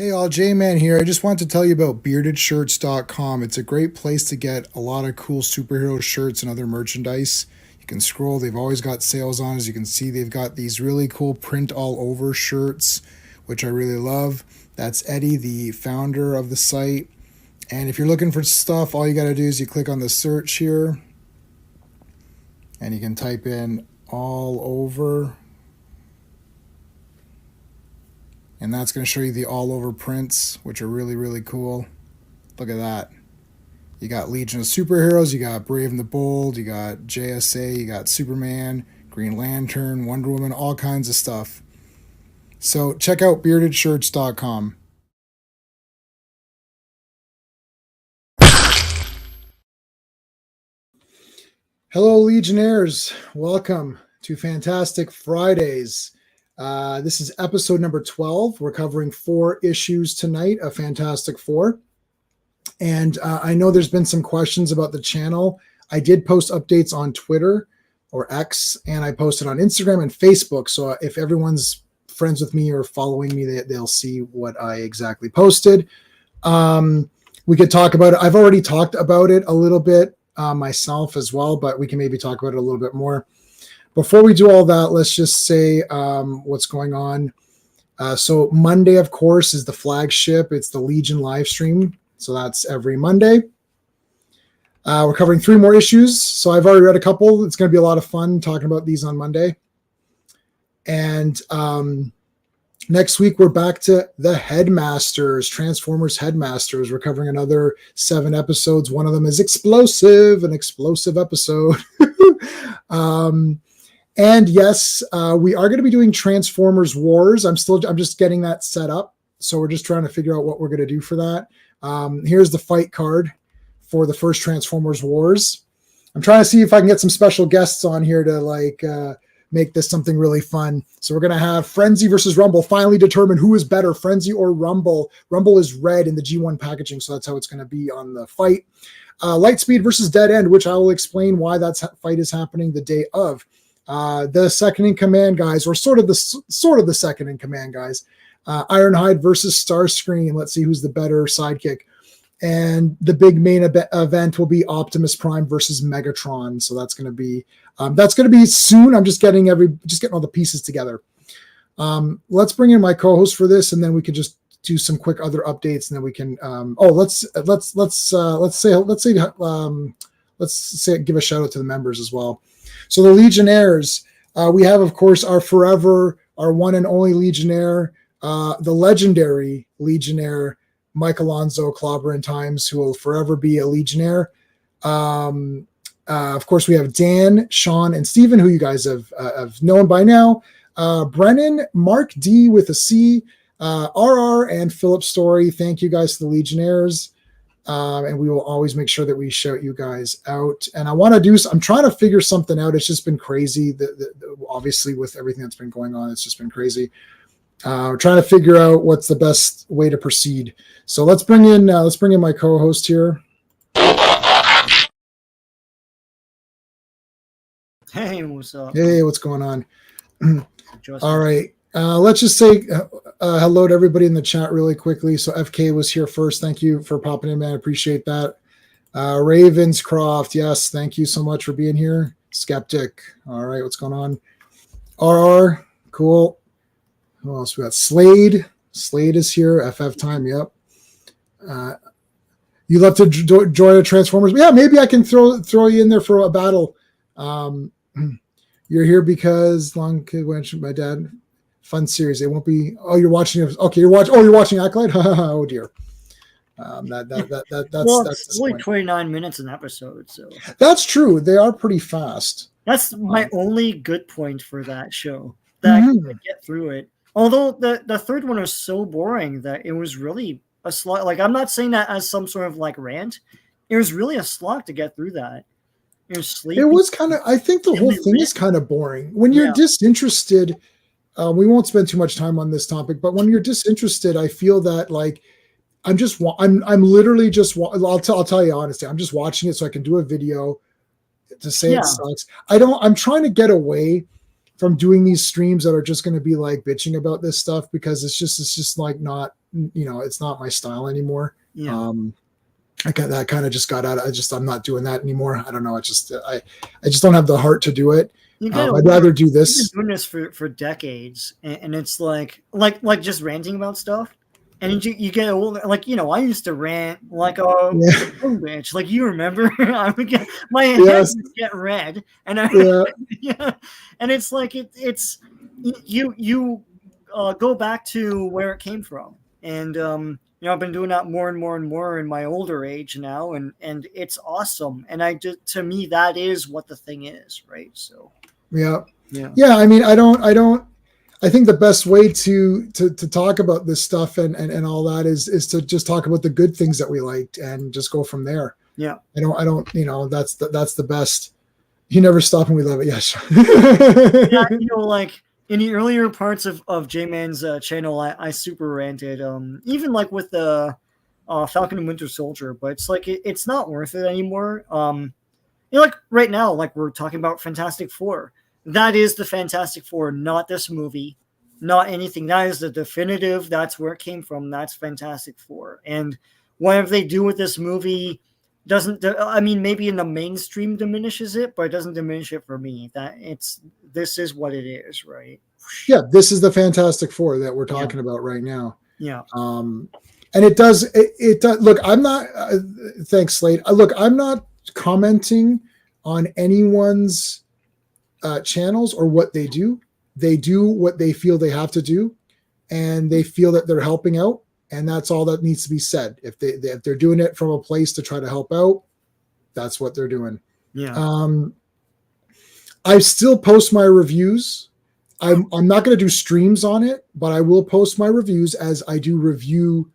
Hey all, J-Man here. I just wanted to tell you about beardedshirts.com. It's a great place to get a lot of cool superhero shirts and other merchandise. You can scroll, they've always got sales on. As you can see, they've got these really cool print all over shirts, which I really love. That's Eddie, the founder of the site. And if you're looking for stuff, all you got to do is you click on the search here and you can type in all over. And that's going to show you the all over prints, which are really, really cool. Look at that. You got Legion of Superheroes, you got Brave and the Bold, you got JSA, you got Superman, Green Lantern, Wonder Woman, all kinds of stuff. So check out beardedshirts.com. Hello, Legionnaires. Welcome to Fantastic Fridays. This is episode number 12. We're covering 4 issues tonight of Fantastic Four. And I know there's been some questions about the channel. I did post updates on Twitter or X, and I posted on Instagram and Facebook. So if everyone's friends with me or following me, they'll see what I exactly posted. We could talk about it. I've already talked about it a little bit myself as well, but we can maybe talk about it a little bit more. Before we do all that, let's just say what's going on. So Monday, of course, is the flagship. It's the Legion live stream. So that's every Monday. We're covering 3 more issues. So I've already read a couple. It's going to be a lot of fun talking about these on Monday. And next week, we're back to the Headmasters, Transformers Headmasters. We're covering another 7 episodes. One of them is an explosive episode. And yes, we are going to be doing Transformers Wars. I'm just getting that set up. So we're just trying to figure out what we're going to do for that. Here's the fight card for the first Transformers Wars. I'm trying to see if I can get some special guests on here to make this something really fun. So we're going to have Frenzy versus Rumble finally determine who is better, Frenzy or Rumble. Rumble is red in the G1 packaging, so that's how it's going to be on the fight. Lightspeed versus Dead End, which I will explain why that fight is happening the day of. The second in command guys, or sort of the second in command guys. Ironhide versus Starscream. Let's see who's the better sidekick. And the big main event will be Optimus Prime versus Megatron. So that's going to be soon. I'm just getting all the pieces together. Let's bring in my co-host for this, and then we can just do some quick other updates, and then we can. Let's give a shout out to the members as well. So the Legionnaires, we have, of course, our one and only Legionnaire, the legendary Legionnaire, Mike Alonso, Clobberin Times, who will forever be a Legionnaire. Of course, we have Dan, Sean, and Steven, who you guys have known by now. Brennan, Mark D with a C, RR, and Philip Story. Thank you guys to the Legionnaires. And we will always make sure that we shout you guys out. And I'm trying to figure something out. It's just been crazy. Obviously, with everything that's been going on, it's just been crazy. We're trying to figure out what's the best way to proceed. So let's bring in my co-host here. Hey, what's up? Hey, what's going on? All right. Let's just say hello to everybody in the chat really quickly. So FK was here first. Thank you for popping in, man. I appreciate that. Ravenscroft, yes, thank you so much for being here. Skeptic, all right, what's going on? RR, cool. Who else we got? Slade. Slade is here. FF time, yep. You love to join a Transformers? Yeah, maybe I can throw you in there for a battle. You're here because Long Kid Wench, my dad. Fun series. It won't be. Oh, you're watching it. Okay, you're watching Acolyte. Oh dear. It's only 29 minutes an episode, so that's true. They are pretty fast. That's my only good point for that show. That I could get through it. Although the third one was so boring that it was really a slog. Like, I'm not saying that as some sort of like rant. It was really a slog to get through that. It was sleepy. It was kind of. I think the whole thing is kind of boring when you're disinterested. We won't spend too much time on this topic, but when you're disinterested, I feel that like I'm literally just. I'll tell you honestly, I'm just watching it so I can do a video to say it sucks. I'm trying to get away from doing these streams that are just going to be like bitching about this stuff, because it's just like not, it's not my style anymore. Yeah. That kind of just got out. I'm not doing that anymore. I don't know. I just don't have the heart to do it. I'd rather do this. You've been doing this for decades, and it's like just ranting about stuff. And you get old, like, I used to rant like a bitch. Like, you remember, I would get my hands would get red, and and it's like it's you go back to where it came from, and I've been doing that more and more and more in my older age now, and it's awesome. And to me, that is what the thing is, right? So yeah. I mean, I think the best way to talk about this stuff and all that is to just talk about the good things that we liked and just go from there. Yeah. I don't, that's the best. You never stop and we love it. Yes. Yeah. Like in the earlier parts of J-Man's channel, I super ranted, even like with the Falcon and Winter Soldier, but it's like, it's not worth it anymore. Like right now, like we're talking about Fantastic Four. That is the Fantastic Four, not this movie, not anything. That is the definitive. That's where it came from. That's Fantastic Four. And whatever they do with this movie maybe in the mainstream diminishes it, but it doesn't diminish it for me. This is what it is, right? Yeah, this is the Fantastic Four that we're talking about right now. Yeah. And it does. Look, I'm not. Thanks, Slade. Look, I'm not commenting on anyone's channels or what they do. They do what they feel they have to do, and they feel that they're helping out, and that's all that needs to be said. If they're doing it from a place to try to help out, that's what they're doing. Yeah. I still post my reviews. I'm not going to do streams on it, but I will post my reviews as I do review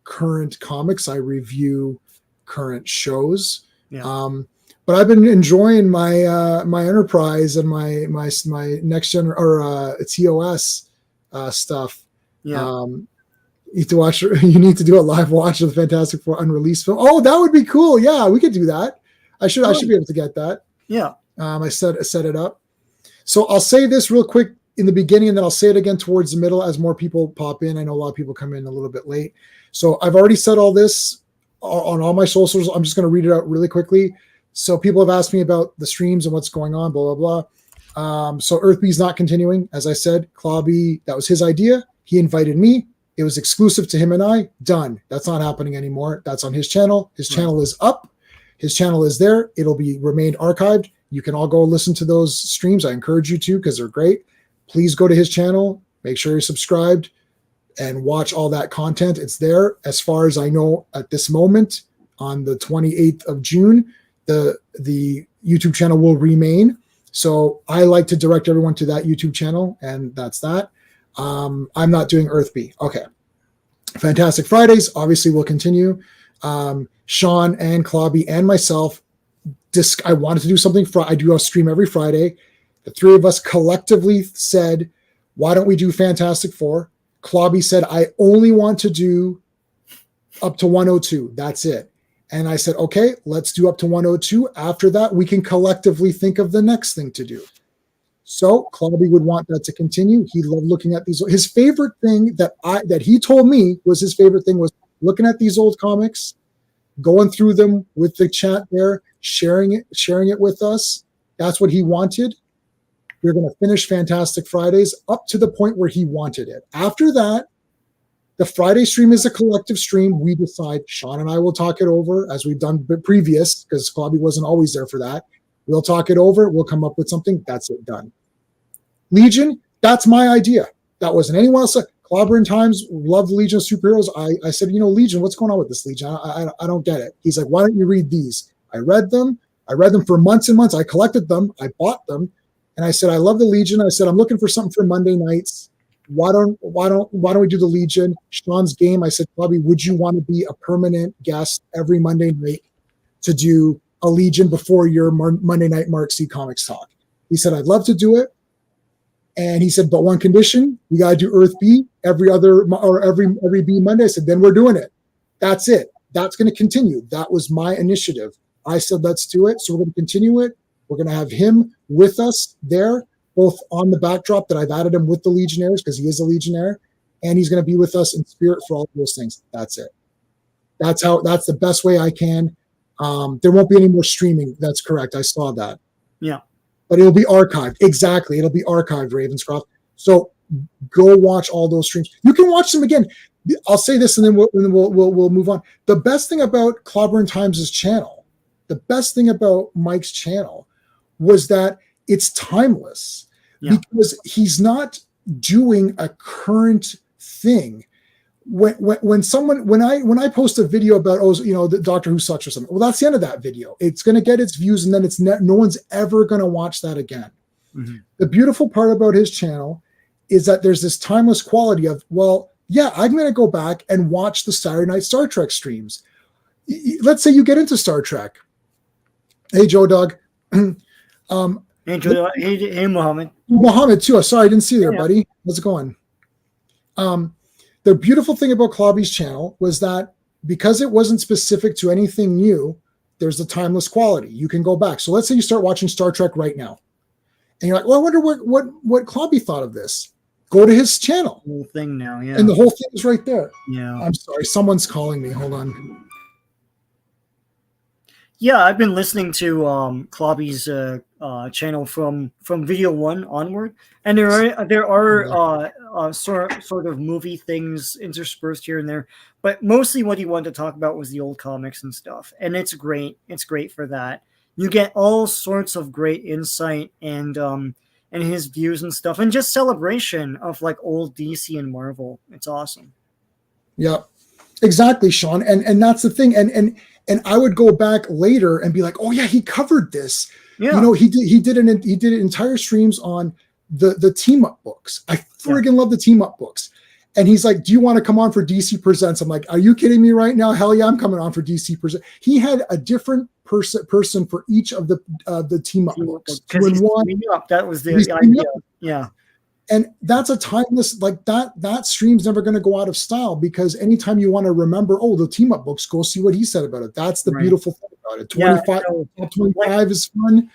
current comics. I review current shows. Yeah. But I've been enjoying my my Enterprise and my next gen or TOS stuff. Yeah. You need to do a live watch of the Fantastic Four unreleased film. Oh, that would be cool. Yeah, we could do that. I should be able to get that. Yeah. I set it up. So I'll say this real quick in the beginning, and then I'll say it again towards the middle as more people pop in. I know a lot of people come in a little bit late. So I've already said all this on all my socials. I'm just going to read it out really quickly. So people have asked me about the streams and what's going on, blah, blah, blah. So Earthbee's not continuing. As I said, Clobby, that was his idea. He invited me. It was exclusive to him and I. Done. That's not happening anymore. That's on his channel. His channel is up. His channel is there. It'll be remained archived. You can all go listen to those streams. I encourage you to, because they're great. Please go to his channel. Make sure you're subscribed and watch all that content. It's there. As far as I know at this moment, on the 28th of June, the YouTube channel will remain. So I like to direct everyone to that YouTube channel, and that's that. I'm not doing Earthbee. Okay. Fantastic Fridays obviously will continue. Sean and Clobby and myself, I wanted to do something. I do a stream every Friday. The three of us collectively said, why don't we do Fantastic Four? Clobby said, I only want to do up to 102. That's it. And I said, okay, let's do up to 102. After that, we can collectively think of the next thing to do. So Clobby would want that to continue. He loved looking at these. His favorite thing that he told me was his favorite thing was looking at these old comics, going through them with the chat there, sharing it with us. That's what he wanted. We're going to finish Fantastic Fridays up to the point where he wanted it. After that, the Friday stream is a collective stream. We decide. Sean and I will talk it over as we've done previous, because Clobby wasn't always there for that. We'll talk it over. We'll come up with something. That's it. Done. Legion, that's my idea. That wasn't anyone else. Clobberin Times loved Legion of Superheroes. I said, Legion, what's going on with this Legion? I don't get it. He's like, why don't you read these? I read them. I read them for months and months. I collected them. I bought them. And I said, I love the Legion. I said, I'm looking for something for Monday nights. Why don't we do the Legion? Sean's game. I said, Bobby, would you want to be a permanent guest every Monday night to do a Legion before your Monday night Mark C Comics talk? He said, I'd love to do it. And he said, but one condition, we got to do Earth B every B Monday. I said, then we're doing it. That's it. That's going to continue. That was my initiative. I said, let's do it. So we're going to continue it. We're going to have him with us there. both on the backdrop that I've added him with the Legionnaires because he is a Legionnaire, and he's going to be with us in spirit for all of those things. That's it. That's the best way I can. There won't be any more streaming. That's correct. I saw that. Yeah. But it'll be archived. Exactly. It'll be archived, Ravenscroft. So go watch all those streams. You can watch them again. I'll say this, and then we'll move on. The best thing about Clobberin Times' channel, the best thing about Mike's channel, was that it's timeless because he's not doing a current thing. When I post a video about the Doctor Who sucks or something, well, that's the end of that video. It's going to get its views, and then no one's ever going to watch that again. Mm-hmm. The beautiful part about his channel is that there's this timeless quality of, well, yeah, I'm going to go back and watch the Saturday night Star Trek streams. Let's say you get into Star Trek. Hey, Joe Doug. Hey, Mohammed. Mohammed too. Sorry, I didn't see you there, buddy. How's it going? The beautiful thing about Clobby's channel was that because it wasn't specific to anything new, there's a timeless quality. You can go back. So let's say you start watching Star Trek right now, and you're like, well, I wonder what Clobby thought of this. Go to his channel. The whole thing now, yeah. And the whole thing is right there. Yeah. I'm sorry, someone's calling me. Hold on. Yeah, I've been listening to Clobby's channel from video 1 onward, and there are sort of movie things interspersed here and there, but mostly what he wanted to talk about was the old comics and stuff, and it's great. It's great for that. You get all sorts of great insight and his views and stuff, and just celebration of like old DC and Marvel. It's awesome. Yeah, exactly, Sean, and that's the thing, and I would go back later and be like, oh yeah, he covered this. Yeah. He did entire streams on the team up books. I friggin' love the team up books. And he's like, do you want to come on for DC Presents? I'm like, are you kidding me right now? Hell yeah, I'm coming on for DC Presents. He had a different person for each of the team up books. That was the idea. Yeah. And that's a timeless, like that stream's never going to go out of style, because anytime you want to remember, the team up books, go see what he said about it. That's the beautiful thing about it. 25 is fun.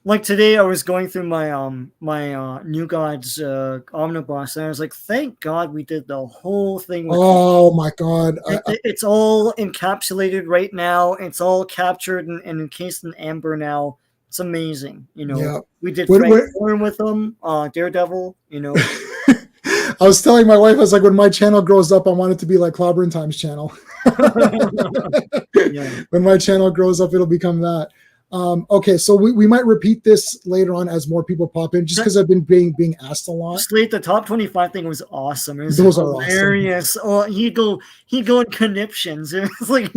Like today I was going through my New Gods omnibus, and I was like, thank God we did the whole thing. My God. It's all encapsulated right now. It's all captured and encased in amber now. It's amazing, We did Frank Warren with them, Daredevil, I was telling my wife, I was like, when my channel grows up, I want it to be like Clobberin Times channel. When my channel grows up, it'll become that. Okay, so we might repeat this later on as more people pop in, just because I've been being asked a lot. Slate, the top 25 thing was awesome. It was hilarious. Are awesome. Oh, he go in conniptions. It was like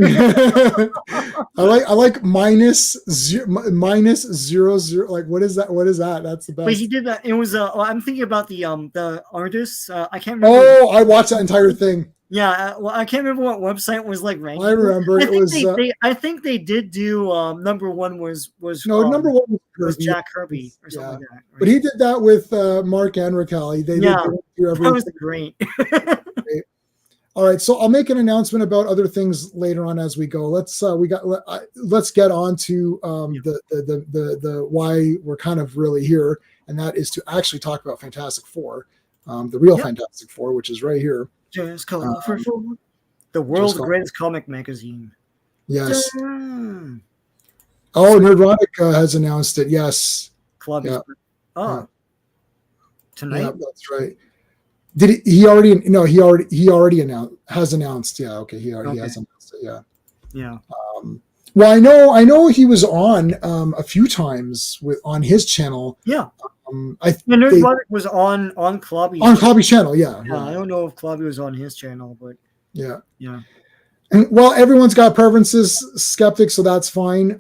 I like minus zero, like what is that? What is that? That's the best. But he did that. It was I'm thinking about the artists. I can't remember. Oh, I watched that entire thing. Yeah, well, I can't remember what website was like ranking. I remember I think they did do number one was number one was Jack Kirby or something like that. Right? But he did that with Mark and Raquel. That was great. Great. All right, so I'll make an announcement about other things later on as we go. Let's get on to the why we're kind of really here, and that is to actually talk about Fantastic Four, the real Fantastic Four, which is right here. Just the world's greatest comic magazine. Yes. Oh, Nerdrotic has announced it. Yes. Club. Yeah. Tonight. Yeah, that's right. Did he already? No, he already announced. Yeah. Okay. He has announced it. Yeah. Yeah. Well, I know he was on a few times on his channel. Yeah. Nerdrotic was on Clobby's Clobby's channel. Yeah. I don't know if Clobby was on his channel, but yeah. And, well, everyone's got preferences, skeptic, so that's fine.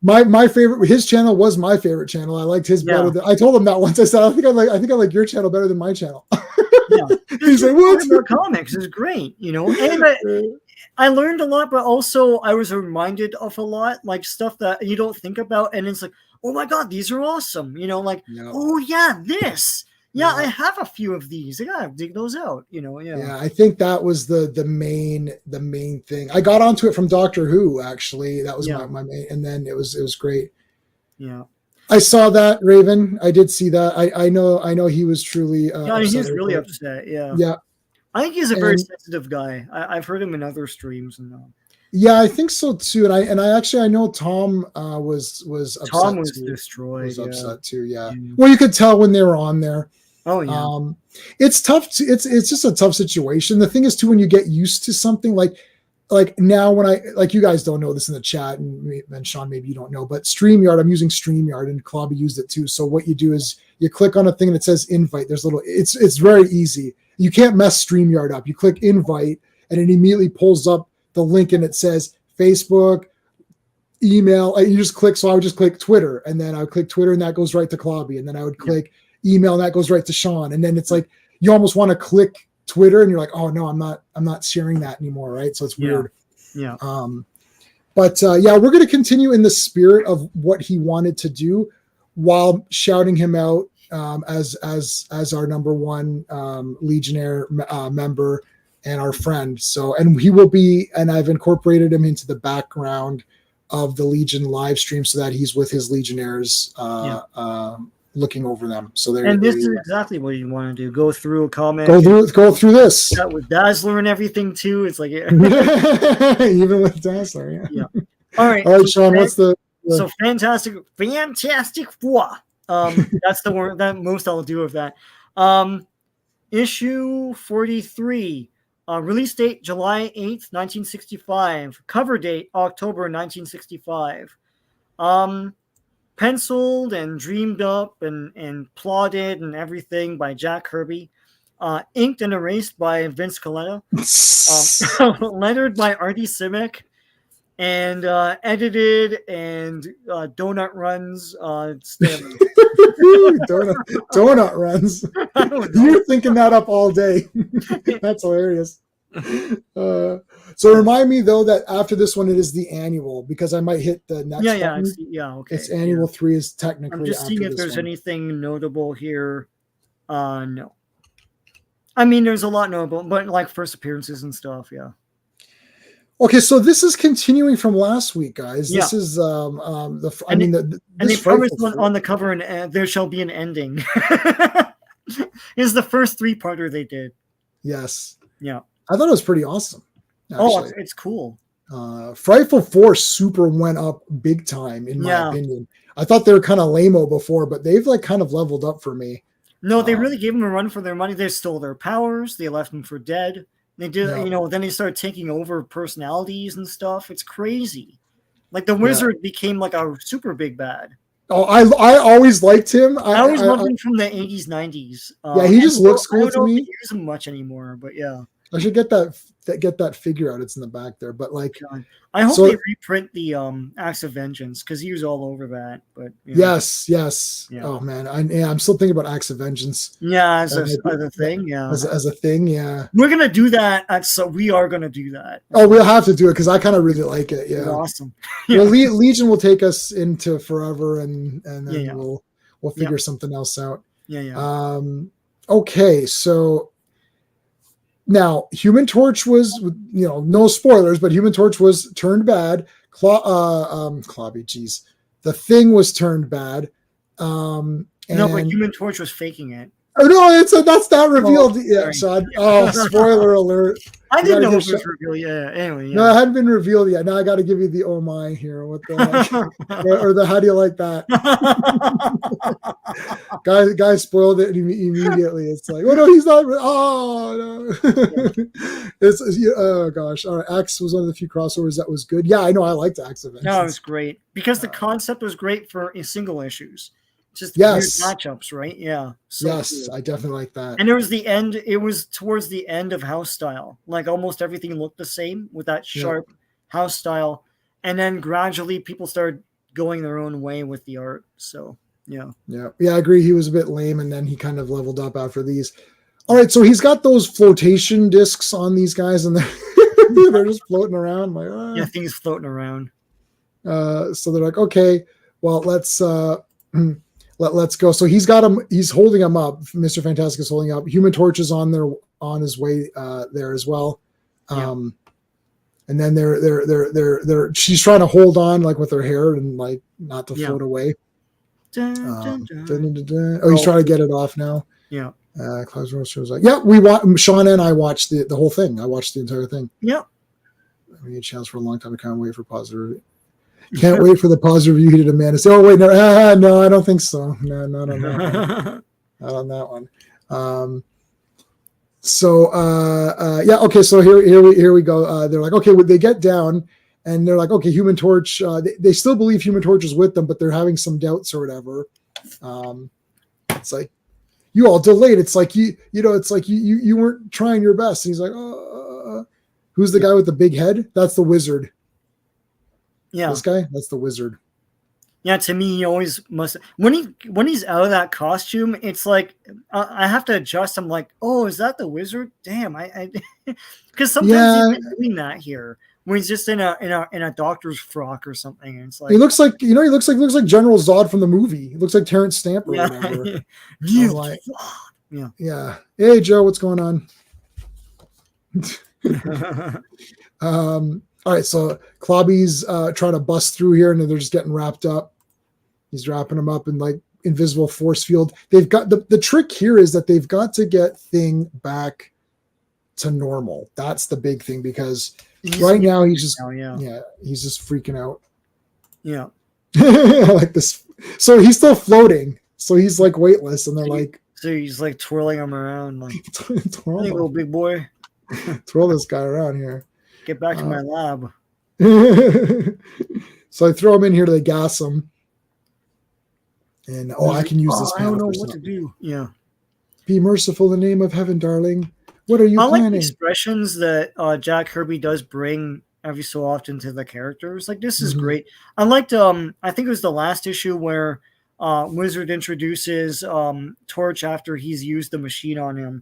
My favorite, his channel was my favorite channel. I liked his better. I told him that once. I said, I think I like your channel better than my channel. He's like, what? Your comics is great, And I learned a lot, but also I was reminded of a lot, like stuff that you don't think about, and it's like, oh my God, these are awesome. Oh yeah, this. Yeah, I have a few of these. I gotta dig those out. Yeah, I think that was the main thing. I got onto it from Doctor Who, actually. That was my main, and then it was great. Yeah. I saw that, Raven. I did see that. I know he was truly Yeah, upset he's really over it. upset. Yeah. Yeah, I think he's a very and sensitive guy. I've heard him in other streams and yeah, I think so too. And I know Tom was Tom upset was too. destroyed. Was Yeah. upset too. Yeah. Yeah. Well, you could tell when they were on there. Oh yeah. It's tough. It's just a tough situation. The thing is too, when you get used to something like now when I like you guys don't know this in the chat and Sean maybe you don't know, but StreamYard, I'm using StreamYard and Clobby used it too. So what you do is you click on a thing that says invite. There's it's very easy. You can't mess StreamYard up. You click invite and it immediately pulls up the link and it says Facebook, email. You just click. So I would just click Twitter and then I would click Twitter and that goes right to Clobby. And then I would click email and that goes right to Sean. And then it's like you almost want to click Twitter and you're like, oh no, I'm not sharing that anymore, right? So it's weird. Yeah. But yeah, we're going to continue in the spirit of what he wanted to do while shouting him out as our number one Legionnaire member and our friend. So, and he will be, and I've incorporated him into the background of the Legion live stream so that he's with his Legionnaires looking over them. So there. And this is exactly what you want to do. Go through a comment. Go through this. That with Dazzler and everything too. It's like even with Dazzler, yeah. All right, Sean. What's the so Fantastic Four? That's the word that most I'll do of that. Issue 43. Release date July 8th, 1965. Cover date October 1965. Penciled and dreamed up and plotted and everything by Jack Kirby. Inked and erased by Vince Coletta. Lettered by Artie Simek. And edited and donut runs Stanley. donut runs. You're thinking that up all day. That's hilarious. So remind me though that after this one it is the annual because I might hit the next button. Okay. It's annual 3 is technically. I'm just seeing if there's one. anything notable here. No. I mean, there's a lot notable, but like first appearances and stuff. Yeah. Okay, so this is continuing from last week, guys. Yeah. This is and they promised on the cover and there shall be an ending. Is the first 3-parter they did. Yes. Yeah. I thought it was pretty awesome. Actually. Oh, it's cool. Frightful Force super went up big time in my opinion. I thought they were kind of lame-o before, but they've like kind of leveled up for me. No, they really gave them a run for their money. They stole their powers. They left them for dead. They did, then they started taking over personalities and stuff. It's crazy. Like the Wizard became like a super big bad. Oh, I always liked him. I always loved him from the 80s, 90s. He just looks cool to me. I don't use him much anymore, but yeah. I should get that figure out. It's in the back there, but like, I hope they reprint the Acts of Vengeance because he was all over that. But yes. Yeah. Oh man, I'm still thinking about Acts of Vengeance. Yeah, as a thing. Yeah, as a thing. Yeah, we're gonna do that. So we are gonna do that. Oh, we'll have to do it because I kind of really like it. Yeah, awesome. Well, Legion will take us into forever, and then we'll figure something else out. Yeah. Okay, so. Now, Human Torch was, no spoilers, but Human Torch was turned bad. Clobby, geez. The Thing was turned bad. No, but Human Torch was faking it. Oh no, that's not revealed. Spoiler alert! I didn't know it was revealed. Yeah. Anyway. Yeah. No, it hadn't been revealed yet. Now I got to give you the oh my here. What the heck? or the how do you like that? guy spoiled it immediately. It's like, oh no, he's not. Oh no. Oh gosh. All right, Axe was one of the few crossovers that was good. Yeah, I know. I liked Axe of Vengeance. No, it was great because the concept was great for single issues. Just weird matchups, right? Yeah. So yes, cool. I definitely like that. And it was the end. It was towards the end of House Style. Like almost everything looked the same with that sharp House Style, and then gradually people started going their own way with the art. So yeah. I agree. He was a bit lame, and then he kind of leveled up after these. All right, so he's got those flotation discs on these guys, and they're just floating around. Like yeah, things floating around. So they're like, okay, well, let's go. So he's got him. He's holding him up. Mr. Fantastic is holding up. Human Torch is on his way there as well. And then they're she's trying to hold on like with her hair and like not to float away. Oh, he's trying to get it off now. Yeah. Clobberin shows like, yeah, Sean and I watched the whole thing. I watched the entire thing. Yeah. We had a chance for a long time. I can't wait for positive. Can't wait for the positive review he did Amanda. Say, oh wait, no, no, I don't think so. No, not on that one. Not on that one. Yeah, okay. So here we go. They're like, okay, they get down, and they're like, okay, Human Torch. They still believe Human Torch is with them, but they're having some doubts or whatever. It's like, you all delayed. It's like it's like you weren't trying your best. And he's like, who's the guy with the big head? That's the wizard. Yeah, this guy. That's the wizard. Yeah, to me, he always must. When he's out of that costume, it's like I have to adjust. I'm like, oh, is that the wizard? Damn, I because sometimes he's doing that here when he's just in a doctor's frock or something. And it's like he looks like he looks like General Zod from the movie. He looks like Terrence Stamp or whatever. Yeah. Yeah. Hey Joe, what's going on? All right, so Clobby's trying to bust through here, and they're just getting wrapped up. He's wrapping them up in like invisible force field. They've got the trick here is that they've got to get Thing back to normal. That's the big thing because right now he's just he's just freaking out. Yeah, I like this. So he's still floating. So he's like weightless, and they're like. So he's like twirling him around, like twirl little big boy. Twirl this guy around here. Get back to my lab. So I throw him in here to gas him. And I can use this. I don't know what to do. Yeah. Be merciful in the name of heaven, darling. What are you planning? I like the expressions that Jack Kirby does bring every so often to the characters. Like this is great. I liked I think it was the last issue where Wizard introduces Torch after he's used the machine on him.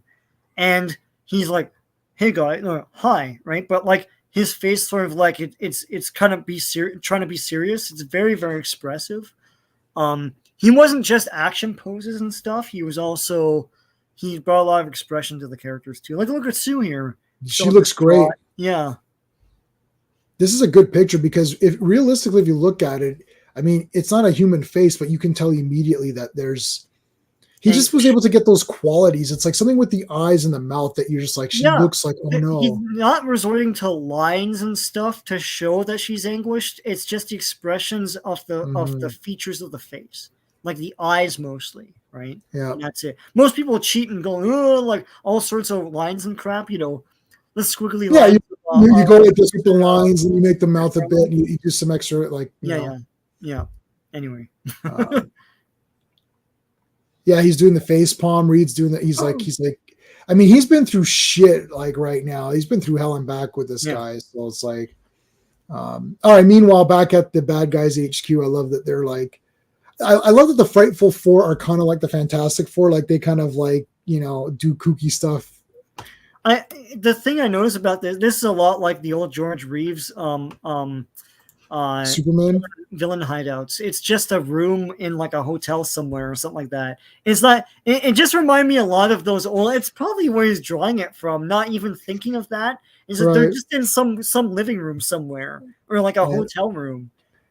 And he's like, hey guy, hi, right? But like his face sort of like it's kind of trying to be serious. It's very, very expressive. He wasn't just action poses and stuff. He was also he brought a lot of expression to the characters too. Like look at Sue here. She looks great. Yeah. This is a good picture because if realistically, if you look at it, I mean, it's not a human face, but you can tell immediately that he just was able to get those qualities. It's like something with the eyes and the mouth that you're just like, she looks like, oh no. He's not resorting to lines and stuff to show that she's anguished. It's just the expressions of the features of the face, like the eyes mostly, right? Yeah. And that's it. Most people cheat and go, like all sorts of lines and crap, the squiggly lines. You go like this with the lines and you make the mouth a bit and you do some extra, like, Yeah. Anyway. Yeah, he's doing the face palm. Reed's doing that. He's like, I mean, he's been through shit like right now. He's been through hell and back with this guy. So it's like, all right. Meanwhile, back at the bad guys HQ, I love that they're like, I love that the Frightful Four are kind of like the Fantastic Four. Like they kind of like, do kooky stuff. The thing I noticed about this is a lot like the old George Reeves, Superman villain hideouts. It's just a room in like a hotel somewhere or something like that. It's not. It just reminded me a lot of those old. It's probably where he's drawing it from. Not even thinking of that. Is that they're just in some living room somewhere or like a hotel room.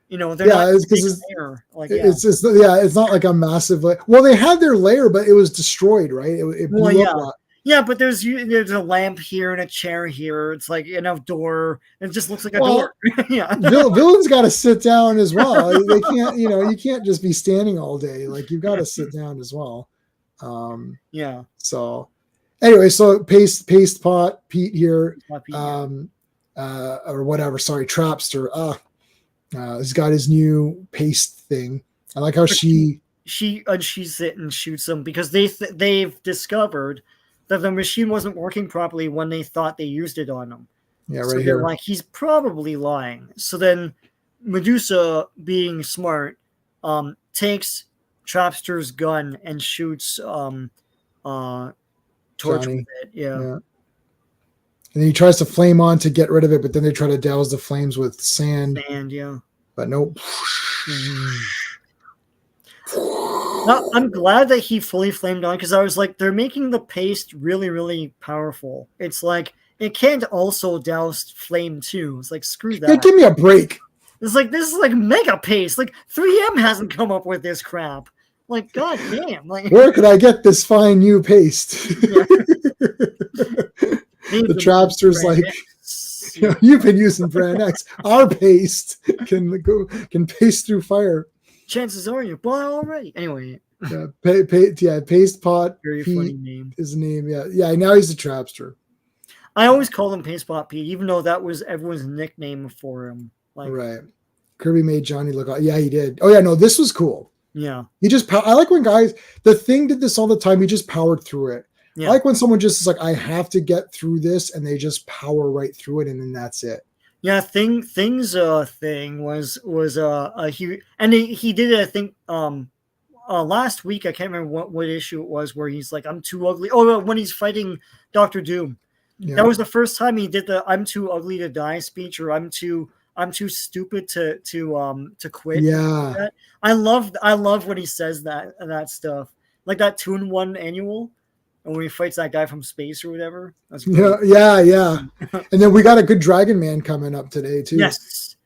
They're not it's there. Like it's not like a massive. Well, they had their lair, but it was destroyed, right? It blew up. Yeah, but there's a lamp here and a chair here. It's like an outdoor. It just looks like a door. Yeah, villains got to sit down as well. They can't, you can't just be standing all day. Like you've got to sit down as well. Yeah. So, anyway, so paste pot Pete here, or whatever. Sorry, Trapster. He's got his new paste thing. I like how she unsheaths it and shoots him because they've discovered that the machine wasn't working properly when they thought they used it on him. Yeah, so right here. Like, he's probably lying. So then Medusa, being smart, takes Trapster's gun and shoots Torch Johnny. with it. Yeah. And then he tries to flame on to get rid of it, but then they try to douse the flames with sand. Yeah. But nope. I'm glad that he fully flamed on because I was like, they're making the paste really, really powerful. It's like it can't also douse flame too. It's like screw that. Yeah, give me a break. It's like this is like mega paste. Like 3M hasn't come up with this crap. Like god damn. Like where could I get this fine new paste? yeah. The Trapster's like, you've been using brand X. Our paste can paste through fire. Chances are you bought already. Anyway. Paste Pot Very Pete funny name. His name, yeah. Now he's a Trapster. I always call him Paste Pot Pete, even though that was everyone's nickname for him. Like, right. Kirby made Johnny look. Yeah, he did. Oh yeah, no, this was cool. Yeah. He just. I like when guys. The Thing did this all the time. He just powered through it. Yeah. I like when someone just is like, I have to get through this, and they just power right through it, and then that's it. Yeah, thing was a huge, and he did it. I think last week, I can't remember what issue it was, where he's like, I'm too ugly. Oh, when he's fighting Dr. Doom. Yeah. That was the first time he did the I'm too ugly to die speech, or I'm too stupid to quit. Yeah. Like I love when he says that stuff. Like that 2-in-1 annual, and when he fights that guy from space or whatever. That's great. Yeah. And then we got a good Dragon Man coming up today too. Yes.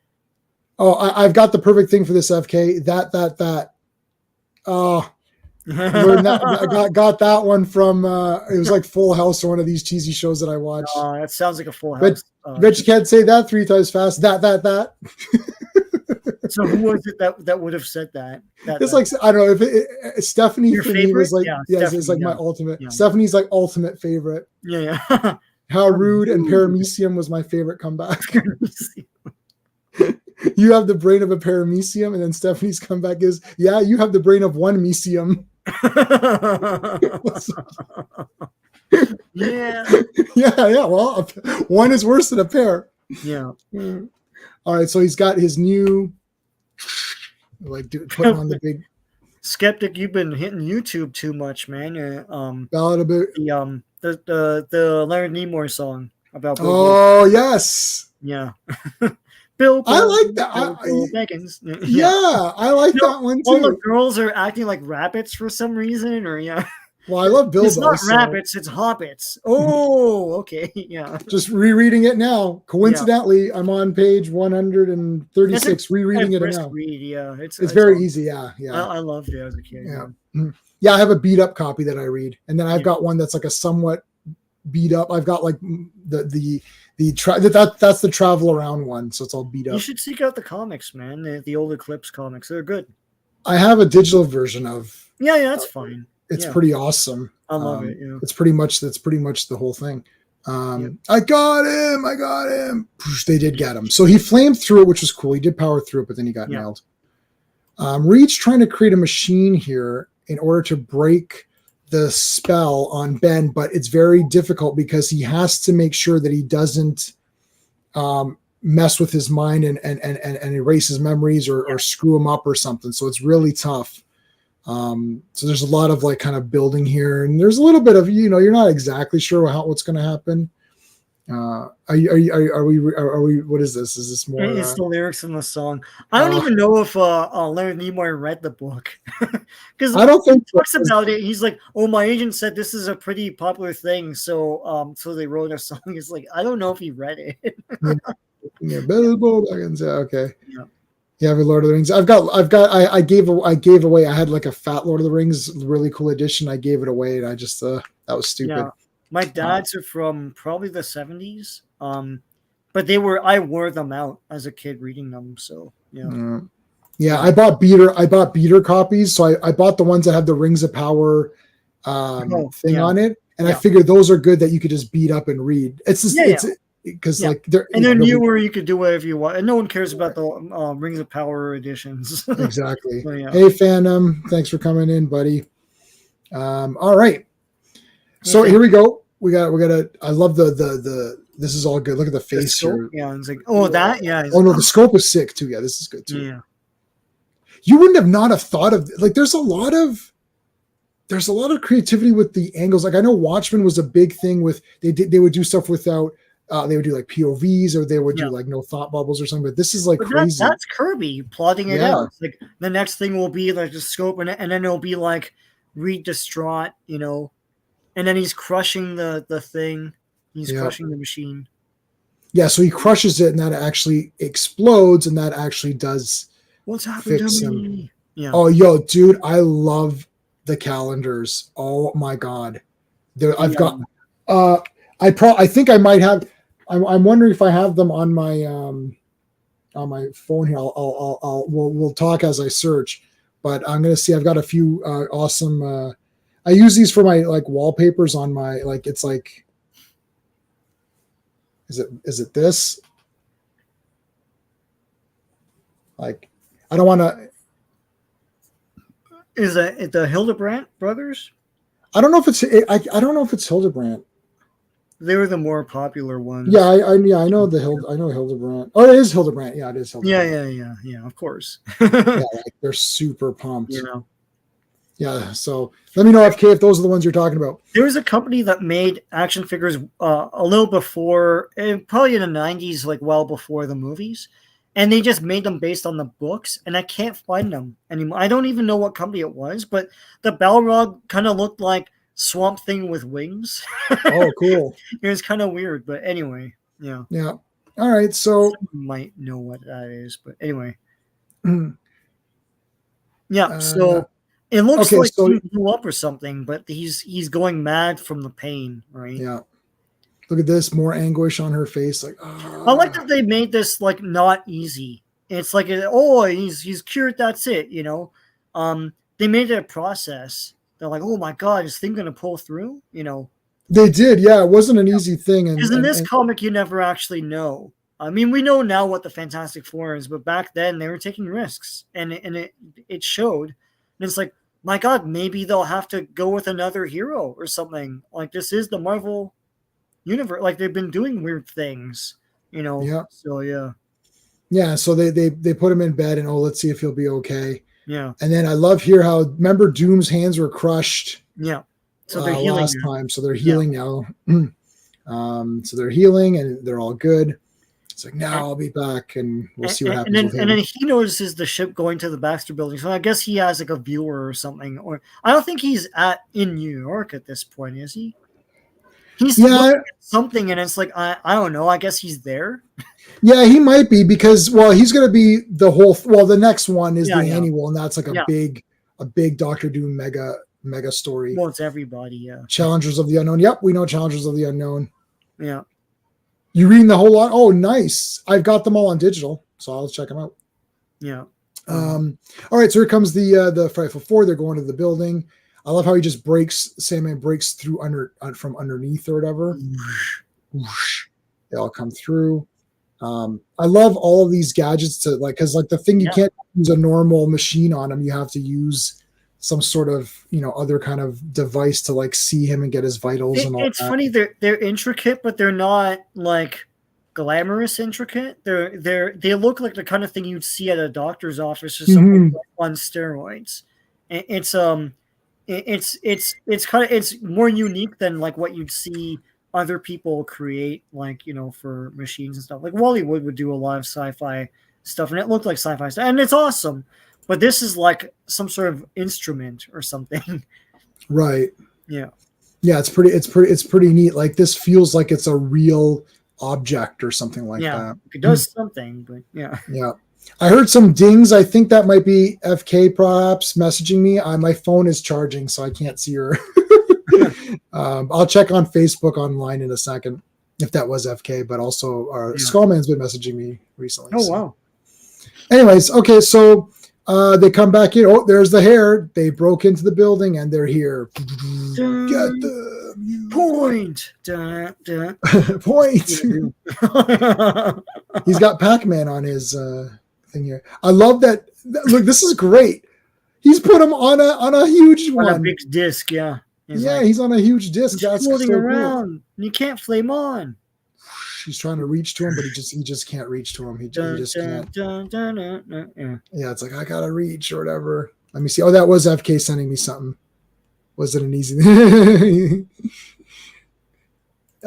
Oh, I've got the perfect thing for this, FK. That. Oh, I got that one from it was like Full House or one of these cheesy shows that I watched. That sounds like a Full House. Bet you can't say that 3 times fast. That. So who was it that would have said that? It's like, I don't know if Stephanie your for favorite? Me was like, it's like my ultimate. Yeah. Stephanie's like ultimate favorite. Yeah. How rude and Paramecium was my favorite comeback. You have the brain of a Paramecium, and then Stephanie's comeback is, yeah, you have the brain of one Mecium. Yeah. Well, one is worse than a pair. Yeah. All right, so he's got his new, putting on the big. Skeptic, you've been hitting YouTube too much, man. Ballad about the Leonard Nimoy song about. Oh yes. Yeah. Bill. I like that. Beckons. Yeah, I like that one too. All the girls are acting like rabbits for some reason, or yeah. Well, I love Bilbo. It's not rabbits, it's hobbits. Oh, okay, yeah. Just rereading it now. Coincidentally, I'm on page 136, rereading it now. Read, yeah. It's very easy, yeah. I loved it as a kid. Yeah, I have a beat up copy that I read, and then I've got one that's like a somewhat beat up. I've got like that's the travel around one, so it's all beat up. You should seek out the comics, man. The old Eclipse comics, they're good. I have a digital version of. Yeah, that's fine. It's pretty awesome. I love it. Yeah. That's pretty much the whole thing. I got him. They did get him. So he flamed through it, which was cool. He did power through it, but then he got nailed. Reed's trying to create a machine here in order to break the spell on Ben, but it's very difficult because he has to make sure that he doesn't mess with his mind and erase his memories or screw him up or something. So it's really tough. So there's a lot of like kind of building here, and there's a little bit of, you're not exactly sure what's going to happen. Are we, what is this? Is this more? It's the lyrics in the song. I don't even know if Leonard Nimoy read the book, because I don't think he talks about it. He's like, "Oh, my agent said this is a pretty popular thing, so they wrote a song." It's like, I don't know if he read it. Okay. Yeah, Lord of the Rings. I gave away. I had like a fat Lord of the Rings, really cool edition. I gave it away, and I just that was stupid. Yeah. My dad's are from probably the 70s. But I wore them out as a kid reading them. So yeah. Yeah, I bought beater copies. So I bought the ones that have the Rings of Power thing on it, and I figured those are good that you could just beat up and read. It's just because like they're newer, you could do whatever you want, and no one cares about the Rings of Power editions. Exactly. So, Hey Phantom, thanks for coming in, buddy. All right, so here we go. We got I love the this is all good. Look at the face here. Yeah, it's like that. Yeah. Oh no, the scope is sick too. Yeah, this is good too. Yeah. You wouldn't have thought of like there's a lot of creativity with the angles. Like I know Watchmen was a big thing with they would do stuff without. They would do like POVs, or they would do like no thought bubbles or something. But this is like crazy. That's Kirby plotting it out. It's like the next thing will be like the scope, and then it'll be like Reed distraught, and then he's crushing the thing. He's crushing the machine. Yeah, so he crushes it, and that actually explodes, and that actually does What's happened fix to him. me? Yeah. Oh, yo, dude, I love the calendars. Oh my god, I've got. I think I might have. I'm wondering if I have them on my phone here. We'll talk as I search, but I'm gonna see. I've got a few awesome. I use these for my like wallpapers on my like. It's like, is it this? Like, I don't want to. Is it the Hildebrandt brothers? I don't know if it's. I don't know if it's Hildebrandt. They were the more popular ones. Yeah, I know I know Hildebrandt. Oh, it is Hildebrandt. Yeah, it is Hildebrandt. Yeah. Of course. Yeah, like they're super pumped. You know, Yeah, so let me know if those are the ones you're talking about. there was a company that made action figures a little before, probably in the 90s, like well before the movies, and they just made them based on the books, and I can't find them anymore. I don't even know what company it was, but the Balrog kind of looked like Swamp Thing with wings. Oh, cool. It was kind of weird, but anyway, yeah. Yeah. All right, so Some might know what that is, but anyway. Yeah, so it looks okay, like so he blew up or something, but he's going mad from the pain, right? yeah. Look at this, more anguish on her face. Like, I like that they made this like not easy. It's like, he's cured. That's it. You know, they made it a process. They're like, oh my god, is this thing gonna pull through? You know, they did. Yeah, it wasn't an easy thing. because in this comic, you never actually know. I mean, we know now what the Fantastic Four is, but back then they were taking risks, and it showed. And it's like, my god, maybe they'll have to go with another hero or something. Like, this is the Marvel universe. Like, they've been doing weird things, you know. Yeah. So yeah. So they put him in bed, and let's see if he'll be okay. Yeah. And then I love here how, remember, Doom's hands were crushed. Yeah. So they're healing last time, so they're healing now. So they're healing, and they're all good. It's like, now I'll be back, and we'll see what happens with him. And then he notices the ship going to the Baxter building. So I guess he has like a viewer or something. Or I don't think he's in New York at this point, is he? He's looking at something, and it's like, I don't know. I guess he's there. Yeah, he might be, because he's going to be the next one is the annual, and that's like a big Doctor Doom mega story. Well, it's everybody, yeah. Challengers of the Unknown. Yep, we know Challengers of the Unknown. Yeah. You reading the whole lot? Oh, nice. I've got them all on digital, so I'll check them out. Yeah. All right, so here comes the Frightful Four. They're going to the building. I love how he just Sandman breaks through from underneath or whatever. Whoosh. They all come through. I love all of these gadgets because the thing, you can't use a normal machine on him. You have to use some sort of other kind of device to see him and get his vitals and all that. It's funny, they're intricate, but they're not like glamorous intricate. They look like the kind of thing you'd see at a doctor's office or something on steroids. It's more unique than like what you'd see other people create, for machines and stuff. Like Wally Wood would do a lot of sci-fi stuff, and it looked like sci-fi stuff, and it's awesome. But this is like some sort of instrument or something. Right. Yeah. Yeah, it's pretty neat. Like, this feels like it's a real object or something like that. It does something, but yeah. Yeah. I heard some dings. I think that might be FK perhaps messaging me. My phone is charging, so I can't see her. I'll check on Facebook online in a second if that was FK, but also Skullman's been messaging me recently. Oh, wow. Anyways, okay, so they come back in. Oh, there's the hair. They broke into the building, and they're here. Get them. Point. Dun, dun. Point. He's got Pac-Man on his thing here. I love that. Look, this is great. He's put him on a huge one. On a big disc, yeah. He's on a huge disc. That's floating so around. Cool. You can't flame on. She's trying to reach to him, but he just can't reach to him. He just can't. Yeah, it's like, I gotta reach or whatever. Let me see. Oh, that was FK sending me something. Was it an easy?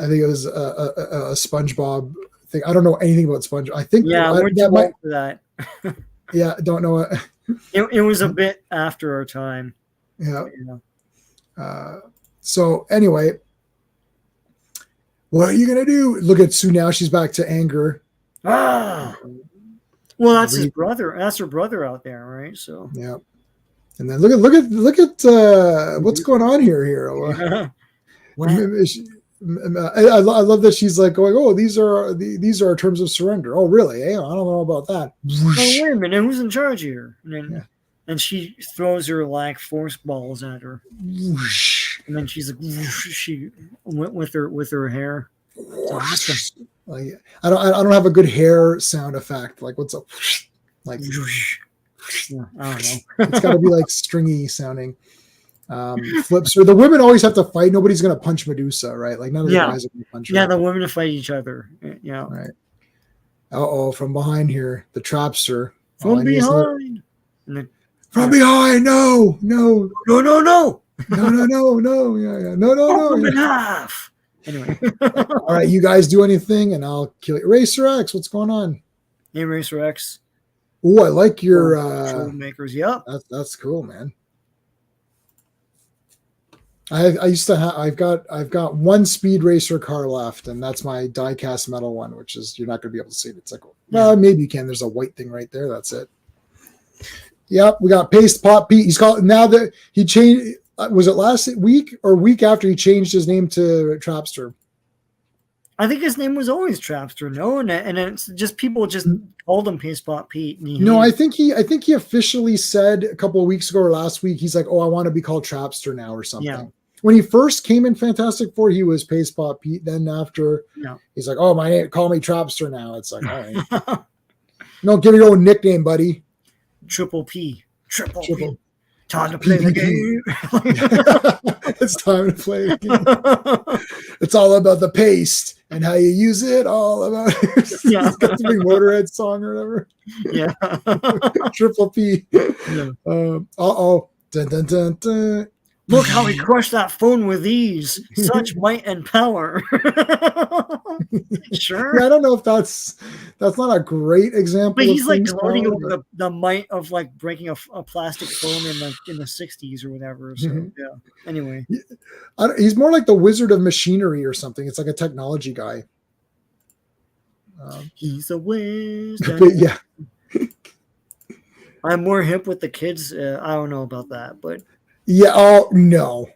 I think it was a SpongeBob thing. I don't know anything about SpongeBob. I think we're too old for that. Yeah, don't know it. It was a bit after our time. Yeah. So anyway, What are you gonna do? Look at Sue now. She's back to anger. Ah. Well, that's his brother. That's her brother out there, right? So yeah. And then look at what's going on here. Yeah. I love that she's like going, oh, these are our terms of surrender. Oh, really? Hey, I don't know about that. Oh, wait a minute, who's in charge here? And she throws her like force balls at her, and then she's like, she went with her hair. It's awesome. Like, I don't have a good hair sound effect. Like what's up? Like yeah, I don't know. It's got to be like stringy sounding. Flips or the women always have to fight. Nobody's gonna punch Medusa, right? Like none of the guys are gonna punch her. Yeah, the women fight each other. Yeah. Right. Oh, from behind here, the trapster. From behind. From behind. No. Yeah. No. In half. Anyway. All right, you guys do anything, and I'll kill you. Racer X, what's going on? Hey, Racer X. Oh, I like your troublemakers. Yep. That's cool, man. I used to have. I've got one Speed Racer car left, and that's my die-cast metal one, which is you're not going to be able to see it. It's like, well, maybe you can. There's a white thing right there. That's it. Yep, we got Paste Pot Pete. He's called now that he changed. Was it last week or week after he changed his name to Trapster? I think his name was always Trapster, no, and it's just people just called him Paste Pot Pete. No, I think he officially said a couple of weeks ago or last week he's like, oh, I want to be called Trapster now or something. Yeah. When he first came in Fantastic Four, he was Paste Pot Pete. Then after, he's like, oh, my name, call me Trapster now. It's like, all right, no, give me your own nickname, buddy. Triple P. Time to play the game. It's time to play the game. It's all about the paste and how you use it. All about yeah. It's got the big Motorhead song or whatever. Yeah. Triple P. Yeah. Uh-oh. Dun, dun, dun, dun. Look how he crushed that phone with ease. Such might and power. Sure. Yeah, I don't know if that's not a great example. But he's like gloating over the might of like breaking a plastic phone in the 60s or whatever. So yeah. Anyway. He's more like the Wizard of Machinery or something. It's like a technology guy. He's a wizard. Yeah. I'm more hip with the kids. I don't know about that, but yeah. Oh no.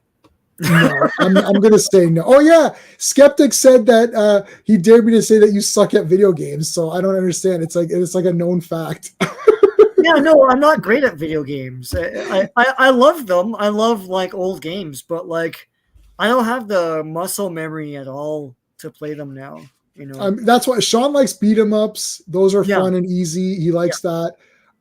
I'm going to say no. Oh yeah, Skeptic said that he dared me to say that you suck at video games. So I don't understand. It's like a known fact. Yeah, no, I'm not great at video games. I love them. I love like old games, but like I don't have the muscle memory at all to play them now. You know, that's why Sean likes beat 'em ups. Those are fun and easy. He likes that.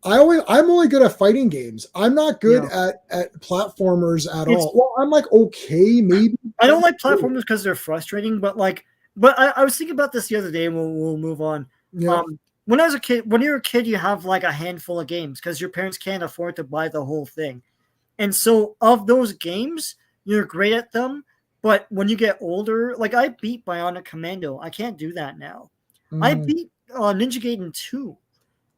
I'm only good at fighting games. I'm not good at platformers at all. Well, I'm like okay, maybe. I don't like platformers because they're frustrating. But I was thinking about this the other day. And we'll move on. Yeah. When you're a kid, you have like a handful of games because your parents can't afford to buy the whole thing. And so of those games, you're great at them. But when you get older, like I beat Bionic Commando. I can't do that now. I beat Ninja Gaiden 2.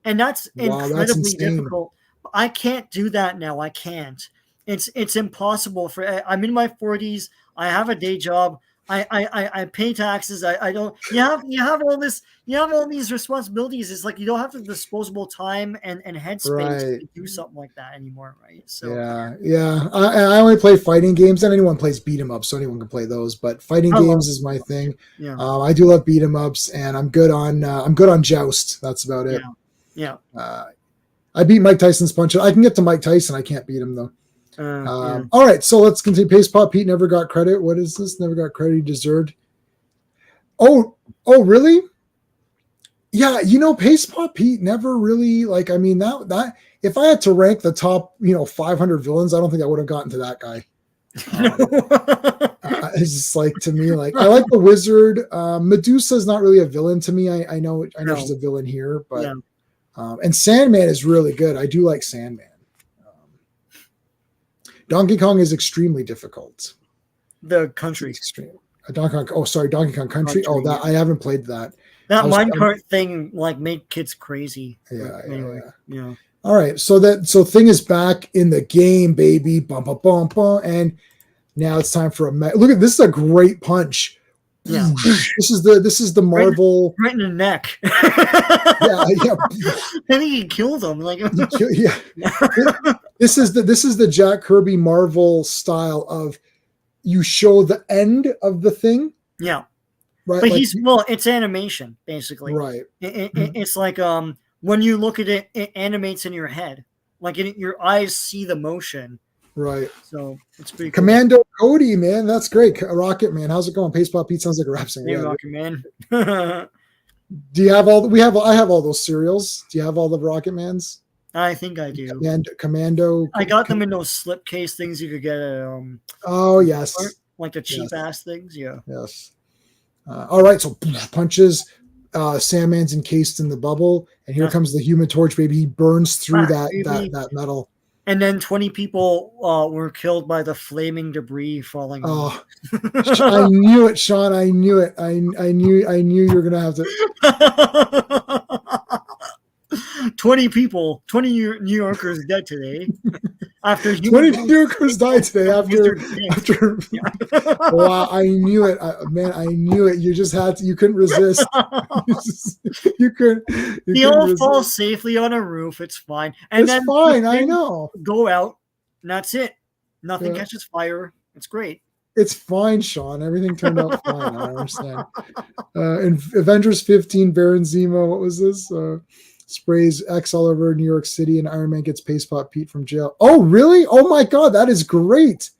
And that's incredibly difficult. I can't do that now. I can't. It's impossible I'm in my 40s. I have a day job. I pay taxes. I don't. You have all this. You have all these responsibilities. It's like you don't have the disposable time and headspace to do something like that anymore, right? So yeah. I only play fighting games, and anyone plays beat 'em ups, so anyone can play those. But fighting games is my thing. Yeah. I do love beat 'em ups, and I'm good on Joust. That's about it. Yeah. I beat Mike Tyson's punch. I can get to Mike Tyson. I can't beat him though. All right, so let's continue. Paste Pot Pete never got credit. What is this? Never got credit he deserved. Oh, really? Yeah, Paste Pot Pete never really that if I had to rank the top 500 villains, I don't think I would have gotten to that guy. It's just like to me, like I like the Wizard. Medusa is not really a villain to me. I know she's a villain here, but. Yeah. And Sandman is really good. I do like Sandman. Donkey Kong is extremely difficult. The country. Extreme. Donkey Kong Country. Oh, that I haven't played that. That minecart thing like made kids crazy. Yeah. All right, so Thing is back in the game, baby. Bum, bum, bum, bum. And now it's time for look at this. Is a great punch. Yeah. This is the Marvel. Right in the neck. Yeah. I think he killed him. Like, yeah. This is the Jack Kirby Marvel style of you show the end of the thing. Yeah. Right. But like, it's animation basically. Right. It's like when you look at it, it animates in your head. Like your eyes see the motion. Right. So it's pretty cool. Commando Cody, man, that's great. Rocket Man, how's it going? Pace Pop Pete sounds like a rap singer. Hey, Yeah. Rocket Man. Do you have all? I have all those cereals. Do you have all the Rocket Mans? I think I do. Commando. I got them in those slipcase things you could get at Oh yes. Like the cheap ass things. Yeah. Yes. All right. So punches. Sandman's encased in the bubble, and here comes the Human Torch, baby. He burns through that metal. And then 20 people were killed by the flaming debris falling. Oh, I knew it, Sean. I knew it. I knew you were gonna have to. 20 people, 20 New Yorkers dead today. After 20 New Yorkers died today after. Wow, I knew it, man. I knew it. You just had to. You couldn't resist. you couldn't. They all fall safely on a roof. It's fine. And it's fine. I know. Go out, and that's it. Nothing catches fire. It's great. It's fine, Sean. Everything turned out fine. I understand. In Avengers 15, Baron Zemo. What was this? Sprays X all over New York City, and Iron Man gets Pace Pop Pete from jail. Oh, really? Oh my God, that is great.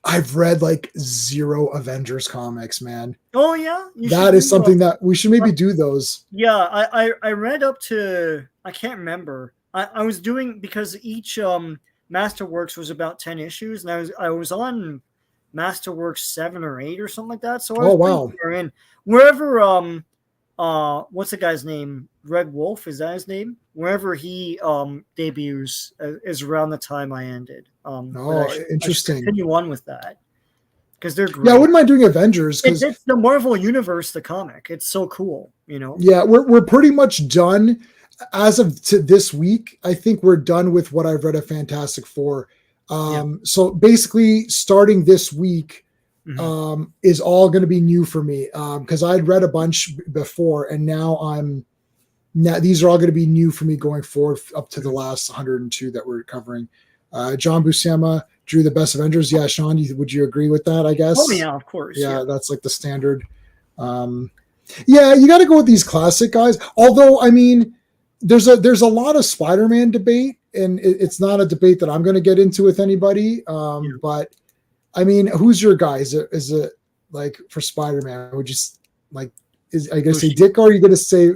I've read like 0 Avengers comics, man. Oh yeah, that is something that we should maybe do those. Yeah, I read up to, I can't remember. I was doing, because each Masterworks was about 10 issues, and I was on Masterworks 7 or 8 or something like that. So I was in wherever what's the guy's name? Red Wolf, is that his name? Wherever he debuts is around the time I ended. Interesting. I continue on with that because they're great. Yeah, I wouldn't mind doing Avengers because it's the Marvel Universe, the comic. It's so cool, you know. Yeah, we're pretty much done as of this week. I think we're done with what I've read of Fantastic Four. So basically, starting this week. Is all going to be new for me because I'd read a bunch before, and now these are all going to be new for me going forward up to the last 102 that we're covering. John Buscema drew the best Avengers. Yeah, Sean, would you agree with that? I guess. Oh yeah, of course. Yeah, that's like the standard. Yeah, you got to go with these classic guys. Although, I mean, there's a lot of Spider-Man debate, and it's not a debate that I'm going to get into with anybody. But I mean, who's your guy? Is it like for Spider-Man? Would you like? I guess say Dick, or are you going to say?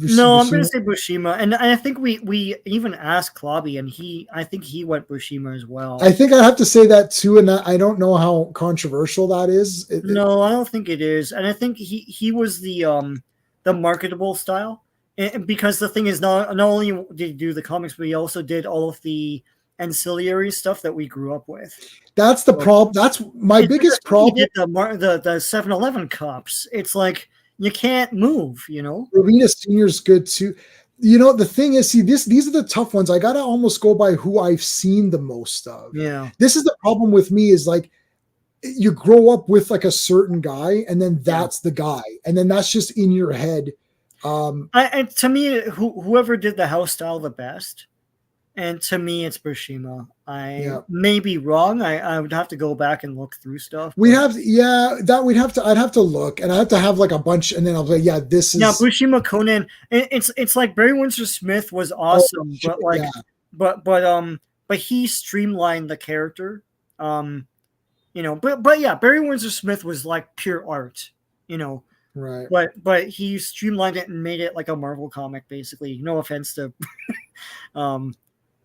No, I'm going to say Buscema, and I think we even asked Clobby, and I think he went Buscema as well. I think I have to say that too, and I don't know how controversial that is. No, I don't think it is, and I think he was the marketable style, and because the thing is, not only did he do the comics, but he also did all of the ancillary stuff that we grew up with. That's the problem. That's my biggest problem. He did the 7-Eleven cups. It's like you can't move, you know. Rowena Senior's good too. You know, the thing is, see, these are the tough ones. I gotta almost go by who I've seen the most of. Yeah. This is the problem with me, is like you grow up with like a certain guy, and then that's the guy, and then that's just in your head. And to me, whoever did the house style the best. And to me, it's Buscema. I may be wrong. I would have to go back and look through stuff. I'd have to look, and I have to have like a bunch, and then I'll be like, this is. Yeah, Buscema, Conan. It's like Barry Windsor Smith was awesome, but he streamlined the character. You know, but yeah, Barry Windsor Smith was like pure art, you know. Right. But he streamlined it and made it like a Marvel comic, basically. No offense to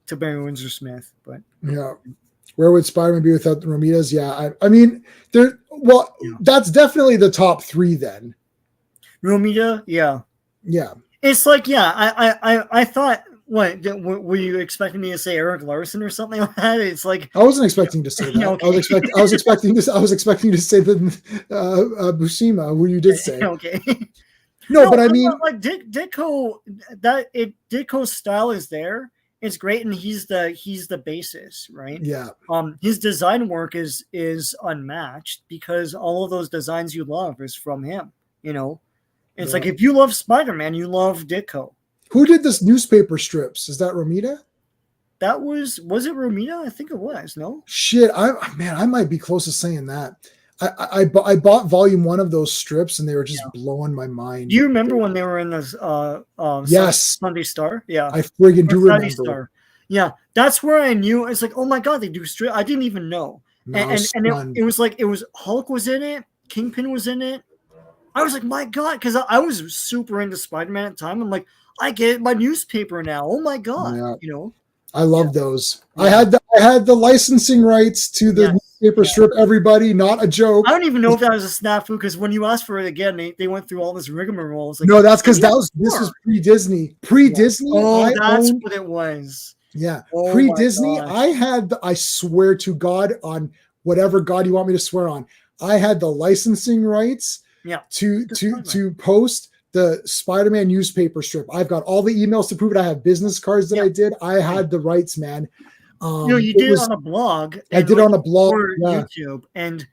to Barry Windsor Smith, but yeah, where would Spider-Man be without the Romitas? Yeah, I mean, that's definitely the top 3 then. Romita, yeah. It's like, I thought, what were you expecting me to say? Eric Larson or something like that? It's like I wasn't expecting to say that. Okay. I was expecting to say the Buscema, who you did say. Okay. No, but I mean, like Ditko's style is there. it's great, and he's the basis, right? Yeah. His design work is unmatched because all of those designs you love is from him. It's like if you love Spider-Man, you love Ditko. Who did this newspaper strips? Is that Romita? That was it Romita? I think it was. No. Shit, I might be close to saying that. I bought volume 1 of those strips and they were just blowing my mind. Do you remember when they were in this yes, Sunday Star? Yeah, I friggin' do remember. Star. Yeah, that's where I knew it's like, oh my god, they do strip. I didn't even know. No, and it was like Hulk was in it, Kingpin was in it. I was like, my god, because I was super into Spider-Man at the time. I'm like, I get my newspaper now. Oh my god, I love those. Yeah. I had the licensing rights to the newspaper strip. Everybody, not a joke. I don't even know if that was a snafu because when you asked for it again, they went through all this rigmarole. Like, no, that's because this was pre-Disney. Pre-Disney. Oh, that's what it was. Yeah, pre-Disney. I swear to God, on whatever God you want me to swear on, I had the licensing rights. Yeah. To post the Spider-Man newspaper strip. I've got all the emails to prove it. I have business cards that I did. I had the rights, man. You did it on a blog. I did it on a blog, YouTube, and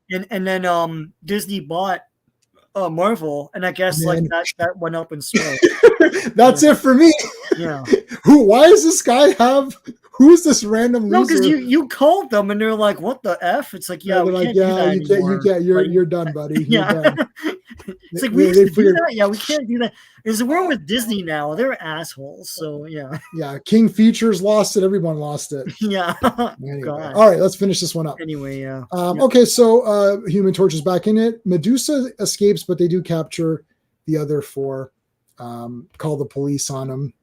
then Disney bought Marvel, and I guess that went up in smoke. That's it for me. Yeah. Why does this guy have? Who's this random loser? No, because you called them and they're like, "What the f?" It's like, yeah, we can't do that anymore. You're done, buddy. Yeah. You're done. It's like we used to do that. Yeah, we can't do that. We're with Disney now. They're assholes. So yeah. Yeah. King Features lost it. Everyone lost it. Yeah. Anyway. God. All right, let's finish this one up. Anyway, yeah. Okay, so Human Torch is back in it. Medusa escapes, but they do capture the other 4. Call the police on him.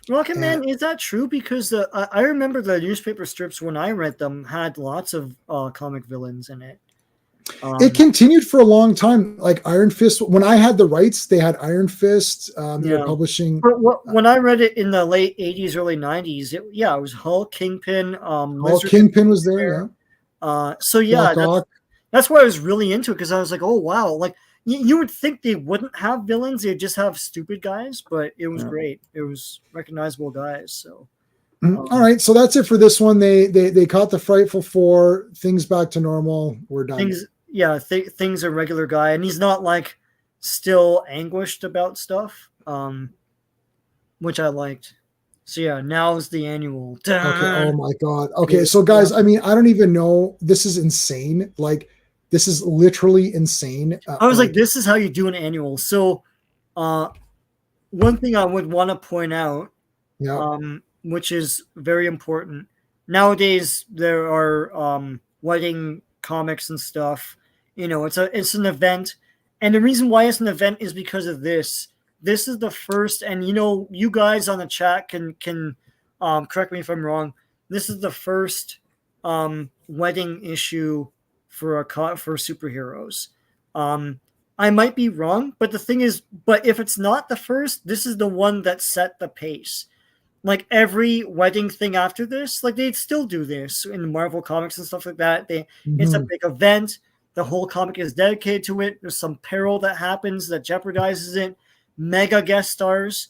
Rocket Man, is that true? Because I remember the newspaper strips when I read them had lots of comic villains in it. It continued for a long time. Like Iron Fist, when I had the rights, they had Iron Fist. They were publishing. When I read it in the late 80s, early 90s, it was Hulk, Kingpin. Kingpin was there. So yeah, that's why I was really into it because I was like, oh wow, like. You would think they wouldn't have villains; they'd just have stupid guys. But it was great; it was recognizable guys. So, all right. So that's it for this one. They caught the Frightful 4. Things back to normal. We're done. Things are regular guy, and he's not like still anguished about stuff, which I liked. So yeah, now's the annual. Okay. Oh my god. Okay. So guys, I mean, I don't even know. This is insane. Like. This is literally insane. I was like, this is how you do an annual. So one thing I would want to point out, which is very important. Nowadays, there are wedding comics and stuff. It's an event. And the reason why it's an event is because of this. This is the first, and you guys on the chat can correct me if I'm wrong. This is the first wedding issue for superheroes. I might be wrong, but the thing is, if it's not the first, this is the one that set the pace. Like every wedding thing after this, like they'd still do this in Marvel comics and stuff like that. It's a big event. The whole comic is dedicated to it. There's some peril that happens that jeopardizes it. Mega guest stars.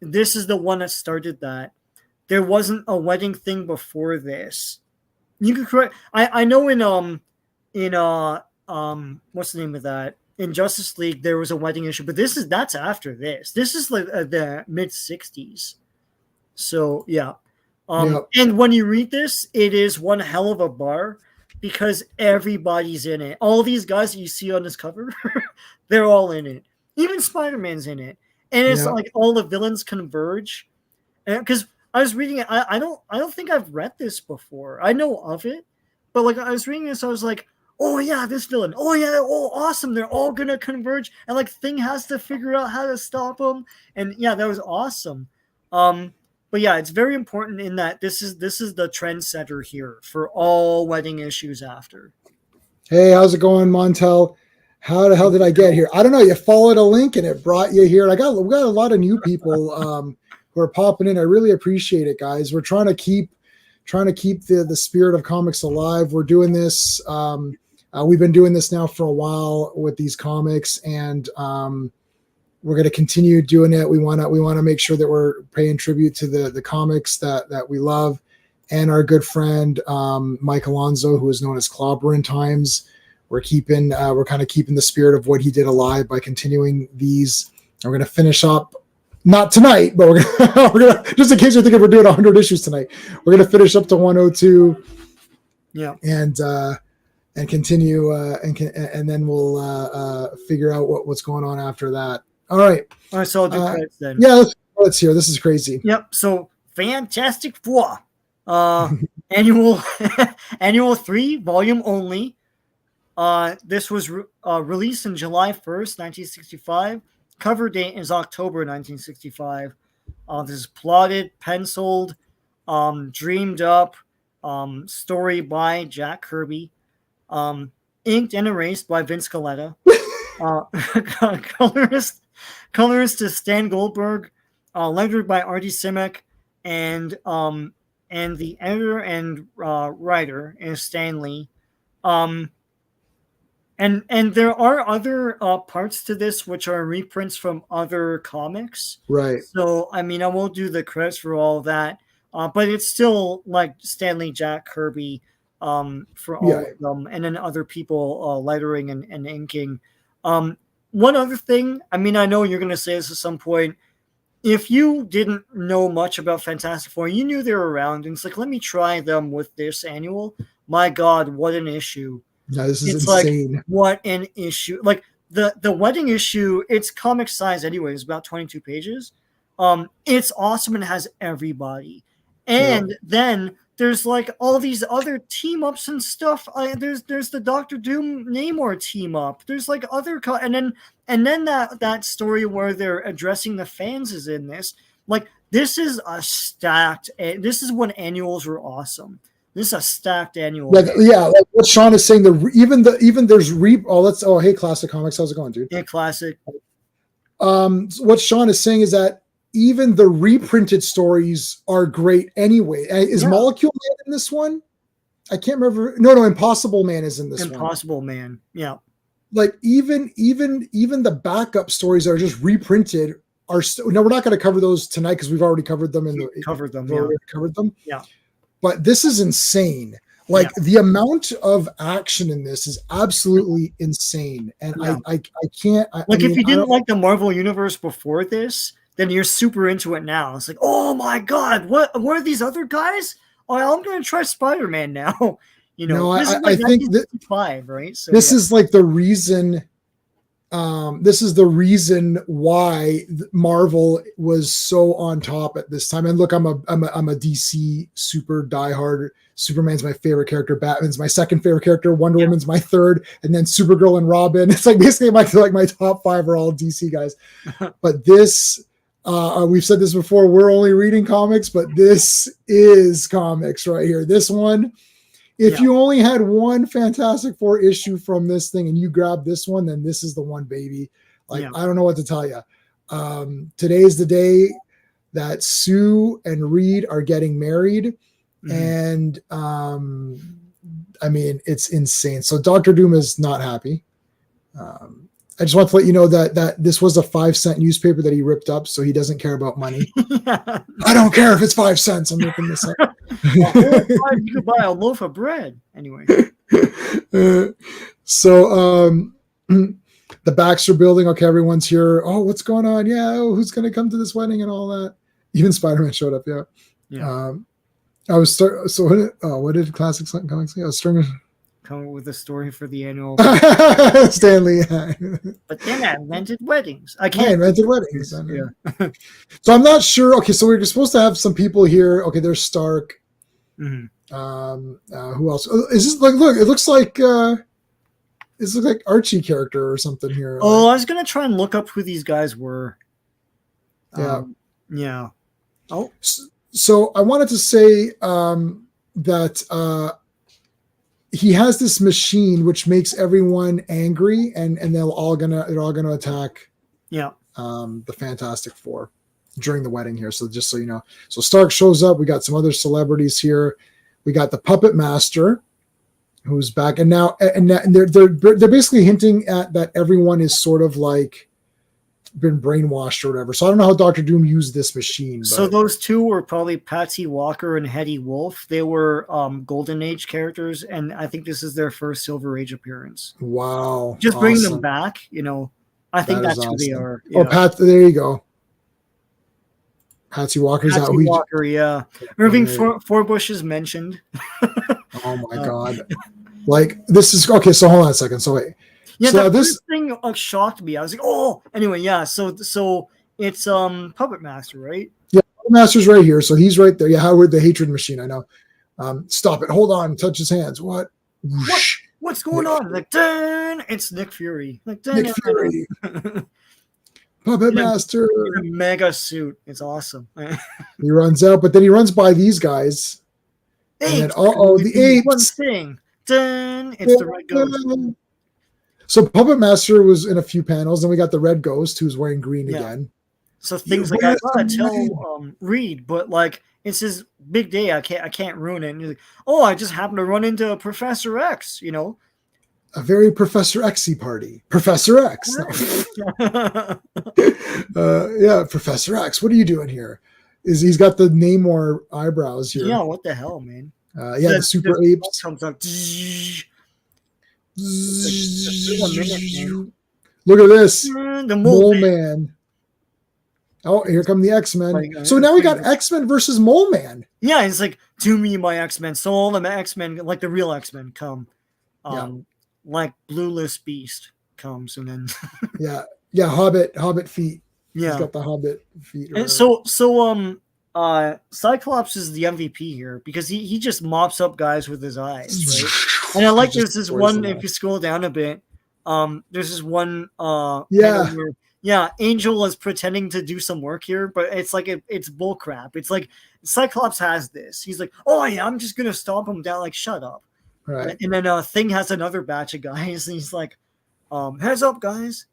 This is the one that started that. There wasn't a wedding thing before this. You could correct. I know in what's the name of that? In Justice League, there was a wedding issue, but that's after this. This is like the mid 60s. So yeah. And when you read this, it is one hell of a bar because everybody's in it. All these guys that you see on this cover, they're all in it. Even Spider-Man's in it. And it's like all the villains converge. Because I was reading it, I don't think I've read this before. I know of it, but like I was reading this, I was like, oh yeah, this villain. Oh yeah, oh awesome. They're all gonna converge, and like Thing has to figure out how to stop them. And yeah, that was awesome. But yeah, it's very important in that this is the trendsetter here for all wedding issues after. Hey, how's it going, Montel? How the hell did I get here? I don't know. You followed a link and it brought you here. We got a lot of new people who are popping in. I really appreciate it, guys. We're trying to keep the spirit of comics alive. We're doing this. We've been doing this now for a while with these comics, and we're going to continue doing it. We want to make sure that we're paying tribute to the comics that we love, and our good friend Mike Alonso, who is known as Clobberin Times. We're kind of keeping the spirit of what he did alive by continuing these. And we're going to finish up, not tonight, but we're gonna just in case you're thinking we're doing 100 issues tonight. We're going to finish up to 102. Yeah. And continue, and then we'll figure out what's going on after that. All right. So I'll do credits then. Yeah, let's hear. This is crazy. Yep. So Fantastic Four, annual annual 3 volume only. This was released in July 1st, 1965. Cover date is October 1965. This is plotted, penciled, dreamed up, story by Jack Kirby, inked and erased by Vince Colletta, colorist is Stan Goldberg, lettered by Artie Simek, and the editor and writer is Stan Lee. And there are other parts to this which are reprints from other comics. Right. So, I mean, I won't do the credits for all of that, but it's still like Stanley, Jack Kirby for all of them, and then other people lettering and inking. One other thing, I mean, I know you're going to say this at some point. If you didn't know much about Fantastic Four, you knew they were around, and it's like, let me try them with this annual. My God, what an issue. No, this is insane. Like, what an issue. Like the wedding issue, it's comic size anyway, it's about 22 pages. It's awesome and has everybody. And then there's like all these other team ups and stuff. There's the Doctor Doom Namor team up. There's like other and then that story where they're addressing the fans is in this. Like, this is a stacked. This is when annuals were awesome. This is a stacked annual. Yeah, like what Sean is saying. Even there's hey, Classic Comics, how's it going, dude? Yeah, Classic. What Sean is saying is that even the reprinted stories are great anyway. Is Molecule Man in this one? I can't remember. No, Impossible Man is in this one. Impossible Man, yeah. Like even the backup stories that are just reprinted are no. We're not going to cover those tonight because we've already covered them. Covered them. Yeah. But this is insane. Like the amount of action in this is absolutely insane, and I can't. If you didn't like the Marvel Universe before this, then you're super into it now. It's like, oh my God, what are these other guys? Oh, I'm going to try Spider-Man now. You know, I think that 5, right? So this is like the reason. This is the reason why Marvel was so on top at this time. And look, I'm a DC super diehard. Superman's my favorite character. Batman's my second favorite character. Wonder Woman's my third, and then Supergirl and Robin. It's like basically my top 5 are all DC guys. But this, we've said this before. We're only reading comics, but this is comics right here. This one. If you only had one Fantastic Four issue from this thing and you grabbed this one, then this is the one, baby. Like, I don't know what to tell you. Today's the day that Sue and Reed are getting married. Mm-hmm. And, I mean, it's insane. So Dr. Doom is not happy. I just want to let you know that this was a 5-cent newspaper that he ripped up, so he doesn't care about money. I don't care if it's 5 cents. I'm ripping this up. You could buy a loaf of bread anyway. So the Baxter Building. Okay, everyone's here. Oh, what's going on? Yeah. Oh, who's going to come to this wedding and all that? Even Spider-Man showed up. Yeah. What did Classic Comics say? I was starting. Come up with a story for the annual. Stanley. But then I invented weddings. I invented weddings. Yeah. So I'm not sure. Okay, so we're supposed to have some people here. Okay, there's Stark. Mm-hmm. Who else? Is this like? Look, it looks like Archie character or something here. Oh, I was gonna try and look up who these guys were. Yeah. Oh. So I wanted to say that. He has this machine which makes everyone angry, and they're all gonna attack. The Fantastic Four during the wedding here. So just so you know, so Stark shows up. We got some other celebrities here. We got the Puppet Master, who's back, and now they're basically hinting at that everyone is sort of like been brainwashed or whatever. So I don't know how Doctor Doom used this machine. But... So those two were probably Patsy Walker and Hetty Wolf. They were Golden Age characters, and I think this is their first Silver Age appearance. Wow. Just bringing them back, I think that's awesome. who they are. Yeah. Oh, Pat, there you go. Patsy Walker's out. Patsy Walker, yeah. Irving Forbush is mentioned. Oh my God. Like, this is okay. So hold on a second. So wait. Yeah, so this thing shocked me. I was like, oh, anyway, yeah. So it's Puppet Master, right? Yeah, Puppet Master's right here. So he's right there. Yeah, Howard the Hatred Machine. I know. Stop it. Hold on. Touch his hands. What? What's going on? Like, dun, it's Nick Fury. Like, dun, Nick Fury. Puppet Master. In a mega suit. It's awesome. He runs out, but then he runs by these guys. And then, the apes. One thing. Dun, it's the Red Ghost. So Puppet Master was in a few panels. Then we got the Red Ghost, who's wearing green again. So things like I gotta tell Reed, but like it's his big day. I can't ruin it. And he's like, oh, I just happened to run into Professor X. A very Professor X-y party. Professor X. Yeah, Professor X. What are you doing here? He's got the Namor eyebrows here. Yeah, what the hell, man? The super apes. Comes up. Look at this. The Mole Man. Oh, here come the X-Men. So now we got X-Men versus Mole Man. Yeah, it's like, to me, my X-Men. So all the X-Men, like the real X-Men, come. Like Blueless Beast comes, and then Hobbit feet. Yeah, he's got the Hobbit feet. And Cyclops is the MVP here because he just mops up guys with his eyes, right? And I like there's this one. If you scroll down a bit, there's this one. Angel is pretending to do some work here, but it's like it's bull crap. It's like Cyclops has this. He's like, oh yeah, I'm just gonna stomp him down. Like, shut up. Right. And then Thing has another batch of guys, and he's like, heads up, guys.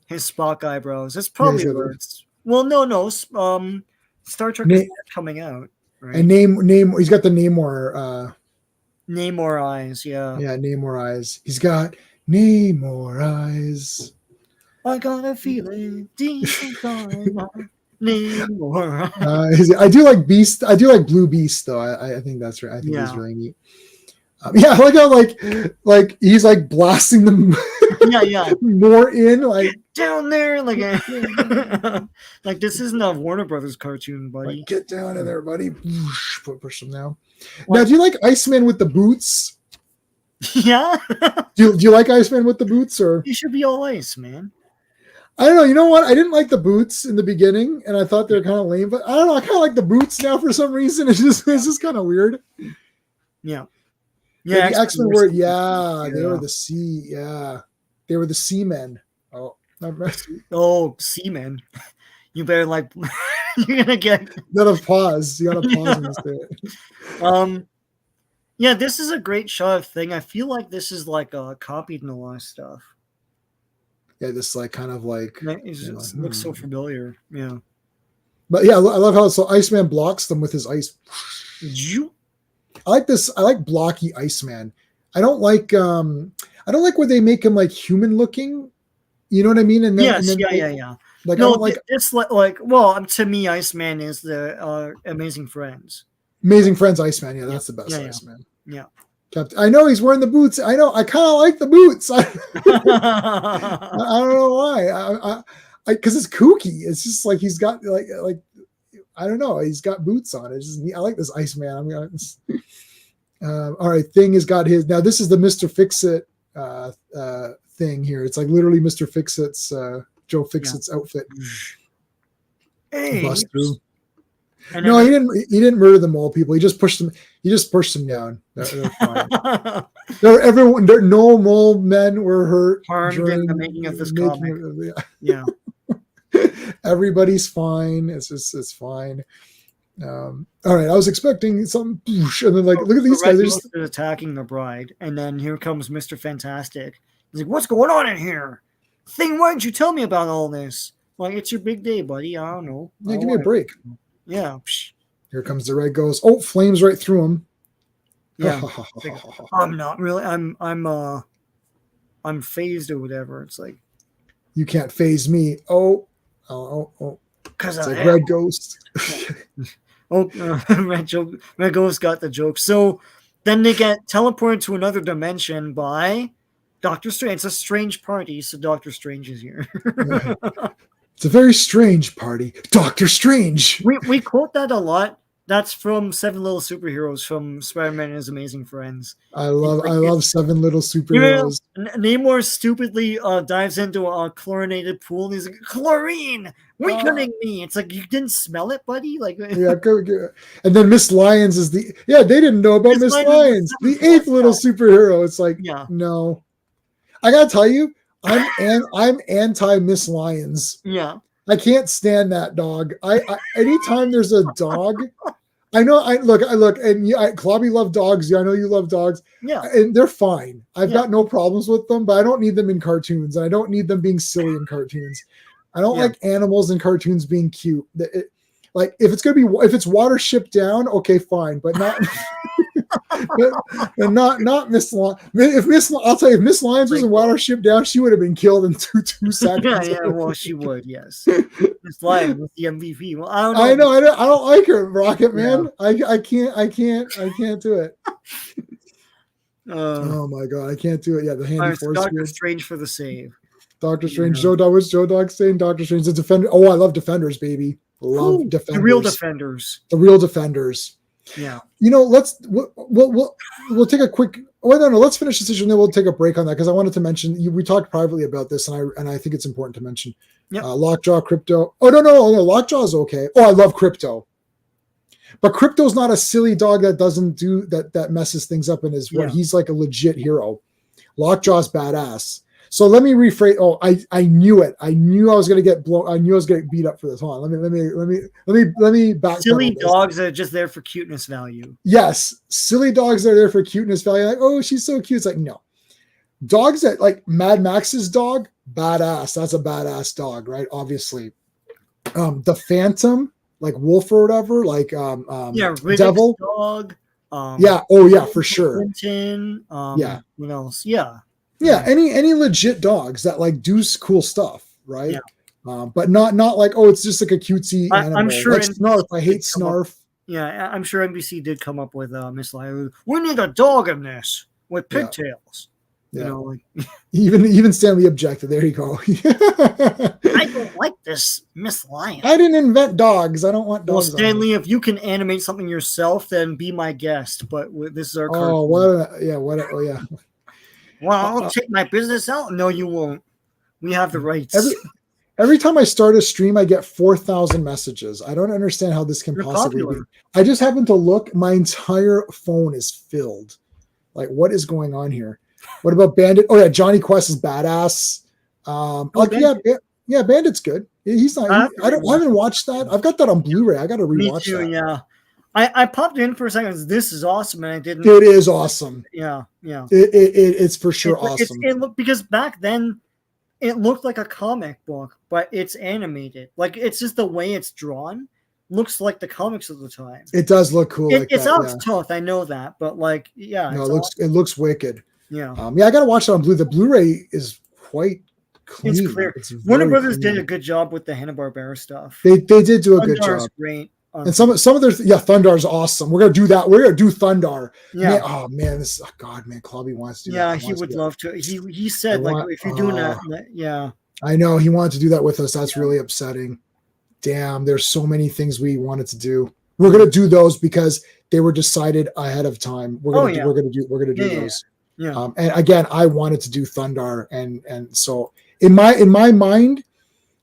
His Spock eyebrows. It's probably words. Well, no. Star Trek is coming out, right? And name. He's got the Namor. Namor eyes, yeah. Yeah, Namor eyes. He's got Namor eyes. I got a feeling deep inside my Namor. I do like Beast. I do like Blue Beast, though. I think that's right. I think he's really neat. I like how like he's like blasting them. More in like down there, like like this isn't a Warner Brothers cartoon, buddy. Like, get down in there, buddy. Push them down. Now, do you like Iceman with the boots? Yeah. do you like Iceman with the boots, or he should be all ice, man? I don't know. You know what? I didn't like the boots in the beginning, and I thought they were kind of lame. But I don't know. I kind of like the boots now for some reason. It's just kind of weird. Yeah. Yeah. The X-Men were they were the sea. Yeah, they were the seamen. Seamen. You better you're gonna get. You gotta pause. You gotta pause and say it. Yeah, this is a great shot of Thing. I feel like this is copied in a lot of stuff. Yeah, this kind of it looks so familiar. Yeah, but yeah, I love how Iceman blocks them with his ice. I like this. I like blocky Iceman. I don't like where they make him human looking. You know what I mean? And then, yeah. Like, no, I don't like it's to me, Iceman is the Amazing Friends. Amazing Friends Iceman. Yeah, that's the best Iceman. Yeah. I know he's wearing the boots. I know. I kind of like the boots. I don't know why. Because it's kooky. It's just like he's got like I don't know. He's got boots on. It's just, I like this Iceman. I'm gonna. All right, Thing has got his. Now this is the Mr. Fix-It thing here. It's like literally Mr. Fix-It's Joe Fix-It's outfit. Hey. Bust through. No, he didn't murder them all, people. He just pushed them. He just pushed them down. They're fine. No mole men were harmed in the making of this comic. Yeah. Everybody's fine. It's fine. All right, I was expecting some, and then look at these guys. They're just attacking the bride, and then here comes Mr. Fantastic. He's like, "What's going on in here? Thing, why didn't you tell me about all this? Like, it's your big day, buddy. I don't know. Yeah, give me a break." Yeah. Here comes the Red Ghost. Oh, flames right through him. Yeah. I'm not really. I'm phased or whatever. It's like, you can't phase me. Oh, Oh. Because It's like Red Ghost. Red Ghost got the joke. So then they get teleported to another dimension by Doctor Strange. It's a strange party, so Doctor Strange is here. It's a very strange party. Doctor Strange. We quote that a lot. That's from Seven Little Superheroes from Spider-Man and His Amazing Friends. I love Seven Little Superheroes. Namor stupidly dives into a chlorinated pool and he's like, "Chlorine, weakening me." It's like, you didn't smell it, buddy. Like, yeah, go. And then Miss Lyons is they didn't know about Miss Lyons, the eighth little superhero. It's like, no, I gotta tell you, I'm anti Miss Lyons. Yeah. I can't stand that dog. I anytime there's a dog, I know. I look, and Clobby love dogs. Yeah, I know you love dogs. Yeah, and they're fine. I've got no problems with them, but I don't need them in cartoons, and I don't need them being silly in cartoons. I don't like animals in cartoons being cute. Like if it's Watership Down, okay, fine, but not. not Miss Lyons. I'll tell you, if Miss Lyons was in Watership Down, she would have been killed in two seconds. Yeah, well, she would, yes. Miss Lyons was the MVP. Well, I don't know. I know. I don't like her, Rocket Man. Yeah. I can't do it. Oh my god, I can't do it. Yeah, the handy force. Doctor Strange for the save. Doctor Strange. Joe Dog saying Doctor Strange the Defender. Oh, I love Defenders, baby. Love Defenders. The real Defenders. The real Defenders. Yeah. We'll take a quick. Oh no, let's finish this issue and then we'll take a break on that because I wanted to mention we talked privately about this and I think it's important to mention. Yeah. Lockjaw, Crypto. Oh no, Lockjaw is okay. Oh, I love Crypto, but Crypto's not a silly dog that doesn't do that messes things up and is what he's like a legit hero. Lockjaw's badass. So let me rephrase. Oh, I knew it. I knew I was going to get blown. I knew I was going to get beat up for this. Hold on. Let me back. Silly dogs that are just there for cuteness value. Yes, silly dogs that are there for cuteness value. Like, oh, she's so cute. It's like, no. Dogs that like Mad Max's dog, badass. That's a badass dog, right? Obviously. The Phantom, like Wolf or whatever, like Devil dog. For sure. Clinton, what else? Yeah, any legit dogs that like do cool stuff, right? Yeah. But not like, oh, it's just like a cutesy animal. I'm sure like Snarf. I hate Snarf. Yeah, I'm sure NBC did come up with Miss Lyons. We need a dog in this with pigtails. Yeah. You know, like even Stanley objected. There you go. I don't like this Miss Lyons. I didn't invent dogs. I don't want dogs. Well, Stanley, if you can animate something yourself, then be my guest. But this is our cartoon. Oh, yeah. Well, I'll take my business out. No, you won't. We have the rights. Every time I start a stream, I get 4,000 messages. I don't understand how this can possibly be. I just happen to look. My entire phone is filled. Like, what is going on here? What about Bandit? Oh, yeah, Johnny Quest is badass. Bandit's good. He's not. I haven't watched that. I've got that on Blu-ray. I got to rewatch Me too, that. Yeah. I popped in for a second. This is awesome, and I didn't. It is awesome. Yeah. It's for sure awesome. Because back then, it looked like a comic book, but it's animated. Like it's just the way it's drawn looks like the comics of the time. It does look cool. It sounds tough. I know that, but like, no, it looks wicked. Yeah. I got to watch it on Blu. The Blu-ray is quite clean. It's clear. Warner Brothers did a good job with the Hanna-Barbera stuff. They did do a good job. Great. And some of their Thundar's awesome. We're gonna do that. We're gonna do Thundar. Yeah. Man, this is Clobby wants to do that. Yeah, he would love to. He said if you're doing that, I know he wanted to do that with us. That's really upsetting. Damn, there's so many things we wanted to do. We're gonna do those because they were decided ahead of time. We're gonna do those. Yeah. And again, I wanted to do Thundar, and so in my mind,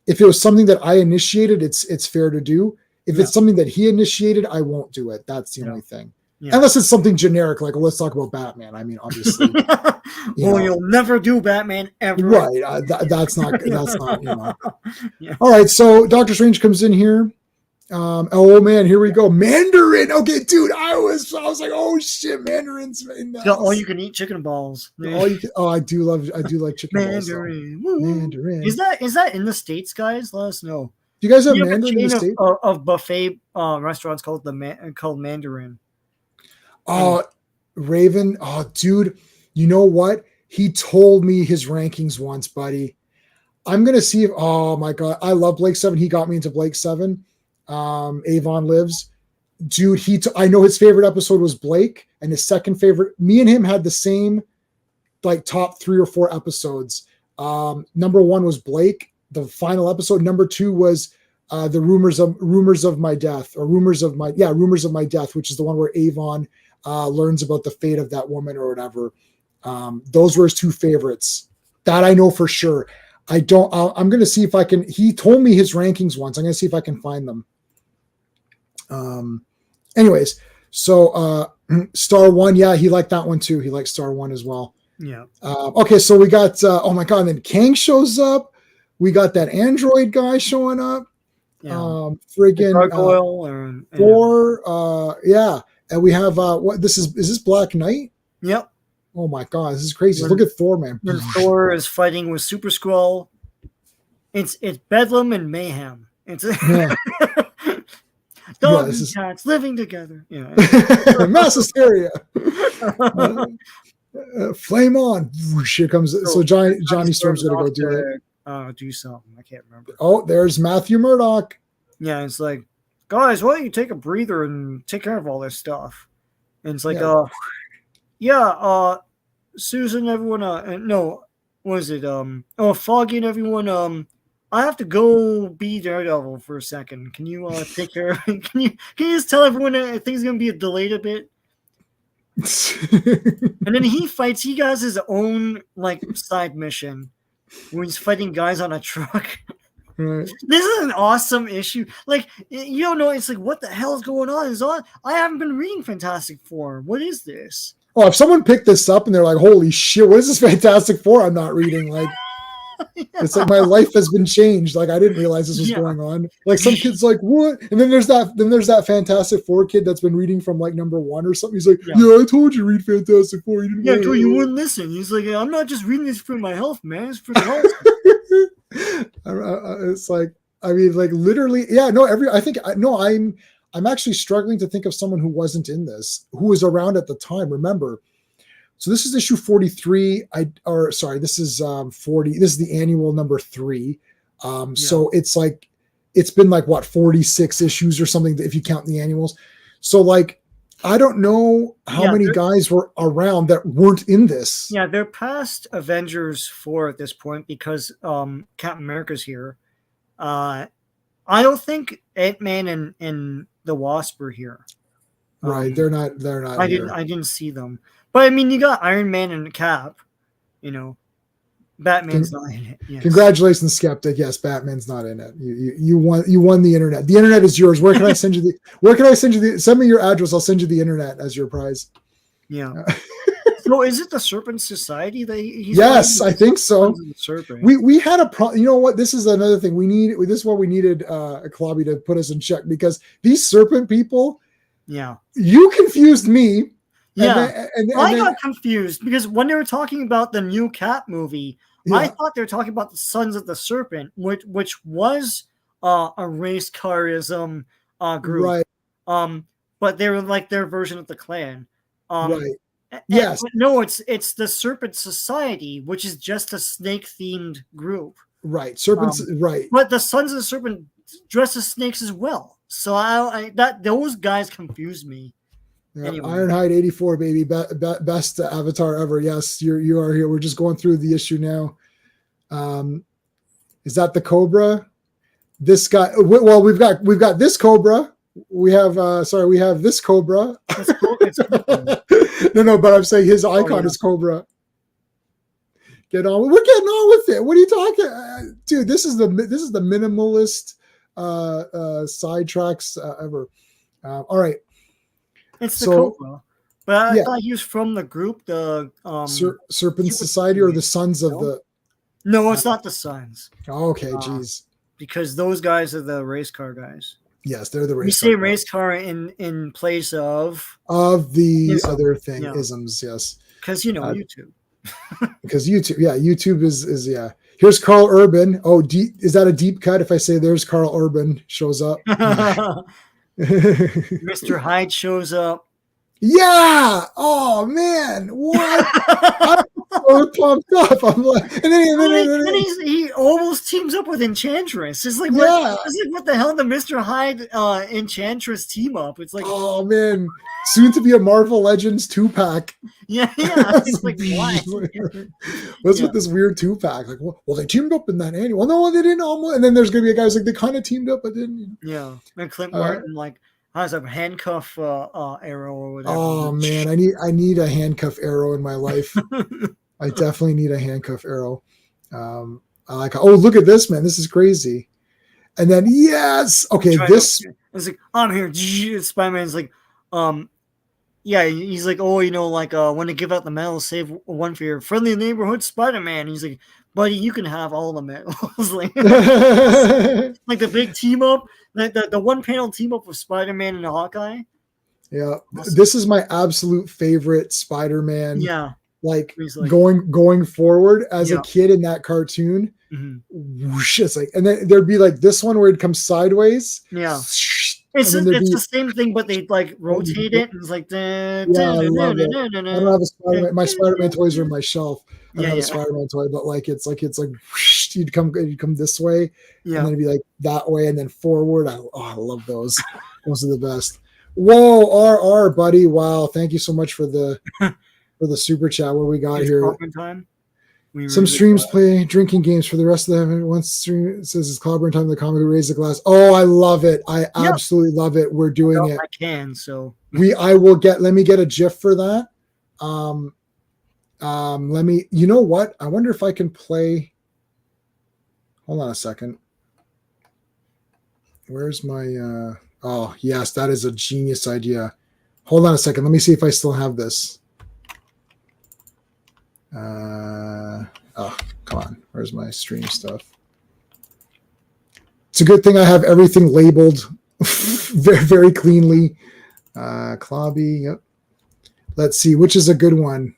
if it was something that I initiated, it's fair to do. If it's something that he initiated, I won't do it. That's the only thing. Yeah. Unless it's something generic, like let's talk about Batman. I mean, obviously. You'll never do Batman ever. Right. That's not. Yeah. All right. So Doctor Strange comes in here. Oh man, here we go. Mandarin. Okay, dude. I was like, oh shit, Mandarin's in that. All you can eat chicken balls. I do like chicken Mandarin. balls. Mandarin. Is that in the States, guys? Let us know. Do you guys have Mandarin in the States? Of buffet restaurants called Mandarin. Oh, Raven. Oh, dude. You know what? He told me his rankings once, buddy. I'm gonna see if. Oh my god, I love Blake Seven. He got me into Blake Seven. Avon Lives, dude. I know his favorite episode was Blake, and his second favorite. Me and him had the same, like top 3 or 4 episodes. Number 1 was Blake, the final episode. Number 2 was the rumors of my death, rumors of my death, which is the one where Avon learns about the fate of that woman or whatever. Those were his 2 favorites. That I know for sure. I'm going to see if I can. He told me his rankings once. I'm going to see if I can find them. Anyways, so Star One, yeah, he liked that one too. He liked Star One as well. Yeah. Okay, so we got. Oh my god! And then Kang shows up. We got that android guy showing up. Yeah. Friggin' Gargoyle Thor. Yeah, and we have what? Is this Black Knight? Yep. Oh my god, this is crazy! Look at Thor, man. When Thor is fighting with Super Skrull, it's bedlam and mayhem. It's dogs and cats living together. Yeah. Mass hysteria. Flame on! Whoosh, here comes. So Johnny Storm's gonna go do it. Do something. I can't remember. Oh, there's Matthew Murdock. Yeah, it's like, guys, why don't you take a breather and take care of all this stuff? And it's like, Susan, everyone, no, what is it? Foggy and everyone, I have to go be Daredevil for a second. Can you take care of it? Can you just tell everyone that things gonna be delayed a bit? And then he has his own like side mission where he's fighting guys on a truck. Right. This is an awesome issue. Like, you don't know, it's like, what the hell is going on? I haven't been reading Fantastic Four. What is this? Oh, if someone picked this up and they're like, holy shit, what is this Fantastic Four I'm not reading? Like, yeah. It's like my life has been changed. Like, I didn't realize this was going on. Like, some kid's like, what? And then there's that Fantastic Four kid that's been reading from like number 1 or something. He's like, yeah I told you to read Fantastic Four. You didn't you wouldn't listen. He's like, I'm not just reading this for my health, man. It's for the health. It's like, I mean, like literally, yeah, no, I'm actually struggling to think of someone who wasn't in this, who was around at the time. Remember, so this is issue 43. This is 40. This is the annual number 3. So it's like, it's been like what, 46 issues or something if you count the annuals. So like, I don't know how many guys were around that weren't in this. Yeah, they're past Avengers 4 at this point because Captain America's here. I don't think Ant-Man and the Wasp are here. Right, they're not. I didn't see them, but I mean, you got Iron Man and Cap. You know, Batman's not in it. Yes. Congratulations, Skeptic. Yes, Batman's not in it. You won. You won the internet. The internet is yours. Where can I send you send me your address. I'll send you the internet as your prize. Yeah. So is it the Serpent Society that he's? Yes, I think so. Serpent. We had a problem. You know what? This is another thing this is what we needed Clobby to put us in check, because these Serpent people. Yeah. You confused me. Yeah. I got confused because when they were talking about the new Cat movie, I thought they were talking about the Sons of the Serpent, which was a race carism group. Right. But they were like their version of the Klan. Right. Yes. No, it's the Serpent Society, which is just a snake-themed group. Right. Serpents. Right. But the Sons of the Serpent dress as snakes as well. So those guys confused me. Yeah, anyway. Ironhide 84, baby, best avatar ever. Yes, you are here. We're just going through the issue now. Is that the Cobra? This guy. Well, we've got this Cobra. We have this Cobra. No, but I'm saying his icon is Cobra. We're getting on with it. What are you talking, dude? This is the minimalist sidetracks ever. All right. It's the Cobra, but I thought he was from the group, the Serpent Society, or the Sons of the. No, it's not the Sons. Okay, geez. Because those guys are the race car guys. Yes, they're the race. We say race car in place of the ism. Other thing, isms. Yes, because YouTube. Because YouTube is. Here's Carl Urban. Oh, is that a deep cut? If I say there's Carl Urban shows up. Mr. Hyde shows up. Yeah. Oh man, what? so pumped up. I'm like, and then he almost teams up with Enchantress. It's like what the hell? The Mr. Hyde Enchantress team up. It's like, oh man, soon to be a Marvel Legends 2-pack. Yeah. It's like, why? What's with this weird 2-pack? Like, well, they teamed up in that annual. Well, no, they didn't almost. And then there's gonna be a guys like they kind of teamed up, but didn't. Yeah, and Clint Martin has a handcuff arrow or whatever. Oh man, I need a handcuff arrow in my life. I definitely need a handcuff arrow. I like. Oh, look at this, man! This is crazy. And then yes, okay, this. It's like, I'm here. Spider-Man's like, yeah, he's like, oh, when to give out the medals, save one for your friendly neighborhood Spider-Man. He's like, buddy, you can have all the medals. like the big team up, the one panel team up with Spider-Man and Hawkeye. Yeah, this is my absolute favorite Spider-Man. Yeah, like going forward as a kid in that cartoon. Mm-hmm. Whoosh, it's like, and then there'd be like this one where it comes sideways. Yeah. It's the same thing, but they like rotate it. And it's like, I love it. I don't have a Spider-Man. My Spider-Man toys are on my shelf. I don't have a Spider-Man toy, but it's like whoosh, you'd come this way, and then it'd be like that way, and then forward. I love those. Those are the best. Whoa, RR buddy! Wow, thank you so much for the super chat. What we got here? Time. Some streams play drinking games for the rest of them. Once stream says it's Clobberin time, the comic raise the glass. Oh, I love it. I absolutely love it. We're doing it. I can. So let me get a GIF for that. Let me, you know what? I wonder if I can play. Hold on a second. Where's my, oh yes, that is a genius idea. Hold on a second. Let me see if I still have this. Oh, come on. Where's my stream stuff? It's a good thing I have everything labeled very, very cleanly. Clobby, yep. Let's see, which is a good one.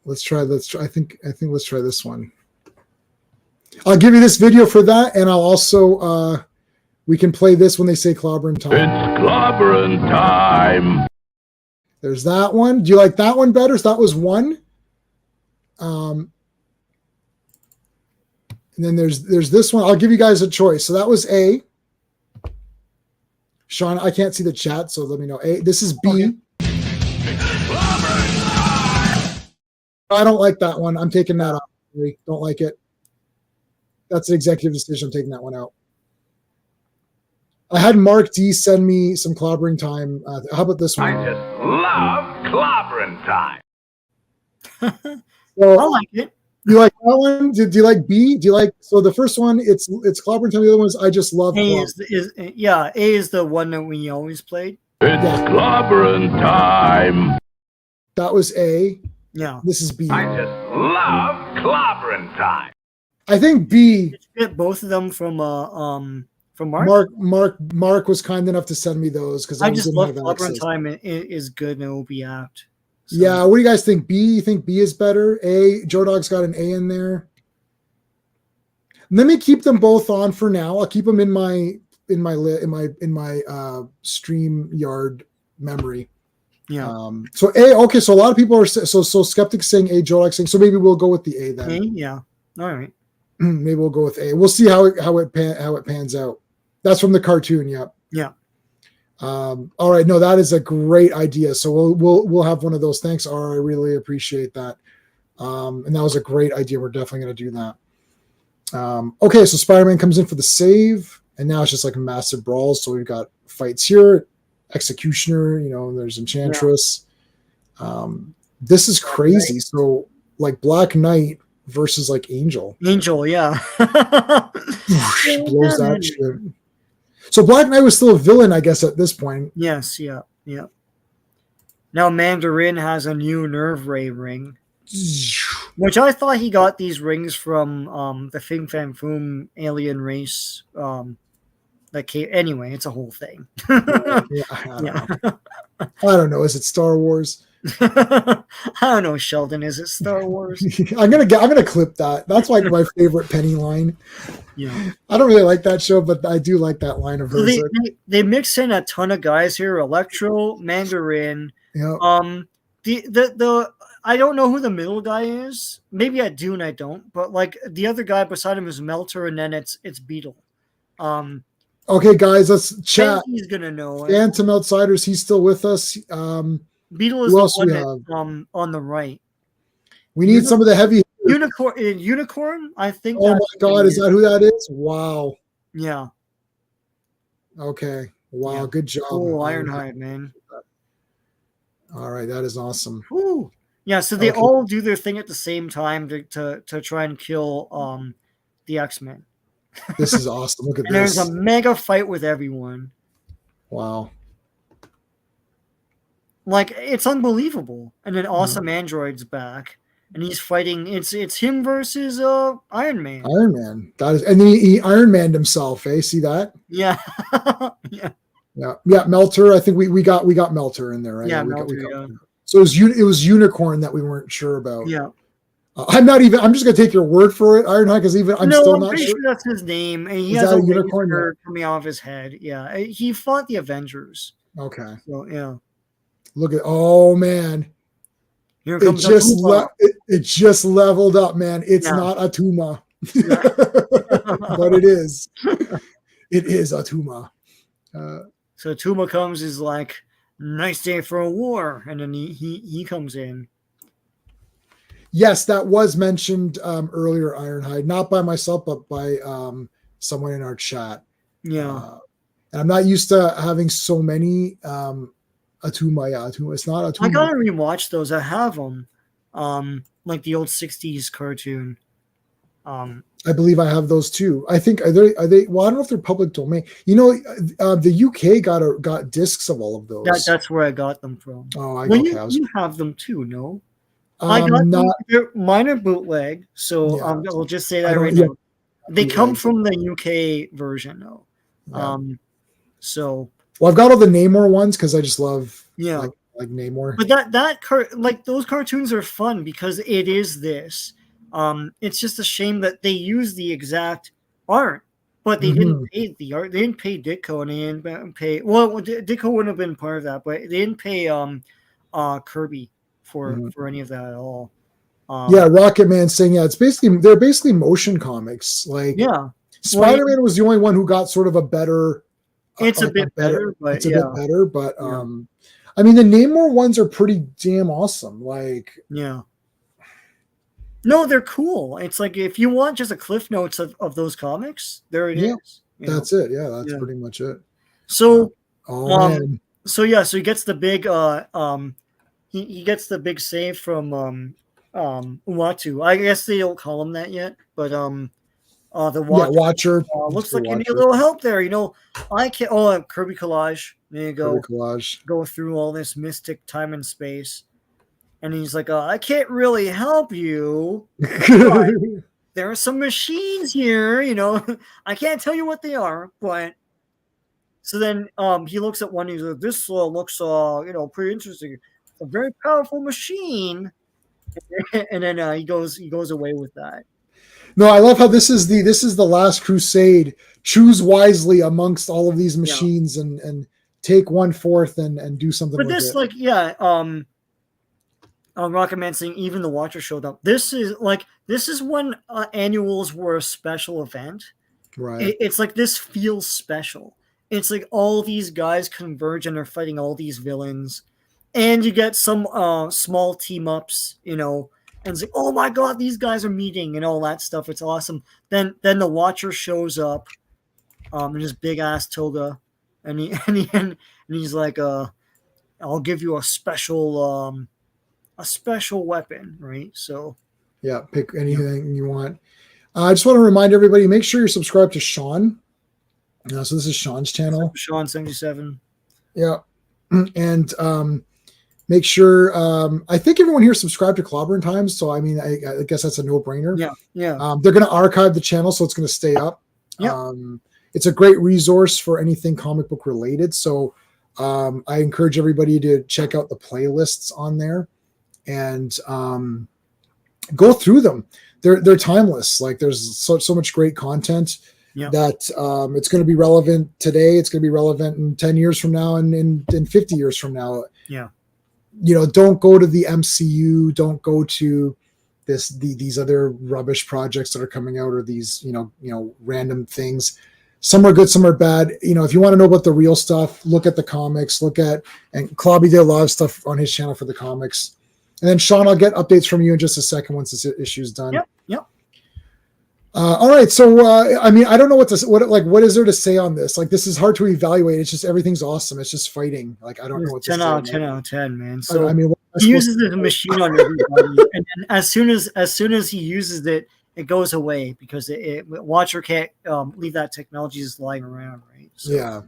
Let's try. I think let's try this one. I'll give you this video for that, and I'll also we can play this when they say Clobberin time. It's Clobberin time. There's that one. Do you like that one better? So that was one. And then there's this one. I'll give you guys a choice. So that was A. Sean, I can't see the chat, so let me know. A. This is B. Okay. I don't like that one. I'm taking that out. Don't like it. That's an executive decision. I'm taking that one out. I had Mark D send me some Clobberin time. How about this one? I just love Clobberin time. So, I like it. You like that one? Do you like B? Do you like, so the first one, it's Clobberin time. The other ones, I just love. A is the one that we always played. It's Clobberin time. That was A. Yeah. This is B. I just love Clobberin time. I think B. Did you get both of them from Mark? Mark was kind enough to send me those because I just love Clobberin time. It is good and it will be apt. So. Yeah, what do you guys think? B? You think B is better? A? Joe Dog's got an A in there. Let me keep them both on for now. I'll keep them in my stream yard memory. Yeah. So A. Okay. So a lot of people are so skeptics saying A. Joe Dog saying so. Maybe we'll go with the A then. A? Yeah. All right. Maybe we'll go with A. We'll see how it pans out. That's from the cartoon. Yep. Yeah. All right. No, that is a great idea. So we'll have one of those. Thanks, R. I really appreciate that. And that was a great idea. We're definitely going to do that. Okay. So Spider-Man comes in for the save, and now it's just like massive brawls. So we've got fights here, Executioner. There's Enchantress. Yeah. This is crazy. So like Black Knight versus like Angel. Yeah. Blows that shit. So Black Knight was still a villain, I guess, at this point. Yes, yeah. Now Mandarin has a new Nerve Ray ring, which I thought he got these rings from the Fing Fang Foom alien race. Anyway, it's a whole thing. I don't know. Is it Star Wars? I don't know, Sheldon. Is it Star Wars? I'm gonna clip that. That's like my favorite Penny line. Yeah, I don't really like that show, but I do like that line of hers. They mix in a ton of guys here: Electro, Mandarin. Yeah. The I don't know who the middle guy is. Maybe I do and I don't. But like the other guy beside him is Melter, and then it's Beetle. Okay, guys, let's chat. He's gonna know it. Phantom Outsiders, he's still with us. Beetle is who the else one we that's have? on the right. We need some of the heavy. Unicorn. I think. Oh my God, is that who that is? Wow. Yeah. Okay. Wow. Yeah. Good job. Oh, Ironhide, man. All right, that is awesome. Woo. Yeah. So they all do their thing at the same time to try and kill the X-Men. This is awesome. Look at and this. There's a mega fight with everyone. Wow. Like, it's unbelievable. And then Awesome Android's back. And he's fighting. It's him versus Iron Man. Iron Man. That is, and then he Iron Man'd himself. See that? Yeah. Yeah. Yeah. Melter. I think we got Melter in there, right? Yeah, Melter. So it was Unicorn that we weren't sure about. Yeah. I'm just gonna take your word for it, Ironhide, because I'm still not pretty sure. that's his name. And he Is has that a unicorn laser coming off his head. Yeah. He fought the Avengers. Okay. So yeah. Look at man. Here comes it just leveled up, man. It's not Atuma. But it is. It is Atuma. So Atuma comes, is like, nice day for a war, and then he comes in. Yes, that was mentioned earlier, Ironhide, not by myself, but by someone in our chat. Yeah. And I'm not used to having so many Atuma. Yeah, Atuma. It's not Atuma. I gotta rewatch those. I have them, like the old '60s cartoon. I believe I have those too. I think are they? Well, I don't know if they're public domain. The UK got discs of all of those. That's where I got them from. Oh, you have them too, no? I got them. Mine are bootleg, so I'll just say that right now. They come from the UK version, though. Yeah. So. Well, I've got all the Namor ones because I just love like Namor. But those cartoons are fun because it is this. It's just a shame that they use the exact art, but they didn't pay the art. They didn't pay Ditko, and they didn't pay. Well, Ditko wouldn't have been part of that, but they didn't pay Kirby for any of that at all. Rocket Man saying they're basically motion comics. Like Spider-Man was the only one who got sort of a better. It's a bit better, but it's a bit better. But I mean, the Namor ones are pretty damn awesome. Like no, they're cool. It's like if you want just a cliff notes of those comics, there it is. That's it. Yeah, that's pretty much it. So, man. So he gets the big he gets the big save from Uatu. I guess they don't call him that yet, but the Watcher looks like you need a little help there. I can't. Oh, Kirby collage. There you go. Kirby collage. Go through all this mystic time and space, and he's like, I can't really help you. There are some machines here. I can't tell you what they are, but. So then he looks at one. He's like, "This looks pretty interesting. A very powerful machine." And then he goes away with that. No, I love how this is the last crusade. Choose wisely amongst all of these machines and take one forth and do something. But this, Rocket Man saying even the Watcher showed up. This is when annuals were a special event. Right. It's like this feels special. It's like all these guys converge and are fighting all these villains, and you get some small team ups, and it's like, oh my god, these guys are meeting and all that stuff. It's awesome. Then the Watcher shows up, in his big ass toga, and he's like, I'll give you a special weapon, right? So yeah, pick anything you want. I just want to remind everybody, make sure you're subscribed to Sean. So this is Sean's channel. Sean 77. Yeah. And make sure I think everyone here subscribed to Clobberin Times. So I mean I guess that's a no-brainer. Yeah. They're gonna archive the channel, so it's gonna stay up. Yeah. It's a great resource for anything comic book related. So I encourage everybody to check out the playlists on there and go through them. They're timeless. Like there's so much great content. That it's going to be relevant today. It's going to be relevant in 10 years from now and in 50 years from now. Yeah. don't go to the MCU, don't go to these other rubbish projects that are coming out, or these, random things. Some are good, some are bad. If you want to know about the real stuff, look at the comics, and Clobby did a lot of stuff on his channel for the comics. And then Sean, I'll get updates from you in just a second once this issue's done. Yep. All right. So, I don't know what is there to say on this? Like, this is hard to evaluate. It's just, everything's awesome. It's just fighting. Like, I don't know what to say. 10 out of 10, man. So what he uses the machine on everybody. And then as soon as he uses it, it goes away, because Watcher can't leave that technology just lying around, right? So, yeah.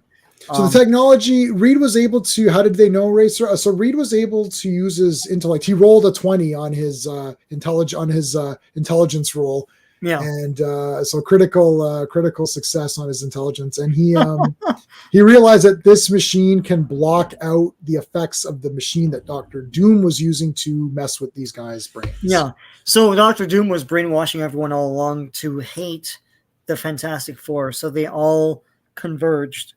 So the technology, Reed was able to, how did they know, Racer? So Reed was able to use his intellect. He rolled a 20 on his intelligence roll. Yeah. And so critical success on his intelligence. And he he realized that this machine can block out the effects of the machine that Dr. Doom was using to mess with these guys' brains. Yeah. So Dr. Doom was brainwashing everyone all along to hate the Fantastic Four. So they all converged.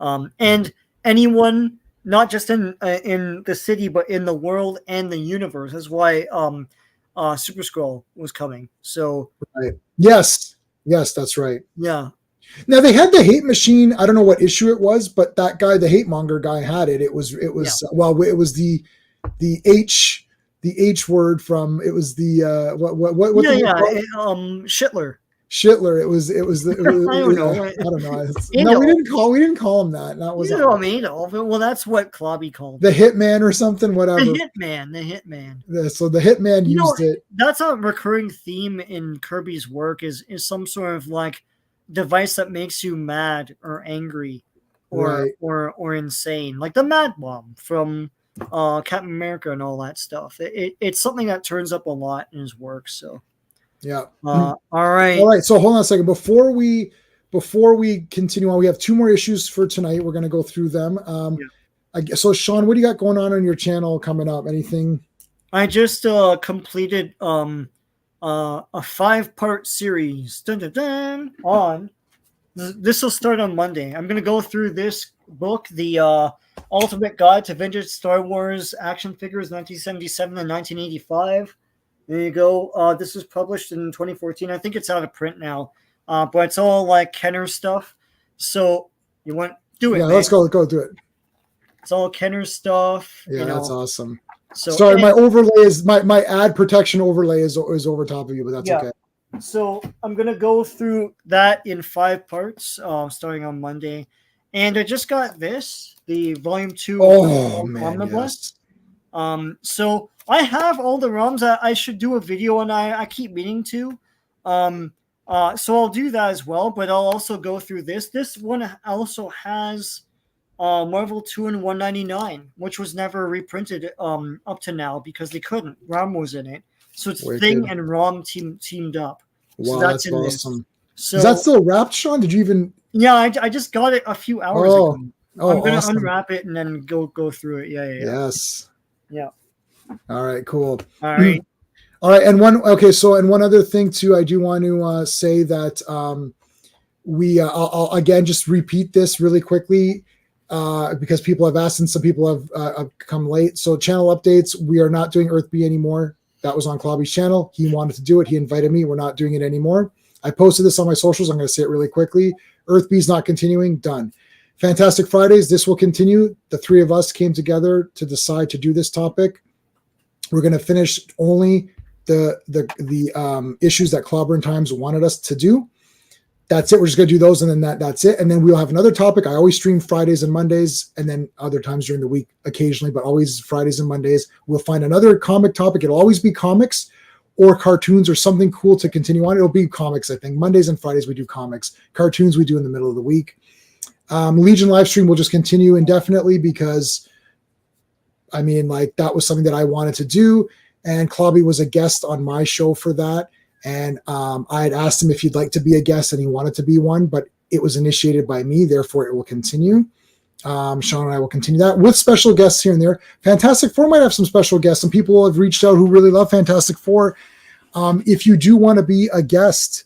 And anyone, not just in the city, but in the world and the universe. That's why Super Skrull was coming. So right. Yes, that's right. Yeah. Now they had the hate machine. I don't know what issue it was, but that guy, the hate monger guy, had it. It was it was the H word from, it was the Shitler. Shitler. It was I don't know. No, we didn't call him that. That was well, that's what Clobby called the Hitman or something, whatever. The Hitman. So the Hitman used it. That's a recurring theme in Kirby's work, is some sort of like device that makes you mad or angry or insane, like the Mad Bomb from Captain America and all that stuff. It's something that turns up a lot in his work. So yeah. All right. So hold on a second. Before we continue on, we have 2 more issues for tonight. We're going to go through them. So Sean, what do you got going on your channel coming up? Anything? I just completed a 5-part series. On this will start on Monday. I'm going to go through this book, the Ultimate Guide to Vintage Star Wars Action Figures, 1977 and 1985. There you go. This was published in 2014. I think it's out of print now, but it's all like Kenner stuff. So you want do it? Yeah, man. let's go do it. It's all Kenner stuff. Yeah, that's awesome. So sorry, my overlay is my ad protection overlay is over top of you, but that's okay. So I'm gonna go through that in 5 parts, starting on Monday, and I just got the volume 2 omnibus. Yes. So I have all the ROMs. I should do a video, and I keep meaning to. So I'll do that as well, but I'll also go through this. This one also has Marvel 2 and 199, which was never reprinted up to now because they couldn't. ROM was in it. So it's Thing and ROM teamed up. Wow, so that's awesome. So, is that still wrapped, Sean? Did you even? Yeah, I just got it a few hours ago. I'm gonna awesome. unwrap it and then go through it. Yeah. Yes. Yeah. All right. Cool. All right. All right. And one other thing too, I do want to say that I'll again just repeat this really quickly because people have asked and some people have come late. So channel updates: we are not doing Earth B anymore. That was on Clobby's channel. He wanted to do it. He invited me. We're not doing it anymore. I posted this on my socials. I'm going to say it really quickly. Earth B is not continuing. Done. Fantastic Fridays. This will continue. The 3 of us came together to decide to do this topic. We're going to finish only the issues that Clobberin Times wanted us to do. That's it. We're just going to do those, and then that's it. And then we'll have another topic. I always stream Fridays and Mondays, and then other times during the week occasionally, but always Fridays and Mondays. We'll find another comic topic. It'll always be comics or cartoons or something cool to continue on. It'll be comics, I think. Mondays and Fridays we do comics. Cartoons we do in the middle of the week. Legion live stream will just continue indefinitely because, that was something that I wanted to do, and Clobby was a guest on my show for that. And I had asked him if he'd like to be a guest, and he wanted to be one, but it was initiated by me. Therefore, it will continue. Sean and I will continue that with special guests here and there. Fantastic Four might have some special guests. Some people have reached out who really love Fantastic Four. If you do want to be a guest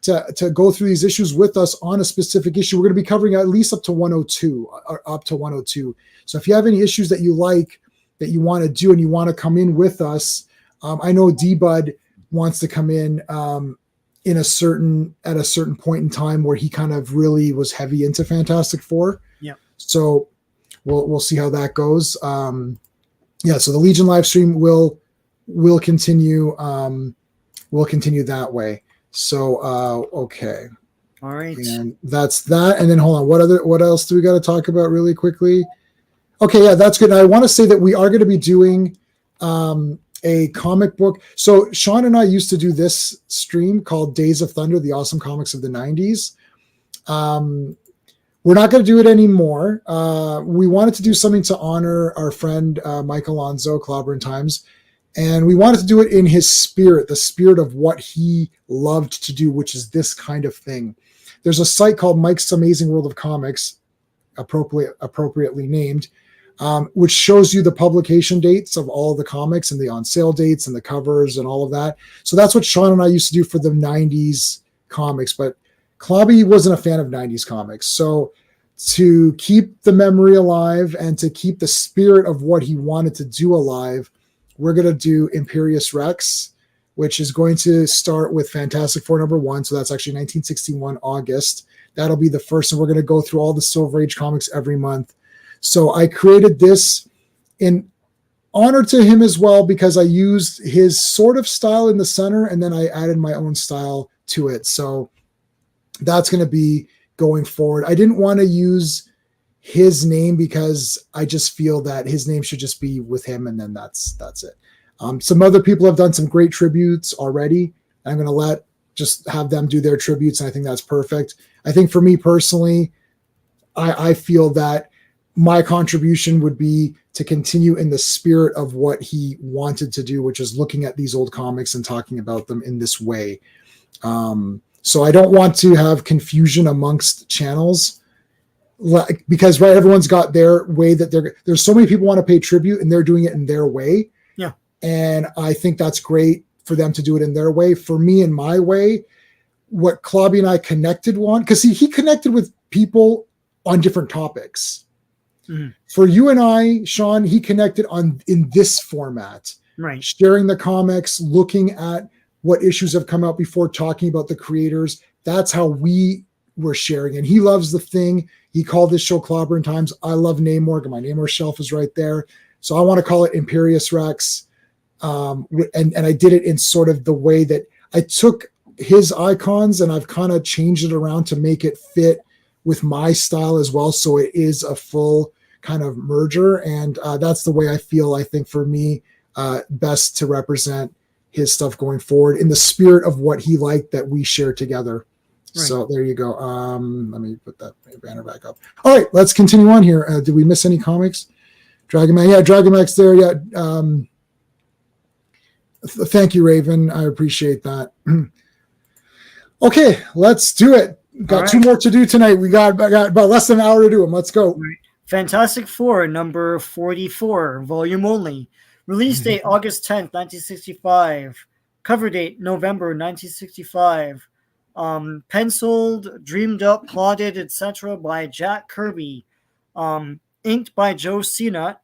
to go through these issues with us on a specific issue, we're going to be covering at least up to 102. So if you have any issues that you like, that you want to do and you want to come in with us. I know D-Bud wants to come in at a certain point in time where he kind of really was heavy into Fantastic Four. Yeah. So we'll see how that goes. So the Legion live stream will continue. We'll continue that way. So okay. All right. And that's that. And then hold on. What else do we got to talk about really quickly? Okay, yeah, that's good. And I want to say that we are going to be doing a comic book. So Sean and I used to do this stream called Days of Thunder, the awesome comics of the 90s. We're not going to do it anymore. We wanted to do something to honor our friend Mike Alonso, Clobberin Times. And we wanted to do it in his spirit, the spirit of what he loved to do, which is this kind of thing. There's a site called Mike's Amazing World of Comics, appropriately named, which shows you the publication dates of all the comics and the on sale dates and the covers and all of that. So that's what Sean and I used to do for the 90s comics. But Clobby wasn't a fan of 90s comics. So to keep the memory alive and to keep the spirit of what he wanted to do alive, we're going to do Imperious Rex, which is going to start with Fantastic Four #1. So that's actually 1961 August. That'll be the first. And we're going to go through all the Silver Age comics every month. So I created this in honor to him as well, because I used his sort of style in the center and then I added my own style to it. So that's going to be going forward. I didn't want to use his name because I just feel that his name should just be with him, and then that's it. Some other people have done some great tributes already. I'm going to just have them do their tributes, and I think that's perfect. I think for me personally, I feel that my contribution would be to continue in the spirit of what he wanted to do, which is looking at these old comics and talking about them in this way. So I don't want to have confusion amongst channels, because everyone's got their way that there's so many people want to pay tribute and they're doing it in their way. Yeah. And I think that's great for them to do it in their way. For me, in my way, what Clobby and I connected on, because he connected with people on different topics. Mm-hmm. For you and I, Sean, he connected in this format, right? Sharing the comics, looking at what issues have come out before, talking about the creators. That's how we were sharing. And he loves the Thing. He called this show Clobberin Times. I love Namor, and my Namor shelf is right there. So I want to call it Imperious Rex. And I did it in sort of the way that I took his icons and I've kind of changed it around to make it fit with my style as well. So it is a full kind of merger. And that's the way I feel, I think, for me, best to represent his stuff going forward in the spirit of what he liked that we share together. Right. So there you go. Let me put that banner back up. All right, let's continue on here. Did we miss any comics? Dragon Man. Yeah, Dragon Man's there. Yeah. Thank you, Raven. I appreciate that. Okay, let's do it. Got two more to do tonight. We got about less than an hour to do them. Let's go. Right. Fantastic Four, number 44, volume only. Release date August 10th, 1965. Cover date November 1965. Penciled, dreamed up, plotted, etc. by Jack Kirby. Inked by Joe Sinnott.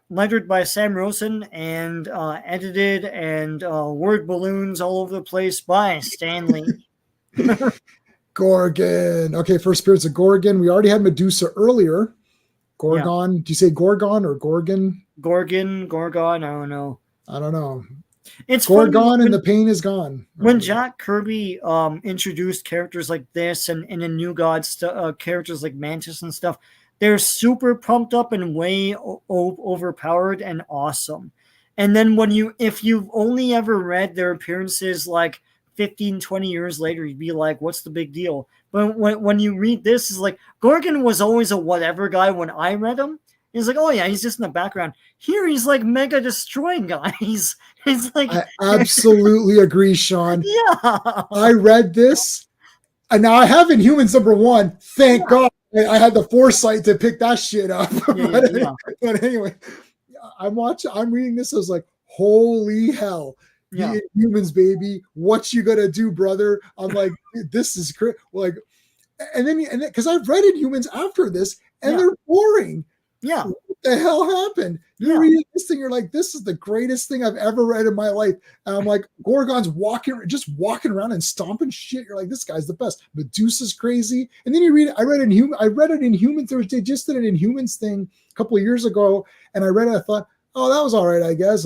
Lettered by Sam Rosen, and edited and word balloons all over the place by Stan Lee. Gorgon. Okay, first appearance of Gorgon. We already had Medusa earlier. Gorgon. Yeah. Do you say Gorgon or Gorgon? Gorgon. I don't know. It's Gorgon and the pain is gone. When Jack Kirby introduced characters like this and in the New Gods characters like Mantis and stuff, they're super pumped up and way overpowered and awesome. And then if you've only ever read their appearances like 15, 20 years later, you'd be like, what's the big deal? But when you read this, it's like, Gorgon was always a whatever guy when I read him. He's like, oh yeah, he's just in the background. Here he's like mega destroying guys. He's like, I absolutely agree, Sean. Yeah. I read this, and now I have Inhumans #1. Thank God I had the foresight to pick that shit up. But anyway, I'm reading this. I was like, holy hell. Yeah. Humans, baby. What you gonna do, brother? I'm like, this is crazy. Like, and then because I've read Inhumans after this, and they're boring. Yeah. What the hell happened? You're reading this thing, you're like, this is the greatest thing I've ever read in my life. And I'm like, Gorgon's walking around and stomping shit. You're like, this guy's the best. Medusa's crazy. And then you read it. I read it in Humans. They just did an Inhumans thing a couple of years ago, and I read it. I thought, oh, that was all right, I guess.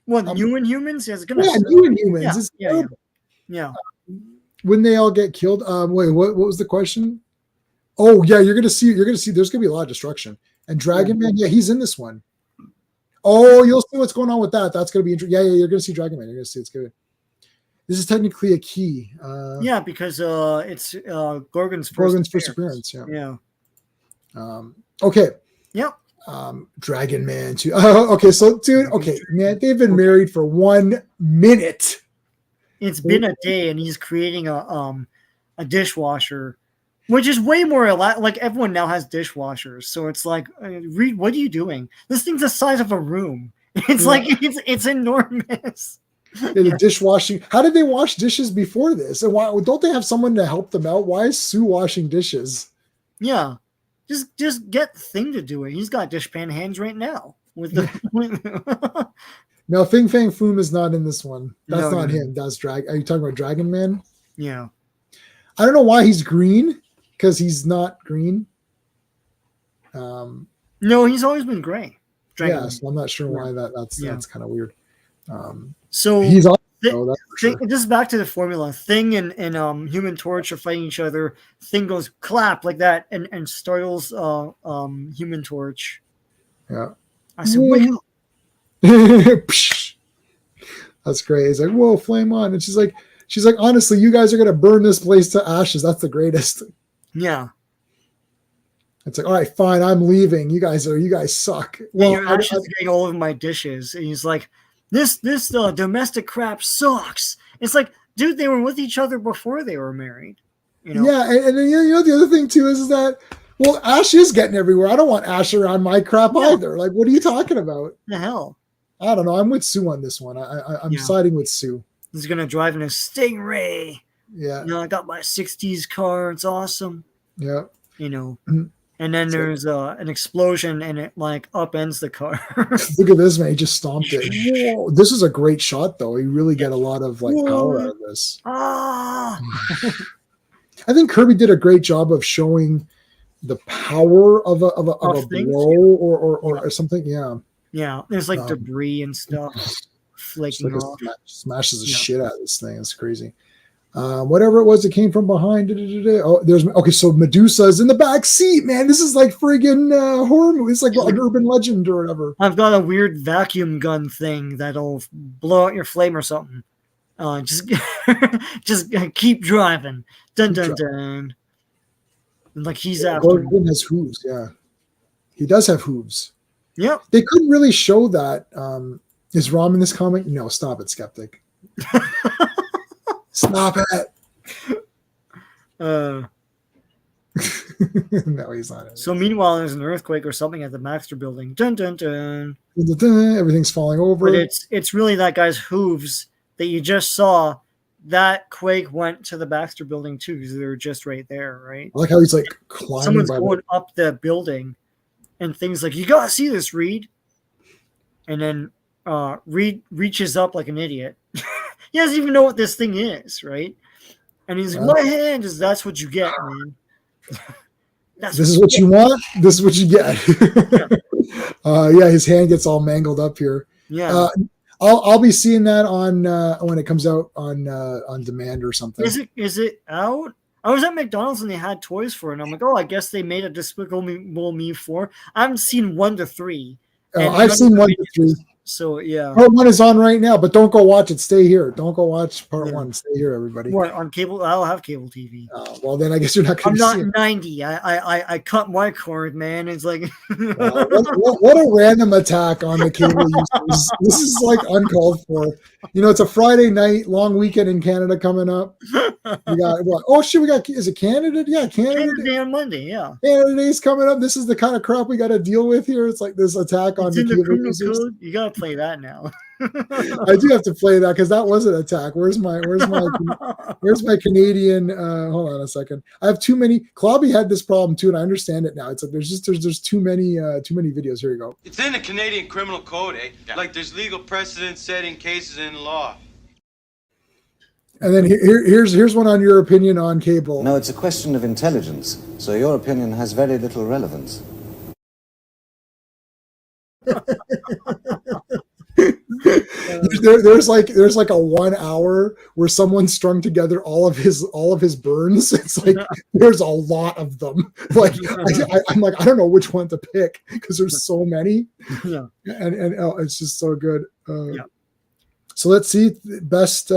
What, New Inhumans? Yeah, New Inhumans. Yeah. When they all get killed. Wait, what was the question? Oh yeah, you're gonna see. There's gonna be a lot of destruction. And Dragon Man, yeah, he's in this one. Oh, you'll see what's going on with that. That's gonna be interesting. Yeah, you're gonna see Dragon Man. You're gonna see it's good. This is technically a key. Because it's Gorgon's first appearance. Yeah. Okay. Yep. Dragon Man too. Okay, so dude. Okay, man, they've been married for 1 minute. It's been a day, and he's creating a dishwasher, which is way more like everyone now has dishwashers. So it's like, Reed, what are you doing? This thing's the size of a room. It's like it's enormous. The dishwashing. How did they wash dishes before this? And why don't they have someone to help them out? Why is Sue washing dishes? Yeah, just get the thing to do it. He's got dishpan hands right now with the. No, Fing Fang Foom is not in this one. That's not him. That's Are you talking about Dragon Man? Yeah. I don't know why he's green, because he's not green. No, he's always been gray. So I'm not sure why that's kind of weird. So he's also, that's for sure. This is back to the formula. Thing and Human Torch are fighting each other. Thing goes clap like that and startles Human Torch. Yeah. I said, wait. That's great. He's like, whoa, flame on. And she's like, honestly, you guys are gonna burn this place to ashes. That's the greatest. Yeah. It's like, all right, fine, I'm leaving. You guys suck. Well, your ashes getting all over my dishes. And he's like, this domestic crap sucks. It's like, dude, they were with each other before they were married. You know? Yeah, and then the other thing too is that, well, ash is getting everywhere. I don't want ash around my crap either. Like, what are you talking about? The hell? I don't know. I'm with Sue on this one. I'm siding with Sue. He's gonna drive in a Stingray. Yeah. I got my '60s car. It's awesome. Yeah. And then there's an explosion, and it like upends the car. Look at this, man. He just stomped it. Whoa. This is a great shot, though. You really get a lot of power out of this. Ah. I think Kirby did a great job of showing the power of a blow or something. Yeah. Yeah, there's debris and stuff flaking off. Smashes the shit out of this thing. It's crazy. Whatever it was that came from behind. So Medusa's in the back seat, man. This is like friggin' horror movie. It's like an urban legend or whatever. I've got a weird vacuum gun thing that'll blow out your flame or something. Just keep driving. Dun dun dun. Like he's after. Gordon has hooves. Yeah, he does have hooves. Yep. They couldn't really show that. Is Rom in this comic? No, stop it, Skeptic. Stop it. No, he's not. So meanwhile, there's an earthquake or something at the Baxter building. Dun dun dun. Everything's falling over. But it's really that guy's hooves that you just saw. That quake went to the Baxter building too, because they were just right there, right? I like how he's like climbing. Someone's going up the building. And things like, you gotta see this, Reed. And then Reed reaches up like an idiot. He doesn't even know what this thing is, right? And he's like, my hand is, that's what you get, man. This is what you want. This is what you get. His hand gets all mangled up here. Yeah. I'll be seeing that on when it comes out on demand or something. Is it out? I was at McDonald's and they had toys for it. And I'm like, I guess they made a Despicable Me 4. I haven't seen 1 to 3. I've seen 1 to 3. So, yeah. Part 1 is on right now, but don't go watch it. Stay here. Don't go watch part 1. Stay here, everybody. What, on cable? I'll have cable TV. Well, then I guess you're not going to see it. I'm not 90. I cut my cord, man. It's like... what a random attack on the cable users. This is like uncalled for. It's a Friday night, long weekend in Canada coming up. We got what? Oh shit, is it Canada? Yeah, Canada Day on Monday, yeah. Canada Day's coming up. This is the kind of crap we got to deal with here. It's like this attack on the cable users. You got to to play that now. I do have to play that because that was an attack. Where's my Canadian? Hold on a second. I have too many. Clobby had this problem too, and I understand it now. It's like there's too many videos. Here you go. It's in the Canadian Criminal Code, eh? Yeah. Like there's legal precedent setting cases in law. And then here's one on your opinion on cable. No, it's a question of intelligence, so your opinion has very little relevance. There's like a 1 hour where someone strung together all of his burns. It's like there's a lot of them. Like I'm like, I don't know which one to pick because there's so many. Yeah. And it's just so good. Yeah. So let's see best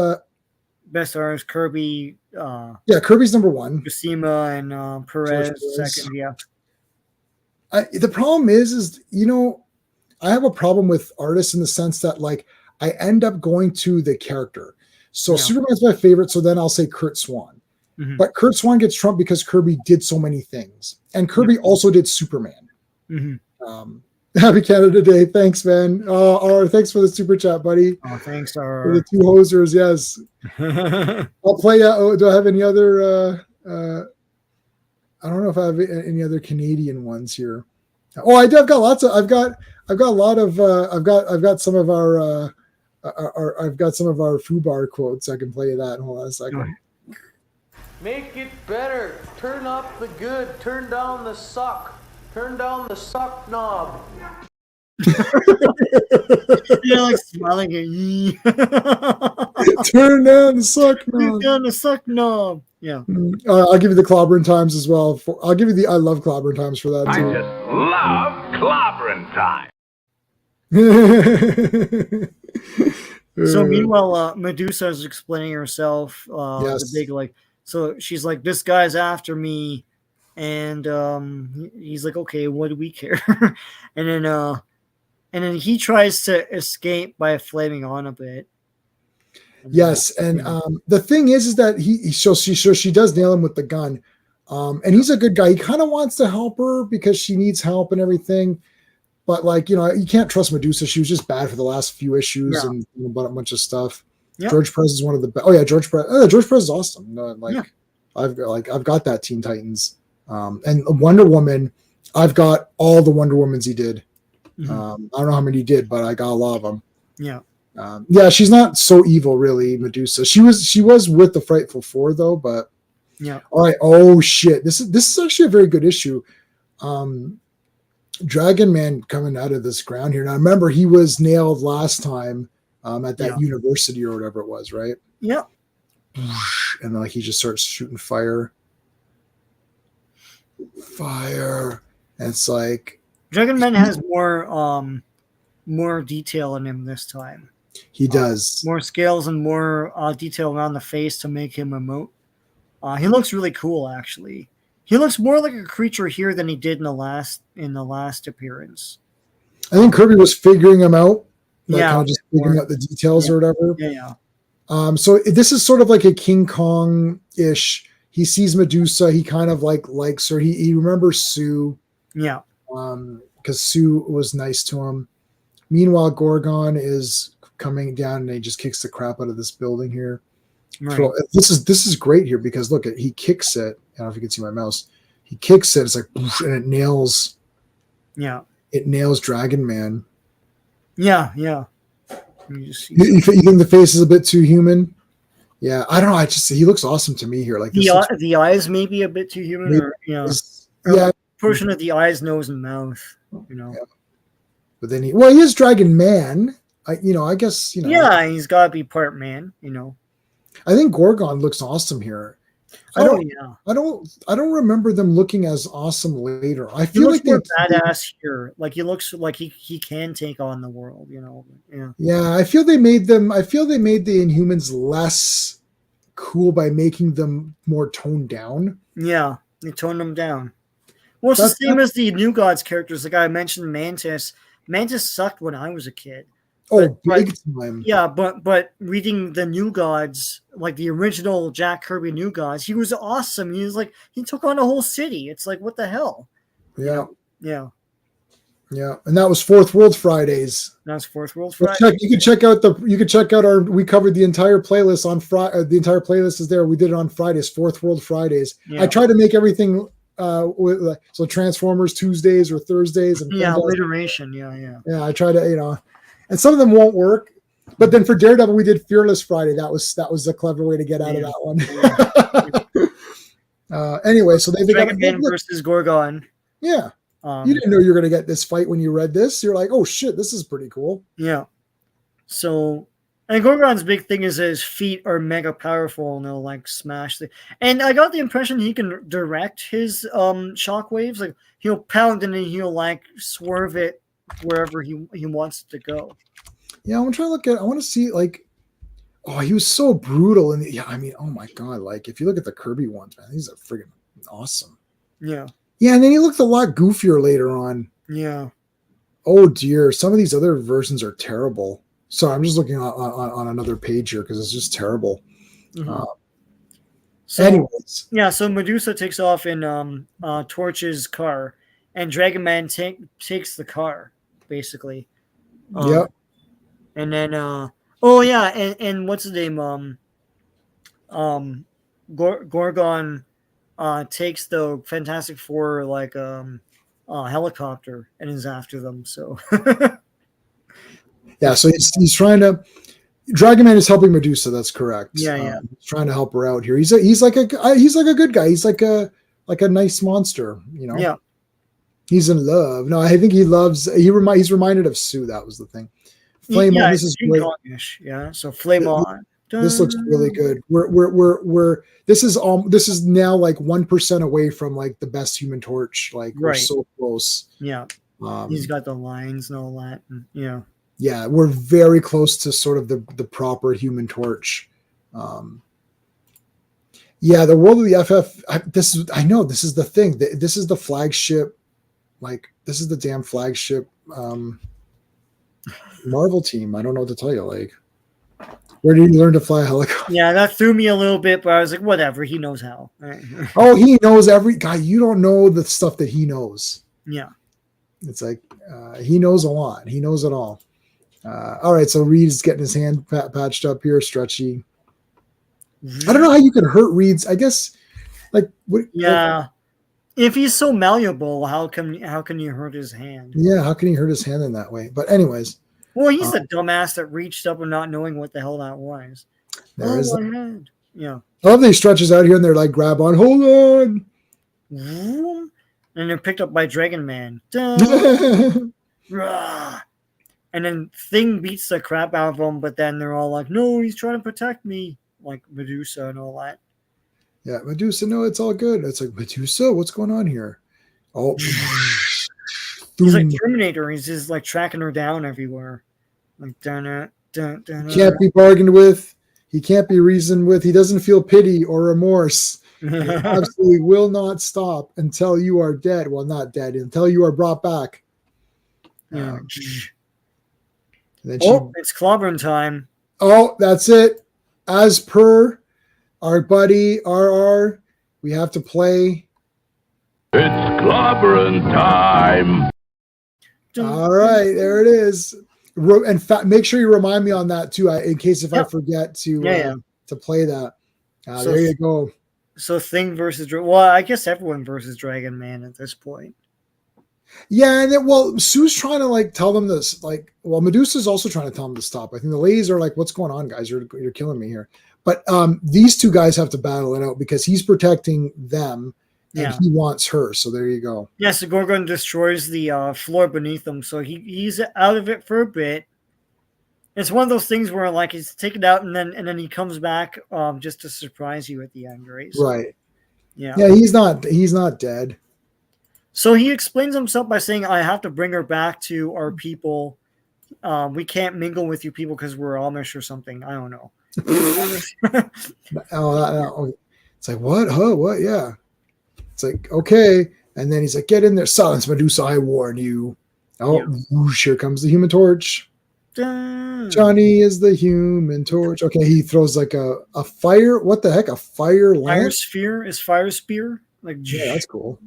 artist Kirby. Kirby's number one. Buscema and Perez second. Yeah. The problem is I have a problem with artists in the sense that like I end up going to the character. So Superman's my favorite. So then I'll say Kurt Swan. Mm-hmm. But Kurt Swan gets trumped because Kirby did so many things, and Kirby also did Superman. Mm-hmm. Happy Canada Day. Thanks, man. Thanks for the super chat, buddy. Oh, thanks, for the two hosers. Yes. I'll play. Do I have any other? I don't know if I have any other Canadian ones here. Oh, I do. I've got lots of. I've got a lot of. I've got some of our. I've got some of our FUBAR quotes. I can play that. Hold on a second. Make it better. Turn up the good. Turn down the suck. Turn down the suck knob. You're like smiling at you. Turn down the suck knob. Turn down the suck knob. Yeah. I'll give you the Clobberin Times as well. I'll give you the I love Clobberin Times for that too. I just love Clobberin Time. So meanwhile, Medusa is explaining herself. Yes. The big like. So she's like, this guy's after me. And he's like, okay, what do we care? and then he tries to escape by flaming on a bit. Yes, and the thing is that she does nail him with the gun, and he's a good guy. He kind of wants to help her because she needs help and everything, but like you can't trust Medusa. She was just bad for the last few issues and about a bunch of stuff. Yep. George Perez is one of the best. Oh yeah, George Perez is awesome. I've got that Teen Titans. And Wonder Woman, I've got all the Wonder Womans he did. Mm-hmm. I don't know how many he did, but I got a lot of them. Yeah. She's not so evil, really, Medusa. She was with the Frightful Four, though. But yeah. All right. Oh shit. This is actually a very good issue. Dragon Man coming out of this ground here. Now remember, he was nailed last time at that university or whatever it was, right? Yeah. And like he just starts shooting fire. And it's like Dragon Man has more detail in him this time. He does more scales and more detail around the face to make him emote. He looks really cool, actually. He looks more like a creature here than he did in the last appearance. I think Kirby was figuring him out, kind of just figuring out the details or whatever. Yeah. So this is sort of like a King Kong-ish. He sees Medusa. He kind of likes her. He remembers Sue. Yeah. Because Sue was nice to him. Meanwhile, Gorgon is coming down and he just kicks the crap out of this building here. Right. So this is great here because look, he kicks it. I don't know if you can see my mouse. He kicks it. It's like, and it nails. Yeah. It nails Dragon Man. Yeah. You think the face is a bit too human? Yeah, I don't know. He looks awesome to me here. Like the eyes may be a bit too human, or portion of the eyes, nose, and mouth. Yeah. But then he is Dragon Man. I guess. Yeah, he's got to be part man. I think Gorgon looks awesome here. I don't remember them looking as awesome later. I feel like they're badass here. Like he looks like he can take on the world. Yeah. Yeah, I feel they made the Inhumans less cool by making them more toned down. Yeah, they toned them down. Well, it's the same as the New Gods characters. Like I mentioned, Mantis. Mantis sucked when I was a kid. Big time. Yeah, but reading the New Gods, like the original Jack Kirby New Gods, he was awesome. He took on a whole city. It's like, what the hell? Yeah. Yeah. Yeah, and that was Fourth World Fridays. That's Fourth World Well, Friday. you can check out our. We covered the entire playlist on Friday. The entire playlist is there. We did it on Fridays, Fourth World Fridays. Yeah. I try to make everything with so Transformers Tuesdays or Thursdays and alliteration. Yeah. Yeah, I try to and some of them won't work. But then for Daredevil, we did Fearless Friday. That was a clever way to get out of that one. Anyway, so they got Dragon versus Gorgon. Yeah. You didn't know you were going to get this fight when you read this. You're like, oh shit, this is pretty cool. Yeah. So, and Gorgon's big thing is that his feet are mega powerful and they'll like smash the. And I got the impression he can direct his shockwaves. Like he'll pound and then he'll like swerve it wherever he wants it to go. Yeah, I'm trying to look at. I want to see like. Oh, he was so brutal, and I mean, oh my god! Like if you look at the Kirby ones, man, these are freaking awesome. Yeah. Yeah, and then he looked a lot goofier later on. Yeah. Oh dear, some of these other versions are terrible. So I'm just looking on another page here because it's just terrible. Mm-hmm. Anyways, yeah. So Medusa takes off in Torch's car, and Dragon Man takes the car basically. Yep. And then oh yeah, and what's his name? Gorgon takes the Fantastic Four like helicopter and is after them. So yeah, so he's trying to. Dragon Man is helping Medusa. That's correct. Yeah. He's trying to help her out here. He's like a good guy. He's like a nice monster. Yeah. He's in love. No, I think he loves. He's reminded of Sue. That was the thing. Flame on. This is great. Yeah. So Flame on. This looks really good. This is now like 1% away from like the best Human Torch. Like we're so close. Yeah. He's got the lines and all that. And, yeah, we're very close to sort of the proper Human Torch. Yeah, the world of the FF. This is the thing. This is the flagship. Like this is the damn flagship Marvel team. I don't know what to tell you. Like, where did he learn to fly a helicopter? Yeah, that threw me a little bit, but I was like, whatever. He knows how. Right. Oh, he knows every guy. You don't know the stuff that he knows. Yeah, it's like he knows a lot. He knows it all. All right, so Reed's getting his hand patched up here, stretchy. I don't know how you can hurt Reed's. I guess, like, what? Yeah. Like, if he's so malleable, how can you hurt his hand? Yeah, how can he hurt his hand in that way? But anyways, well, he's the dumbass that reached up and not knowing what the hell that was. There is my hand. Yeah. I love that he stretches out here and they're like, grab on, hold on, and they're picked up by Dragon Man. And then Thing beats the crap out of them, but then they're all like, no, he's trying to protect me, like Medusa and all that. Yeah, Medusa, no, it's all good. It's like, Medusa, what's going on here? Oh, he's like Terminator. He's just like tracking her down everywhere. Like, dun. He can't be bargained with. He can't be reasoned with. He doesn't feel pity or remorse. He absolutely will not stop until you are dead. Well, not dead, until you are brought back. Yeah. It's Clobberin time. Oh, that's it. As per our buddy RR, we have to play. It's Clobberin time. All right, there it is. In fact, make sure you remind me on that too, in case if I forget to play that. So, there you go. So Thing versus well, I guess everyone versus Dragon Man at this point. Yeah, and then, Sue's trying to like tell them this, like, Medusa's also trying to tell them to stop. I think the ladies are like, "What's going on, guys? You're killing me here." But these two guys have to battle it out because he's protecting them and he wants her. So there you go. Yeah, so Gorgon destroys the floor beneath him, so he's out of it for a bit. It's one of those things where like he's taken out and then he comes back just to surprise you at the end, right? So, right. Yeah. Yeah, he's not dead. So he explains himself by saying, I have to bring her back to our people. We can't mingle with you people because we're Amish or something. I don't know. It's like, what? Huh? What? Yeah. It's like, okay. And then he's like, get in there. Silence, Medusa, I warn you. Oh, whoosh, here comes the Human Torch. Johnny is the Human Torch. Okay, he throws like a fire. What the heck? A fire lance? Fire sphere? Is fire spear? Like, yeah, that's cool.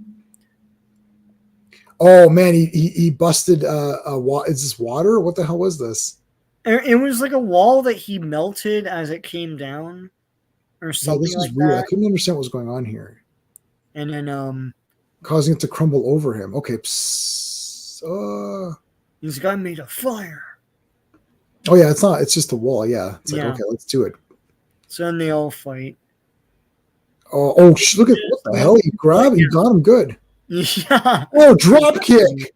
Oh man, he busted is this water? What the hell was this? It was like a wall that he melted as it came down, or Yeah, something this was like weird. I that. couldn't understand what was going on here. And then Causing it to crumble over him. Okay. this guy made a fire. Oh yeah, it's not. It's just a wall. Yeah. It's like, Yeah. okay, let's do it. So then they all fight. Look at what the hell he grabbed. He got him good. Yeah. Oh, drop kick.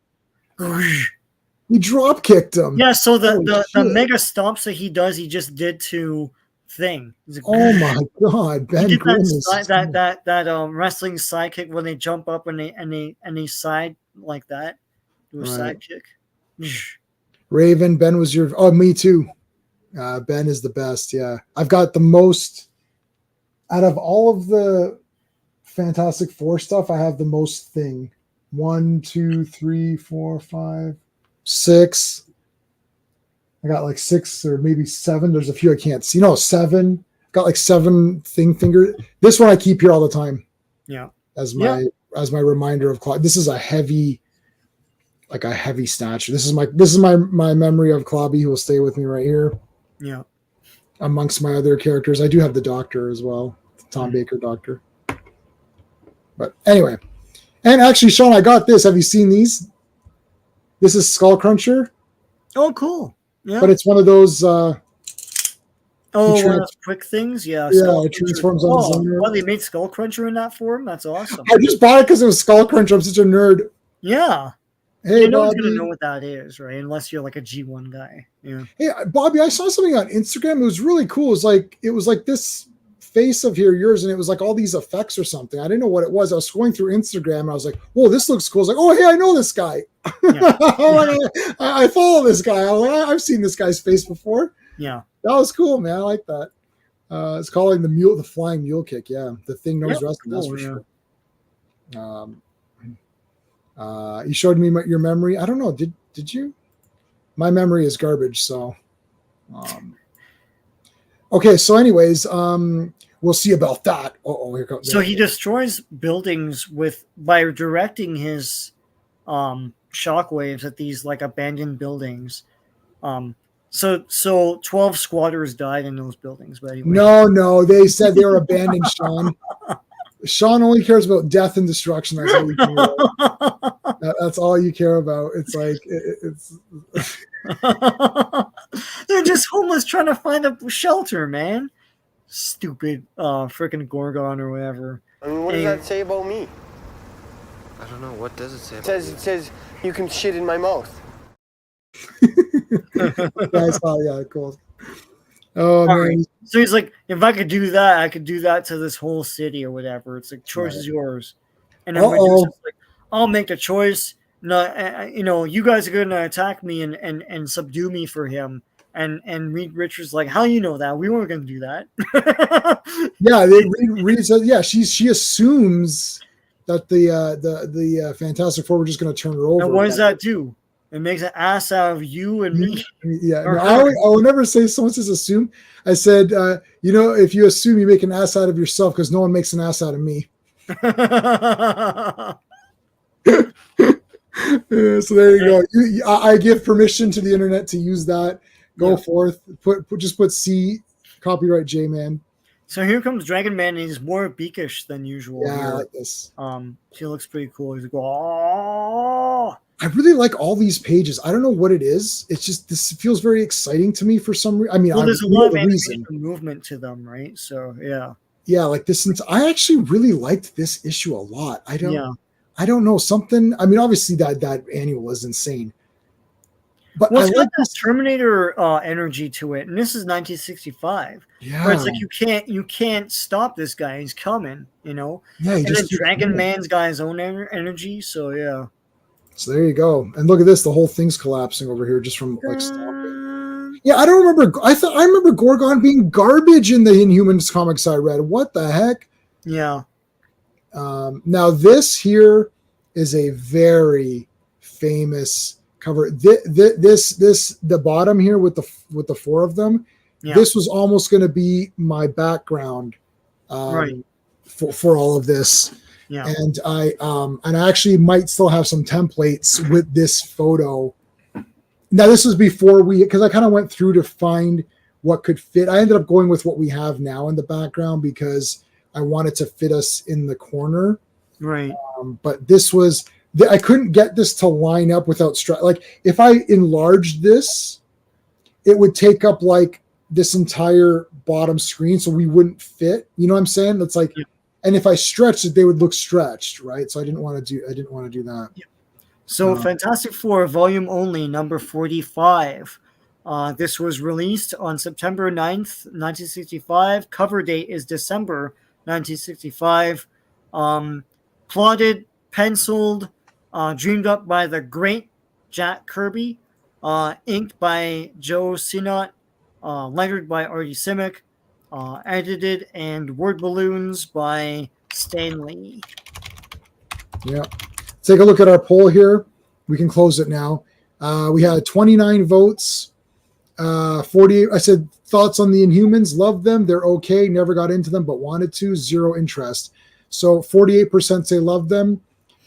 He drop kicked him. Yeah. So the shit. mega stomps that he does, he just did to Thing. He's like, Oh my god, Ben he did Grimm is that wrestling sidekick when they jump up and they side like that. Do a Right. sidekick. Raven. Ben was your. Oh, me too. Ben is the best. Yeah, I've got the most out of all of the Fantastic Four stuff. I have the most thing. 1, 2, 3, 4, 5, 6. I got like 6 or maybe 7. There's a few I can't see. No, 7. Got like 7 thing finger. This one I keep here all the time. Yeah. As my reminder of Claw. This is a heavy statue. This is my memory of Clobby, who will stay with me right here. Yeah. Amongst my other characters, I do have the Doctor as well, the Tom Baker Doctor. But anyway, and actually, Sean, I got this. Have you seen these? This is Skull Cruncher. Oh, cool. Yeah. But it's one of those. One of those quick things. Yeah. Yeah, it transforms on his own. Well, they made Skull Cruncher in that form. That's awesome. I just bought it because it was Skull Cruncher. I'm such a nerd. Yeah. Hey, no one's Bobby. gonna know what that is, right? Unless you're like a G1 guy. Yeah. Hey, Bobby, I saw something on Instagram. It was really cool. It was like this face of yours, and it was like all these effects or something. I didn't know what it was. I was scrolling through Instagram, and I was like, "Whoa, this looks cool." I was like, "Oh, hey, I know this guy. Yeah. I follow this guy. I've seen this guy's face before." Yeah. That was cool, man. I like that. It's calling the flying mule kick. Yeah, the thing knows wrestling. That's for sure. You showed me your memory. I don't know. Did you? My memory is garbage. So, okay. So, anyways, we'll see about that. Here comes. So he destroys buildings by directing his shockwaves at these like abandoned buildings. So 12 squatters died in those buildings. But anyway. No, they said they were abandoned, Sean. Sean only cares about death and destruction. That's all you care about. That's all you care about. It's like it's. They're just homeless trying to find a shelter, man. Stupid, freaking Gorgon or whatever. I mean, what does that say about me? I don't know. What does it say? It says you can shit in my mouth. Yeah, cool. Oh man. Right. So he's like, if I could do that, I could do that to this whole city or whatever. It's like, choice is yours. And then Richard's like, I'll make the choice. No, you guys are going to attack me and subdue me for him. And Reed Richards like, how you know that? We weren't going to do that. Yeah, Reed says, yeah, she assumes that the Fantastic Four were just going to turn her over. And what does that do? It makes an ass out of you and me. Yeah, no, I will never say someone says assume. I said, if you assume, you make an ass out of yourself because no one makes an ass out of me. So there you go. I give permission to the internet to use that. Go forth. Just put C, copyright J Man. So here comes Dragon Man, and he's more beakish than usual. Yeah, here. I like this. He looks pretty cool. He's like, oh. I really like all these pages. I don't know what it is. It's just this feels very exciting to me for some reason. I mean, there's a lot of animation movement to them, right? So yeah, like this. I actually really liked this issue a lot. I don't know something. I mean, obviously that annual is insane. But it's got this Terminator energy to it, and this is 1965. Yeah, where it's like you can't stop this guy. He's coming, Yeah, and then Dragon Man's got his own energy. So yeah. So there you go. And look at this. The whole thing's collapsing over here just from like stomping. Yeah, I don't remember. I remember Gorgon being garbage in the Inhumans comics I read. What the heck? Yeah. Now this here is a very famous cover. The bottom here with the 4 of them. Yeah. This was almost going to be my background right. for all of this. Yeah. And I actually might still have some templates with this photo. Now this was before because I kind of went through to find what could fit. I ended up going with what we have now in the background because I wanted to fit us in the corner. Right. But this was, I couldn't get this to line up without like if I enlarged this, it would take up like this entire bottom screen, so we wouldn't fit. You know what I'm saying? It's like, yeah. And if I stretched it, they would look stretched, right? So I didn't want to do that. Yeah. So Fantastic Four Volume Only, number 45. This was released on September 9th, 1965. Cover date is December 1965. Plotted, penciled, dreamed up by the great Jack Kirby, inked by Joe Sinnott, lettered by Artie Simic, edited and word balloons by Stan Lee. Yeah. Take a look at our poll here. We can close it now. We had 29 votes. 48. I said thoughts on the Inhumans. Love them. They're okay. Never got into them, but wanted to. Zero interest. So 48% say love them.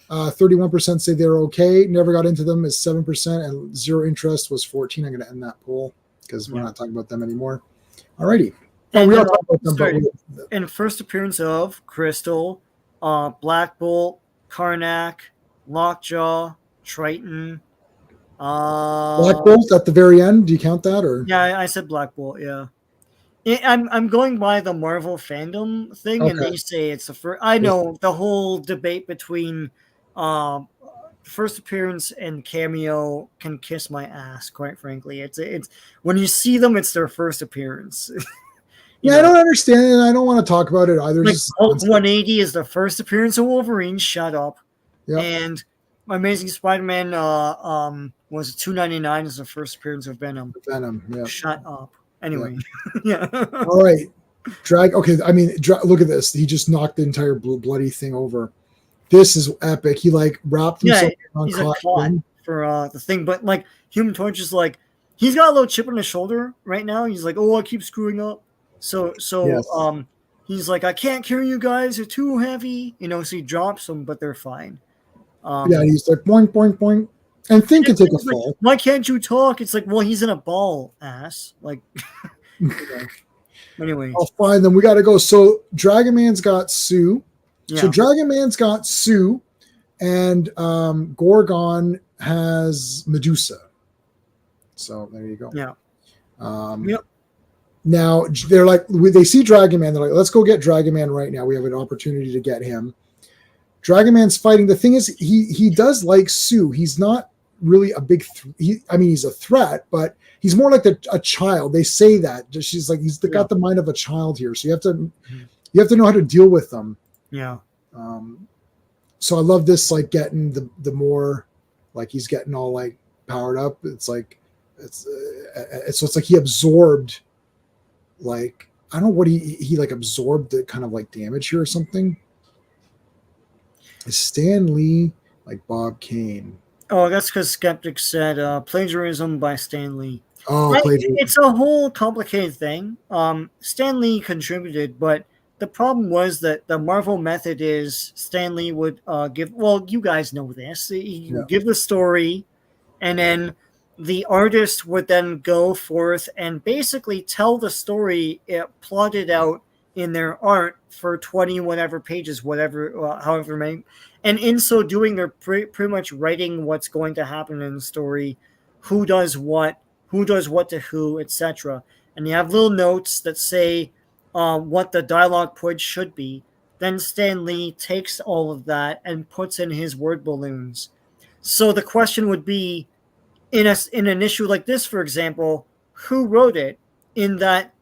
31% say they're okay. Never got into them is 7%, and zero interest was 14. I'm going to end that poll because we're not talking about them anymore. Alrighty. And we are talking about them, and first appearance of Crystal, Black Bolt, Karnak, Lockjaw, Triton. Black Bolt at the very end. Do you count that, or? Yeah, I said Black Bolt. Yeah, I'm going by the Marvel fandom thing, and they say it's the first. I know the whole debate between first appearance and cameo can kiss my ass. Quite frankly, it's when you see them, it's their first appearance. I don't understand it. I don't want to talk about it either. Like Hulk 180 is the first appearance of Wolverine. Shut up. Yep. And Amazing Spider-Man was $2.99 is the first appearance of Venom. Yeah. Shut up. Anyway, yeah. All right, Okay, I mean, look at this. He just knocked the entire bloody thing over. This is epic. He like wrapped himself on cotton for the thing, but like Human Torch is like he's got a little chip on his shoulder right now. He's like, oh, I keep screwing up. So he's like, I can't carry you guys. They're too heavy. So he drops them, but they're fine. He's like boing, boing, boing. And think can take a fall. Like, why can't you talk? It's like, well, he's in a ball, ass. Like, anyway. I'll find them. We got to go. So Dragon Man's got Sue. Yeah. So Dragon Man's got Sue, and Gorgon has Medusa. So there you go. Yeah. Now they're like, they see Dragon Man. They're like, let's go get Dragon Man right now. We have an opportunity to get him. Dragon Man's fighting. The thing is, he does like Sue. He's not really a big. He's a threat, but he's more like a child. They say that she's like he's got the mind of a child here. So you have to know how to deal with them. Yeah. So I love this, like getting the more, like he's getting all like powered up. It's like it's like he absorbed, like I don't know what he like absorbed the kind of like damage here or something. Is Stan Lee like Bob Kane? Oh, that's because Skeptic said plagiarism by Stan Lee. Oh, plagiarism. It's a whole complicated thing. Stan Lee contributed, but the problem was that the Marvel method is Stan Lee would give. Well, you guys know this. He would give the story, and then the artist would then go forth and basically tell the story plotted out in their art for 20 whatever pages, however many. And in so doing, they're pretty much writing what's going to happen in the story, who does what to who, etc. And you have little notes that say what the dialogue point should be. Then Stan Lee takes all of that and puts in his word balloons. So the question would be, in an issue like this, for example, who wrote it? In that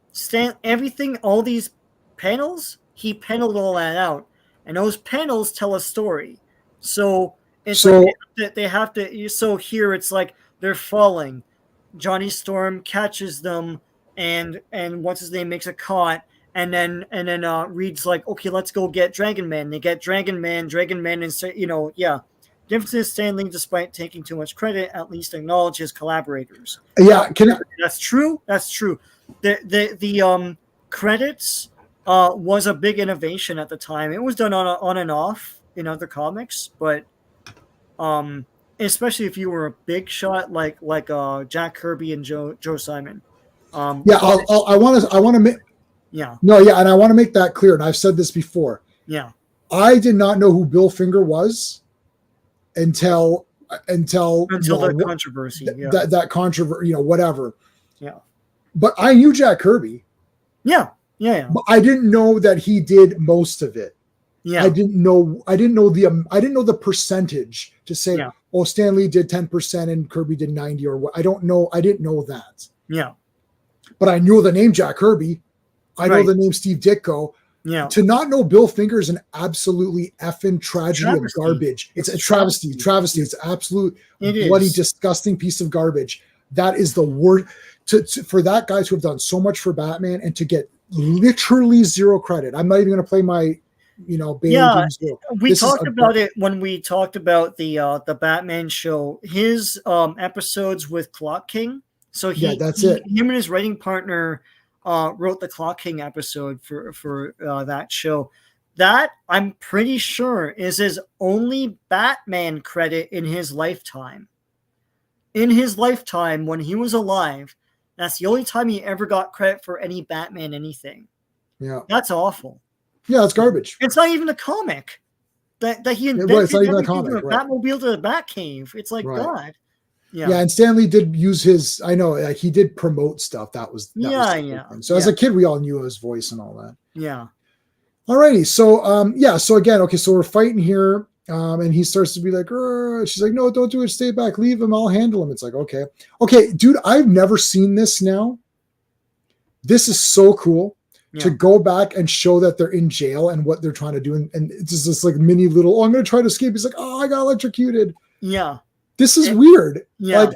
everything, all these panels, he paneled all that out, and those panels tell a story. So it's like they have to. So here it's like they're falling. Johnny Storm catches them, and what's his name makes a cut, and then Reed's like, okay, let's go get Dragon Man. They get Dragon Man, and Difference is Stan Lee, despite taking too much credit, at least acknowledge his collaborators. Yeah, that's true. That's true. The credits was a big innovation at the time. It was done on and off in other comics, but especially if you were a big shot like Jack Kirby and Joe Simon. Yeah, I want to make. Yeah. No, yeah, and I want to make that clear, and I've said this before. Yeah. I did not know who Bill Finger was until the controversy. That controversy, whatever. Yeah. But I knew Jack Kirby. Yeah. Yeah. But I didn't know that he did most of it. Yeah. I didn't know the percentage to say, oh, Stan Lee did 10% and Kirby did 90 or what. I don't know. I didn't know that. Yeah. But I knew the name Jack Kirby. I know the name Steve Ditko. Yeah. To not know Bill Finger is an absolutely effing tragedy of garbage. It's a travesty. It's absolute bloody, disgusting piece of garbage. That is the word for that guy to have done so much for Batman and to get literally zero credit. I'm not even going to play my, we talked about it when we talked about the Batman show. His episodes with Clock King. So that's it. Him and his writing partner wrote the Clock King episode for that show. That, I'm pretty sure, is his only Batman credit in his lifetime. In his lifetime, when he was alive, that's the only time he ever got credit for any Batman anything. Yeah. That's awful. Yeah, it's garbage. It's not even a comic that he invented. It's not even a comic. Batmobile to the Batcave. It's like, God. Yeah, and Stan Lee did use his. I know, like, he did promote stuff. That was So as a kid, we all knew his voice and all that. Yeah. Alrighty, so so again, okay, so we're fighting here, and he starts to be like, she's like, no, don't do it, stay back, leave him, I'll handle him. It's like, okay, dude, I've never seen this now. This is so cool to go back and show that they're in jail and what they're trying to do, and it's just this like mini little, I'm gonna try to escape. He's like, oh, I got electrocuted. Yeah. This is weird. Yeah. Like,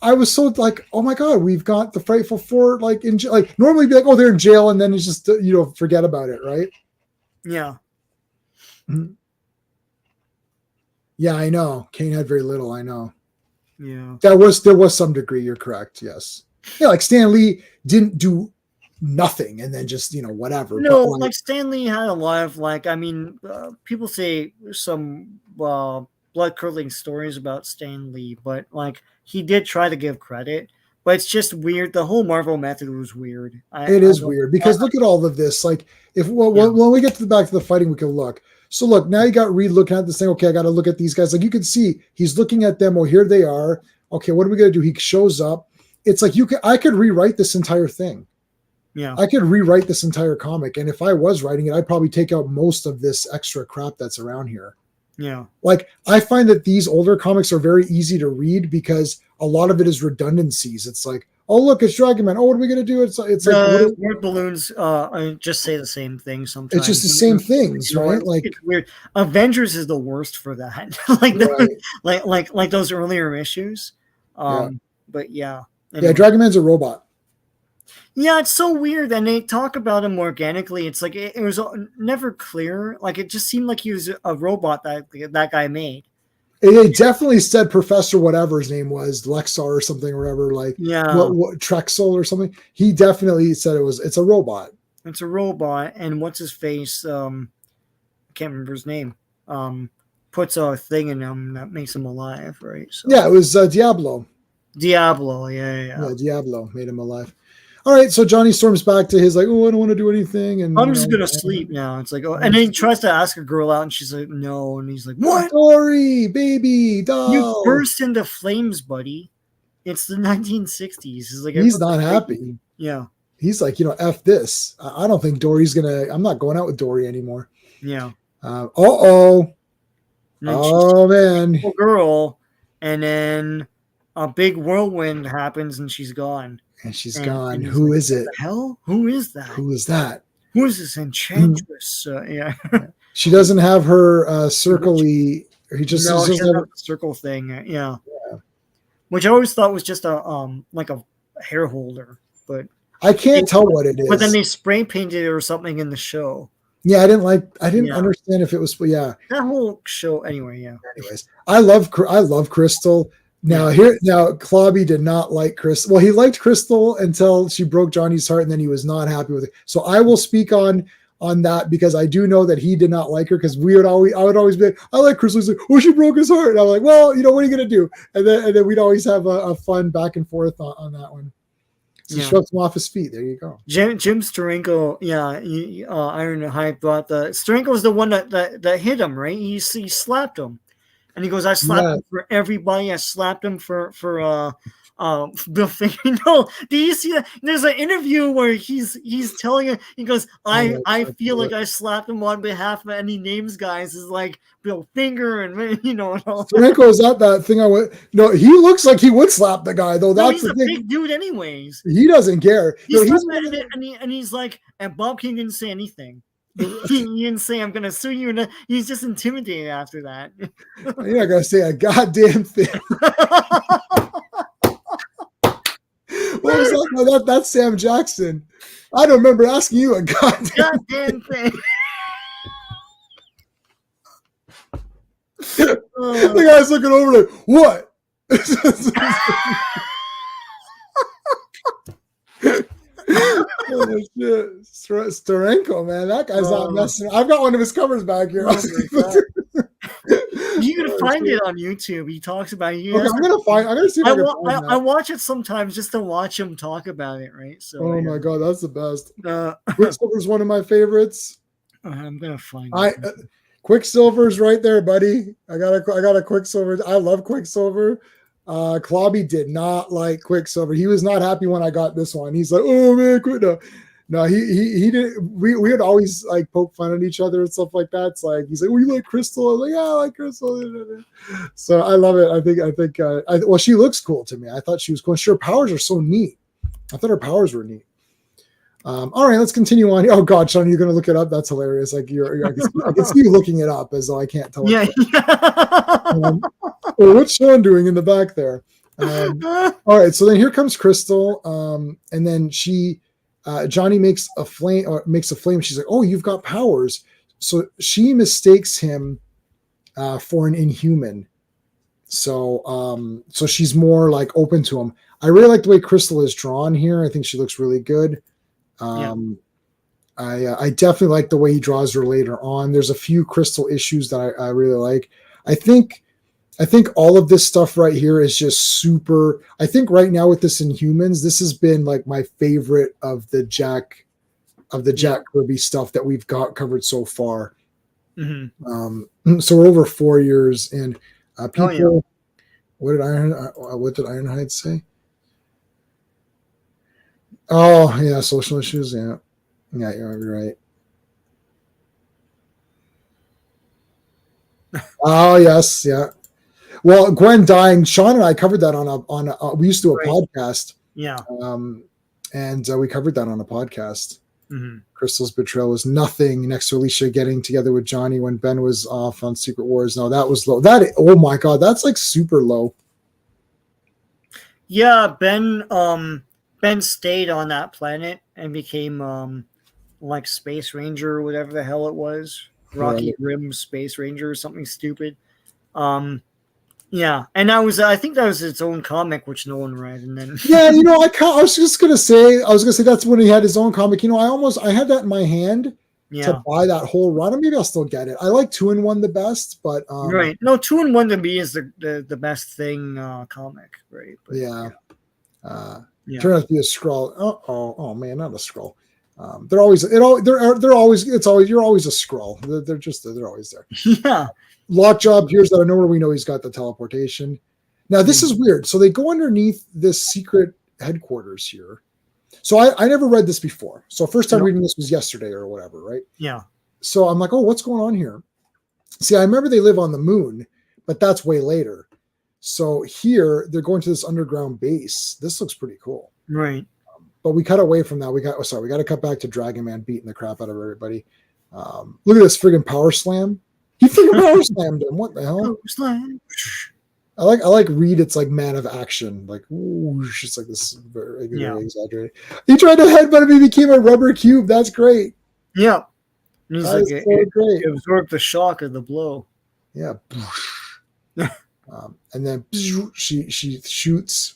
I was so like, oh my God, we've got the Frightful Four like in jail. Like, normally be like, oh, they're in jail, and then it's just forget about it, right? Yeah. Mm-hmm. Yeah, I know. Kane had very little. I know. Yeah. There was some degree. You're correct. Yes. Yeah, like Stan Lee didn't do nothing, and then just whatever. No, like Stan Lee had a lot of people say some blood curdling stories about Stan Lee, but like he did try to give credit. But it's just weird. The whole Marvel method was weird. It is weird because look at all of this. Like when we get to the back to the fighting, we can look. So look, now you got Reed looking at this thing. Okay, I got to look at these guys. Like you can see, he's looking at them. Oh, here they are. Okay, what are we gonna do? He shows up. It's like I could rewrite this entire thing. Yeah, I could rewrite this entire comic, and if I was writing it, I'd probably take out most of this extra crap that's around here. Yeah, like I find that these older comics are very easy to read because a lot of it is redundancies. It's like, oh look, it's Dragon Man. Oh, what are we gonna do? It's like word balloons. Just say the same thing sometimes. It's just the same things, right? Like it's weird. Avengers is the worst for that. like those earlier issues. But yeah. Anyway. Yeah, Dragon Man's a robot. Yeah, it's so weird, and they talk about him organically. It's like it was never clear. Like it just seemed like he was a robot that guy made. It definitely said Professor whatever his name was, Lexar or something, or whatever. Like what Trexel or something. He definitely said it's a robot. It's a robot, and what's his face? I can't remember his name. Puts a thing in him that makes him alive, right? So. Yeah, it was Diablo. Diablo, yeah. Diablo made him alive. All right, so Johnny storms back to his like, oh, I don't want to do anything, and I'm just gonna sleep now. It's like, oh, and then he tries to ask a girl out, and she's like, no, and he's like, what? Dory, baby, doll. You burst into flames, buddy. It's the 1960s. He's not happy. Yeah, he's like, F this. I don't think Dory's gonna. I'm not going out with Dory anymore. Yeah. Oh man, little girl, and then a big whirlwind happens, and she's gone. And she's gone. And who is it? What the hell? Who is that? Who is that? Who is this enchantress? Yeah. She doesn't have her circle-y. She doesn't have a circle thing. Yeah. Which I always thought was just a like a hair holder, but I can't tell what it is. But then they spray painted it or something in the show. Yeah, I didn't understand if it was. Yeah. That whole show. Anyway. Yeah. Anyways, I love Crystal. Now Clobby did not like Crystal. Well, he liked Crystal until she broke Johnny's heart, and then he was not happy with it. So I will speak on on that because I do know that he did not like her because I would always be like, I like Crystal. He's like, oh, she broke his heart. And I'm like, well, what are you gonna do? And then we'd always have a fun back and forth on that one. So she swept him off his feet. There you go. Jim Steranko, Ironhide brought Steranko was the one that hit him, right? He slapped him. And he goes, I slapped him for everybody. I slapped him for Bill Finger. No, do you see that? There's an interview where he's telling him, he goes, I feel like I slapped him on behalf of, and he names guys as like Bill Finger and and all. Steranko is that thing I went. No, he looks like he would slap the guy though. That's he's a big dude, anyways. He doesn't care. He's like, and Bob King didn't say anything. He didn't say I'm gonna sue you, and he's just intimidated after that. You're not gonna say a goddamn thing. What was that? No, that's Sam Jackson. I don't remember asking you a goddamn thing. The guy's looking over like, what? Oh shit, Steranko, man, that guy's not messing. I've got one of his covers back here. You can find it on YouTube. He talks about it. Okay, I'm gonna see. I watch it sometimes just to watch him talk about it. Right. So. Oh my god, that's the best. Quicksilver's one of my favorites. I'm gonna find it. Quicksilver's right there, buddy. I got a Quicksilver. I love Quicksilver. Clobby did not like Quicksilver. He was not happy when I got this one. He's like, oh man, no, he did. We would always like poke fun at each other and stuff like that. It's like he's like, "Oh, you like Crystal?" I was like, "Yeah, I like Crystal." So I love it. I think. Well, she looks cool to me. I thought she was cool. Her powers are so neat. I thought her powers were neat. All right, let's continue on. Oh God, Sean, you're gonna look it up? That's hilarious. Like I can see you looking it up as though I can't tell. Yeah. Well, what's Sean doing in the back there? All right, so then here comes Crystal, and then Johnny makes a flame. She's like, "Oh, you've got powers." So she mistakes him for an Inhuman. So she's more like open to him. I really like the way Crystal is drawn here. I think she looks really good. I definitely like the way he draws her later on. There's a few Crystal issues that I really like. I think all of this stuff right here is just super. I think right now with this Inhumans, this has been like my favorite of the Jack Kirby stuff that we've got covered so far. Mm-hmm. So we're over 4 years, and people. What did Ironhide say? Oh yeah, social issues. Yeah, you're right. Oh yes, yeah. Well, Gwen dying. Sean and I covered that on a we used to do a podcast. Yeah. And we covered that on a podcast. Mm-hmm. Crystal's betrayal was nothing next to Alicia getting together with Johnny when Ben was off on Secret Wars. No, that was low. Oh my god, that's like super low. Yeah, Ben stayed on that planet and became like Space Ranger or whatever the hell it was. Rocky Rim Space Ranger or something stupid. Yeah, and I think that was its own comic, which no one read. And then yeah, I was gonna say that's when he had his own comic. I had that in my hand to buy that whole run. Maybe I'll still get it. I like 2-in-1 the best, but right, no, 2-in-1 to me is the best thing comic, right? But, turn out to be a Skrull. Oh man, not a Skrull. You're always a Skrull. They're always there. Yeah. Lockjaw appears that I know where we know he's got the teleportation. Now this is weird. So they go underneath this secret headquarters here. So I never read this before. So first time reading this was yesterday or whatever, right? Yeah. So I'm like, oh, what's going on here? See, I remember they live on the moon, but that's way later. So here they're going to this underground base. This looks pretty cool. Right. But we cut away from that. We got to cut back to Dragon Man beating the crap out of everybody. Look at this friggin' power slam. He freaking power slammed him. What the hell? I like Reed. It's like man of action. Like whoosh. It's like this very exaggerated. He tried to headbutt him. He became a rubber cube. That's great. Yeah. And he's like, it absorbed the shock of the blow. Yeah. And then she shoots.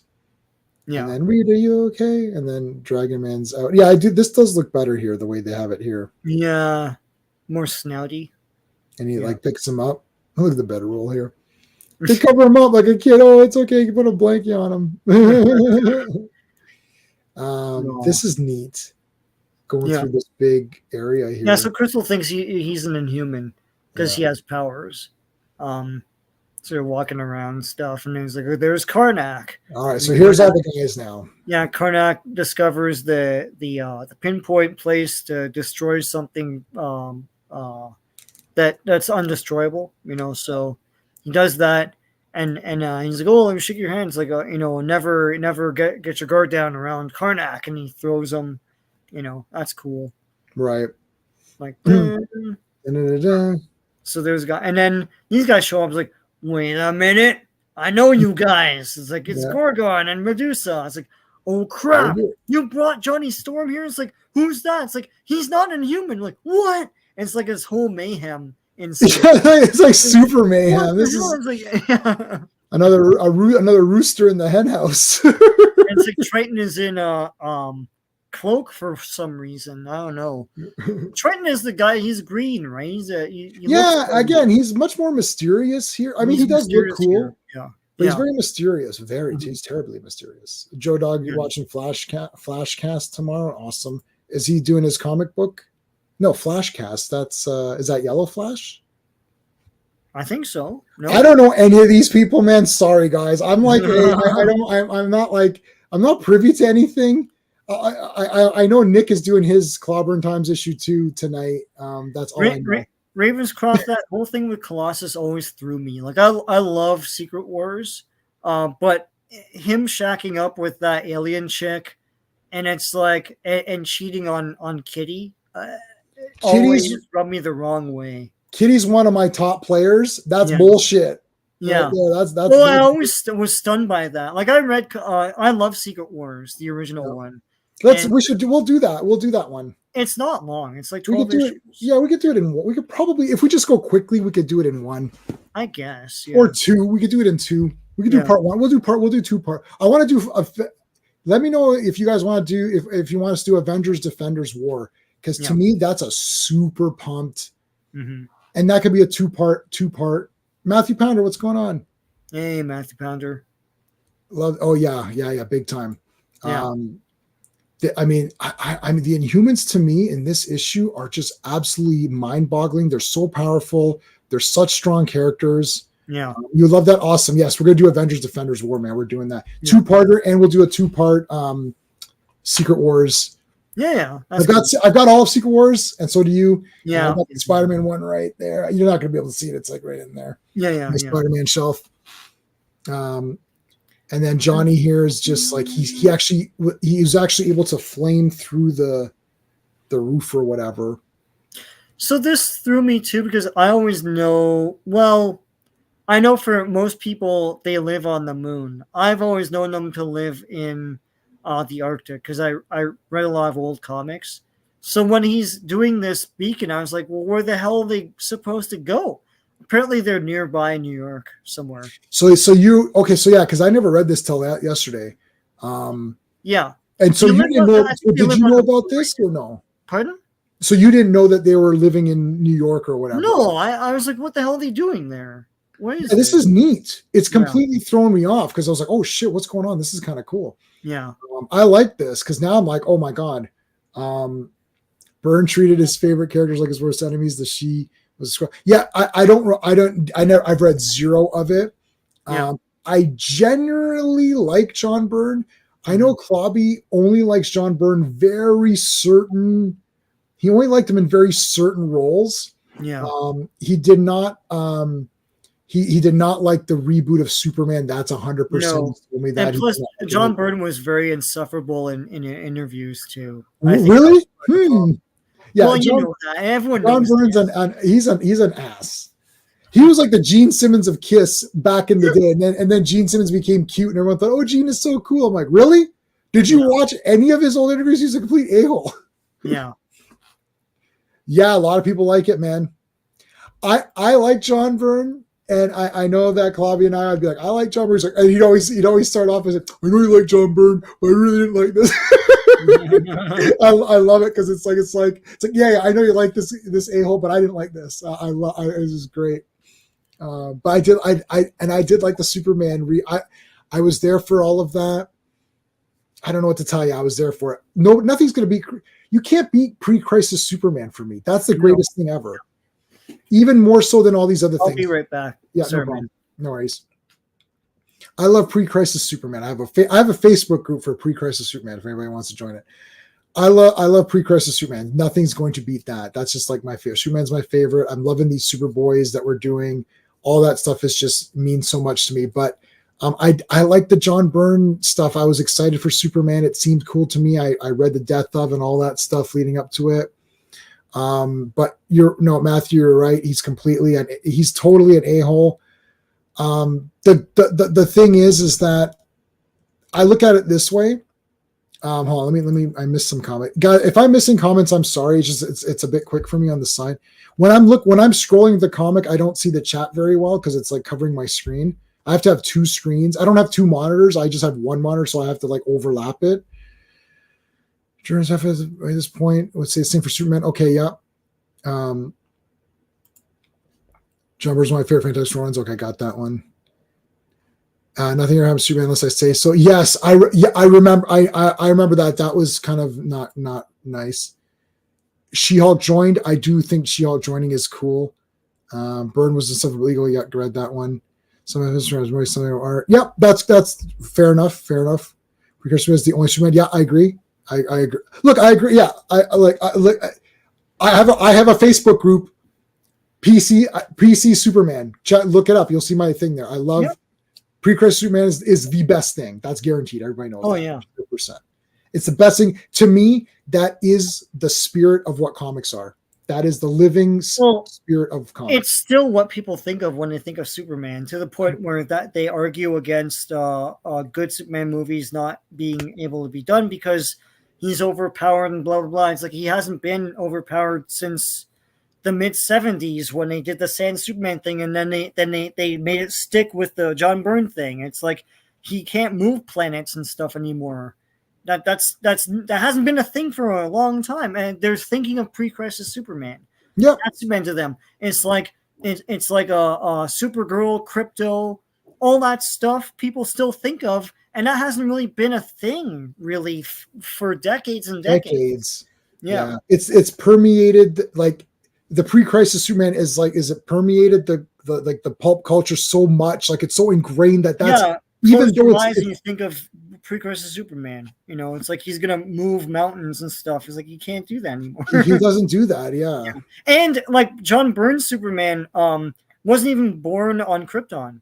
Yeah. And then Reed, are you okay? And then Dragon Man's out. Yeah, I do. This does look better here, the way they have it here. Yeah. More snouty. And he Yeah. like picks him up. Look at the better roll here. They cover him up like a kid. Oh, it's okay. You can put a blanket on him. This is neat. Going through this big area here. Yeah, so Crystal thinks he's an Inhuman because he has powers. So walking around and stuff, and he's like, oh, "There's Karnak." All right, so here's all the guys now. Yeah, Karnak discovers the pinpoint place to destroy something that's undestroyable. So he does that, and he's like, "Oh, let me shake your hands." Like, never get your guard down around Karnak, and he throws him. That's cool. Right. Like, Da-da-da-da. So there's a guy, and then these guys show up. It's like, wait a minute, I know you guys. It's like, it's Gorgon and Medusa. It's like, oh crap, you brought Johnny Storm here. It's like, who's that? It's like, he's not Inhuman. Like, what? And it's like this whole mayhem. It's like super mayhem. This is like, another rooster in the hen house. It's like Triton is in a cloak for some reason. I don't know. Triton is the guy. He's green, right? He's again, he's much more mysterious here. I mean, he does look cool. Here. Yeah. But he's very mysterious. He's terribly mysterious. Joe Dog, you watching Flashcast tomorrow? Awesome. Is he doing his comic book? No, Flashcast. That's is that Yellow Flash? I think so. No, I don't know any of these people, man. Sorry, guys. I'm like, I'm not privy to anything. I know Nick is doing his Clobberin Times issue 2 tonight. That's all I know. Ravenscroft, that whole thing with Colossus always threw me. Like, I love Secret Wars, but him shacking up with that alien chick, and it's like, and cheating on Kitty, always rubbed me the wrong way. Kitty's one of my top players. That's bullshit. Yeah, that's. Well, I always was stunned by that. Like, I read, I love Secret Wars, the original one. We'll do that. We'll do that one. It's not long. It's like 12 issues. We could do it in one. We could probably, if we just go quickly, we could do it in one. I guess. Yeah. Or 2. We could do it in 2. We could do part 1. We'll do 2 part. I want to do let me know if you guys want to do, if you want us to do Avengers Defenders War, because to me that's a super pumped. And that could be a two part. Matthew Pounder, what's going on? Hey, Matthew Pounder. Yeah, big time. Yeah. I mean, the Inhumans to me in this issue are just absolutely mind-boggling. They're so powerful. They're such strong characters. Yeah. You love that. Awesome. Yes, we're going to do Avengers Defenders War, man. We're doing that. Yeah. 2-parter, and we'll do a 2-part Secret Wars. Yeah. I've got all of Secret Wars, and so do you. Yeah. I've got the Spider-Man one right there. You're not going to be able to see it. It's like right in there. Yeah. The Spider-Man shelf. And then Johnny here is just like he was actually able to flame through the roof or whatever. So this threw me too, because I always know. Well, I know for most people they live on the moon. I've always known them to live in the Arctic because I read a lot of old comics. So when he's doing this beacon, I was like, well, where the hell are they supposed to go? Apparently they're nearby New York somewhere. So yeah, because I never read this till yesterday. Yeah. And so you didn't know. Did you know about this or no? Pardon? So you didn't know that they were living in New York or whatever? No, I was like, what the hell are they doing there? What is this? Is neat. It's completely thrown me off because I was like, oh shit, what's going on? This is kind of cool. Yeah. I like this because now I'm like, oh my god. Byrne treated his favorite characters like his worst enemies. The she was I've read 0 of it. Yeah. I generally like John Byrne. I know Clobby only likes John Byrne he only liked him in very certain roles. Yeah. He did not he did not like the reboot of Superman. That's 100%. No. And plus, John Byrne was very insufferable in interviews too. Really? Yeah, well, you know that. Everyone knows John Byrne's he's an ass. He was like the Gene Simmons of Kiss back in the day, and then Gene Simmons became cute, and everyone thought, "Oh, Gene is so cool." I'm like, really? Did you watch any of his old interviews? He's a complete a-hole. Yeah. Yeah, a lot of people like it, man. I like John Byrne. And I know that Clobby and I'd be like, I like John Byrne. And he'd always start off as like, I know you like John Byrne, but I really didn't like this. I love it because it's like yeah, I know you like this a-hole, but I didn't like this. It was great. But I did like the Superman. I was there for all of that. I don't know what to tell you. I was there for it. No, nothing's going to beat. You can't beat pre-crisis Superman for me. That's the greatest thing ever. Even more so than all these other things. I'll be right back. Yeah, no problem. No worries. I love pre-crisis Superman. I have a Facebook group for pre-crisis Superman if anybody wants to join it. I love pre-crisis Superman. Nothing's going to beat that. That's just like my favorite. Superman's my favorite. I'm loving these Superboys that we're doing. All that stuff is just means so much to me. But I like the John Byrne stuff. I was excited for Superman. It seemed cool to me. I read the Death of and all that stuff leading up to it. But Matthew, you're right. He's totally an a-hole. The thing is that I look at it this way. Hold on, let me. I missed some comment, guys. If I'm missing comments, I'm sorry. It's a bit quick for me on the side. When I'm scrolling the comic, I don't see the chat very well because it's like covering my screen. I have to have two screens. I don't have two monitors. I just have one monitor, so I have to like overlap it. Journalists have at this point. Let's say the same for Superman. Okay, yeah. John Byrne's my favorite Fantastic ones. Okay, got that one. Nothing ever happens to Superman unless I say so. Yes, I remember. I remember that. That was kind of not nice. She-Hulk joined. I do think She-Hulk joining is cool. Byrne was in stuff illegal. Yeah, read that one. Some of his friends really something are. Yep, that's fair enough. Fair enough. Precursor is the only Superman. Yeah, I agree. I agree. Look, I agree. Yeah, I have a Facebook group. PC Superman. Look it up. You'll see my thing there. I love. Yep. Pre-crisis Superman is the best thing. That's guaranteed. Everybody knows. Oh, that, yeah. 100%. It's the best thing. To me, that is the spirit of what comics are. That is the living spirit of comics. It's still what people think of when they think of Superman, to the point where that they argue against good Superman movies not being able to be done because he's overpowered and blah, blah, blah. It's like he hasn't been overpowered since the mid-70s when they did the Sand Superman thing, and then they made it stick with the John Byrne thing. It's like he can't move planets and stuff anymore. That hasn't been a thing for a long time, and they're thinking of pre-crisis Superman. Yeah, that's Superman to them. It's like a Supergirl, Crypto, all that stuff people still think of, and that hasn't really been a thing really for decades and decades. Yeah. It's permeated like. The pre-crisis Superman is it permeated the pulp culture so much, like it's so ingrained that's even though you think of pre-crisis Superman, it's like he's gonna move mountains and stuff. It's like you can't do that anymore. He doesn't do that, yeah. And like John Byrne's Superman wasn't even born on Krypton.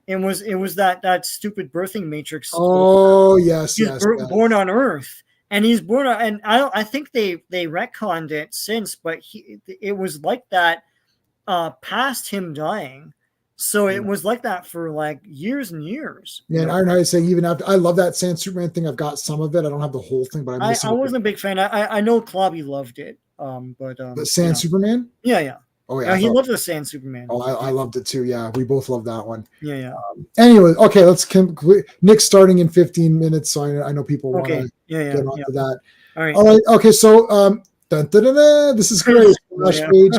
It was that stupid birthing matrix. Oh yes, he was born on Earth. And he's born, and I think they retconned it since, but it was like that past him dying. So it was like that for like years and years. Yeah, and Ironhide is saying even after I love that Sand Superman thing. I've got some of it. I don't have the whole thing, but I wasn't a big fan. I know Clobby loved it. The Sand Superman? Yeah. Oh yeah, he loved the Sand Superman. Oh, I loved it too. Yeah, we both loved that one. Yeah. Anyway, okay, let's complete. Nick's starting in 15 minutes, so I know people want to get onto that. All right. Okay. So, this is great. Flash page.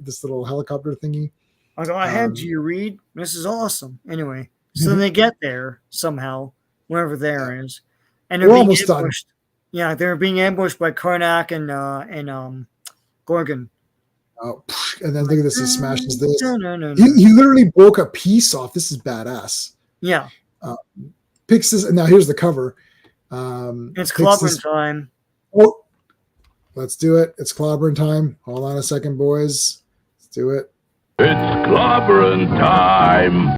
This little helicopter thingy. I'll go ahead. Do you read? This is awesome. Anyway, so then they get there somehow, wherever there is, and they're being ambushed. Yeah, they're being ambushed by Karnak and Gorgon. Oh, and then look at this! He smashes this. No. He literally broke a piece off. This is badass. Yeah. Picks this. Now here's the cover. It's Clobberin time. Oh, let's do it. It's Clobberin time. Hold on a second, boys. Let's do it. It's Clobberin time.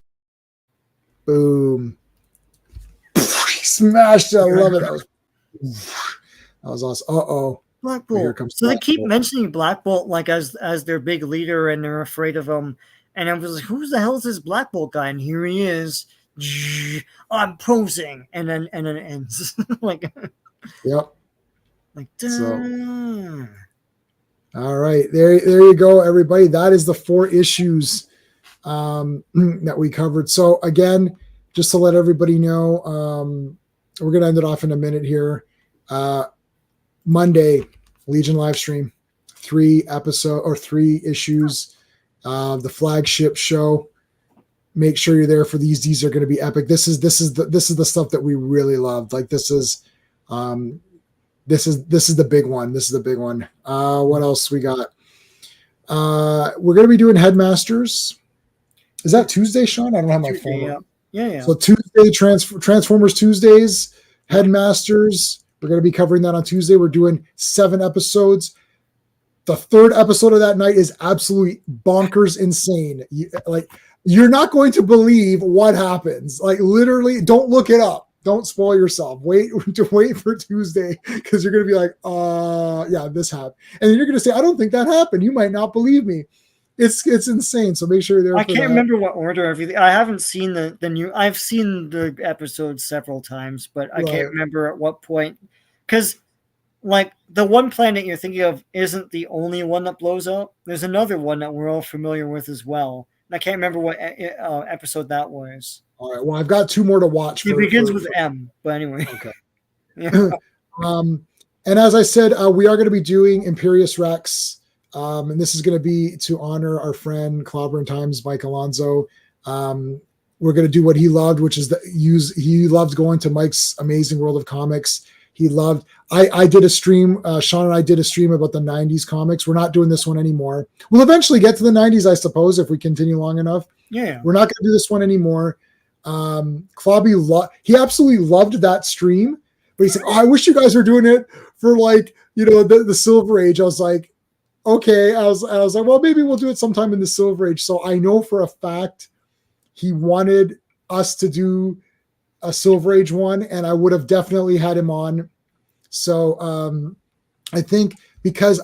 Boom. He smashed it. I love it. That was awesome. Uh-oh. Black Bolt. So they keep mentioning Black Bolt like as their big leader, and they're afraid of him. And I was like, who the hell is this Black Bolt guy? And here he is. I'm posing, and then it ends like. Yep. Like. So, All right, there you go, everybody. That is the 4 issues that we covered. So again, just to let everybody know, we're going to end it off in a minute here. Monday, Legion live stream, 3 issues, the flagship show. Make sure you're there for these. These are going to be epic. This is the stuff that we really loved. Like this is the big one. This is the big one. What else we got? We're going to be doing Headmasters. Is that Tuesday, Sean? I don't have my phone. Yeah. So Tuesday, Transformers Tuesdays, Headmasters. We're going to be covering that on Tuesday. We're doing 7 episodes. The 3rd episode of that night is absolutely bonkers insane. You're not going to believe what happens. Like literally, don't look it up. Don't spoil yourself. Wait for Tuesday because you're going to be like, yeah, this happened. And then you're going to say, I don't think that happened. You might not believe me. It's insane. So make sure you're there. I can't remember what order everything. I haven't seen the new. I've seen the episodes several times, but I can't remember at what point. Because like the one planet you're thinking of isn't the only one that blows up. There's another one that we're all familiar with as well. And I can't remember what episode that was. All right. Well, I've got 2 more to watch. It begins with M, but anyway. Okay. Yeah. And as I said, we are going to be doing Imperious Rex. And this is going to be to honor our friend Clobberin Times, Mike Alonso. We're going to do what he loved, which is he loved going to Mike's Amazing World of Comics. He loved, I did a stream, Sean and I did a stream about the 90s comics. We're not doing this one anymore. We'll eventually get to the 90s, I suppose, if we continue long enough. Yeah. We're not going to do this one anymore. Clobby, he absolutely loved that stream, but he said, I wish you guys were doing it for like, the Silver Age. I was like, okay. I was like, well, maybe we'll do it sometime in the Silver Age. So I know for a fact he wanted us to do a Silver Age one, and I would have definitely had him on. So I think because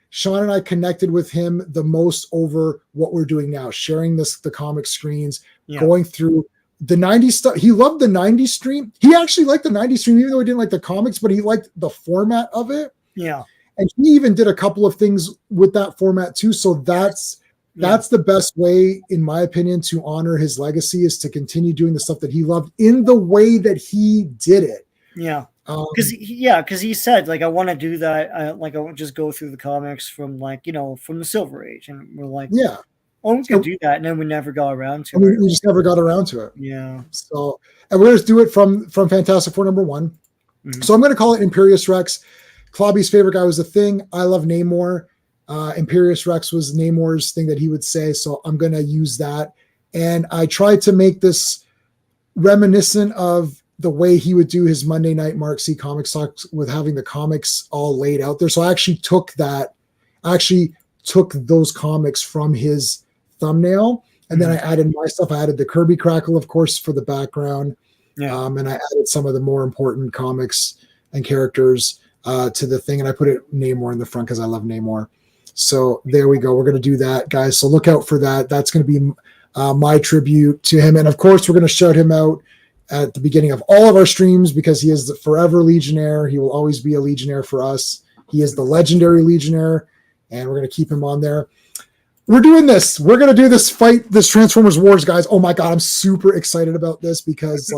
Sean and I connected with him the most over what we're doing now, sharing the comic screens, going through the 90s stuff. He loved the 90s stream. He actually liked the 90s stream, even though he didn't like the comics, but he liked the format of it. Yeah. And he even did a couple of things with that format too. So that's the best way, in my opinion, to honor his legacy, is to continue doing the stuff that he loved in the way that he did it. Yeah. Because he said, like, I want to do that. Like, I won't just go through the comics from, like, from the Silver Age. And we're like, yeah, we can do that. And then we never got around to it. We just never got around to it. Yeah. So, and we're going to do it from Fantastic Four #1. Mm-hmm. So I'm going to call it Imperious Rex. Clobby's favorite guy was The Thing. I love Namor. Imperious Rex was Namor's thing that he would say. So I'm going to use that. And I tried to make this reminiscent of the way he would do his Monday night Mark C Comics Talks, with having the comics all laid out there. So I actually took those comics from his thumbnail, and then I added my stuff. I added the Kirby Crackle, of course, for the background. Yeah. And I added some of the more important comics and characters to the thing. And I put Namor in the front because I love Namor. So there we go. We're going to do that, guys. So look out for that. That's going to be my tribute to him. And of course, we're going to shout him out at the beginning of all of our streams because he is the forever Legionnaire. He will always be a Legionnaire for us. He is the legendary Legionnaire, and we're going to keep him on there. We're doing this. We're going to do this fight, this Transformers Wars, guys. Oh my God, I'm super excited about this because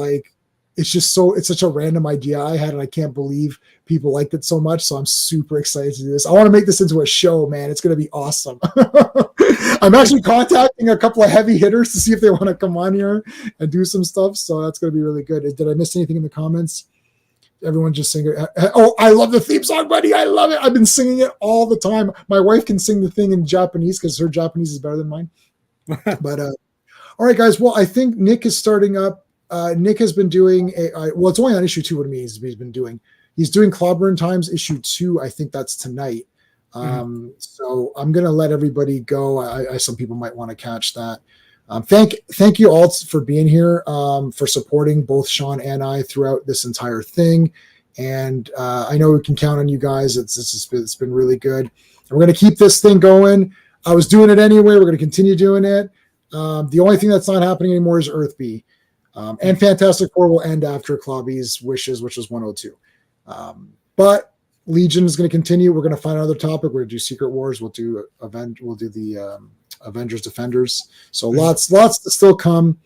it's such a random idea I had, and I can't believe people liked it so much. So I'm super excited to do this. I want to make this into a show, man. It's going to be awesome. I'm actually contacting a couple of heavy hitters to see if they want to come on here and do some stuff. So that's going to be really good. Did I miss anything in the comments? Everyone just sing it. Oh, I love the theme song, buddy. I love it. I've been singing it all the time. My wife can sing the thing in Japanese because her Japanese is better than mine. But all right, guys. Well, I think Nick is starting up. Nick has been doing it's only on issue 2. What it means he's been doing. He's doing Clobberin Times issue 2. I think that's tonight. So I'm going to let everybody go. Some people might want to catch that. Thank you all for being here, for supporting both Sean and I throughout this entire thing. And I know we can count on you guys. It's been really good. And we're going to keep this thing going. I was doing it anyway. We're going to continue doing it. The only thing that's not happening anymore is Earthby. And Fantastic Four will end after Clobby's wishes, which was 102. But Legion is going to continue. We're going to find another topic. We're going to do Secret Wars. We'll do the Avengers Defenders. So lots to still come.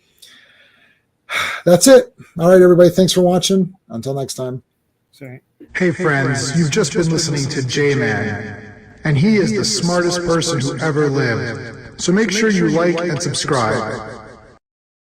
That's it. All right, everybody. Thanks for watching. Until next time. Sorry. Hey friends, you've just been listening to J-Man, and he is the smartest person who ever lived. So make sure you like and subscribe.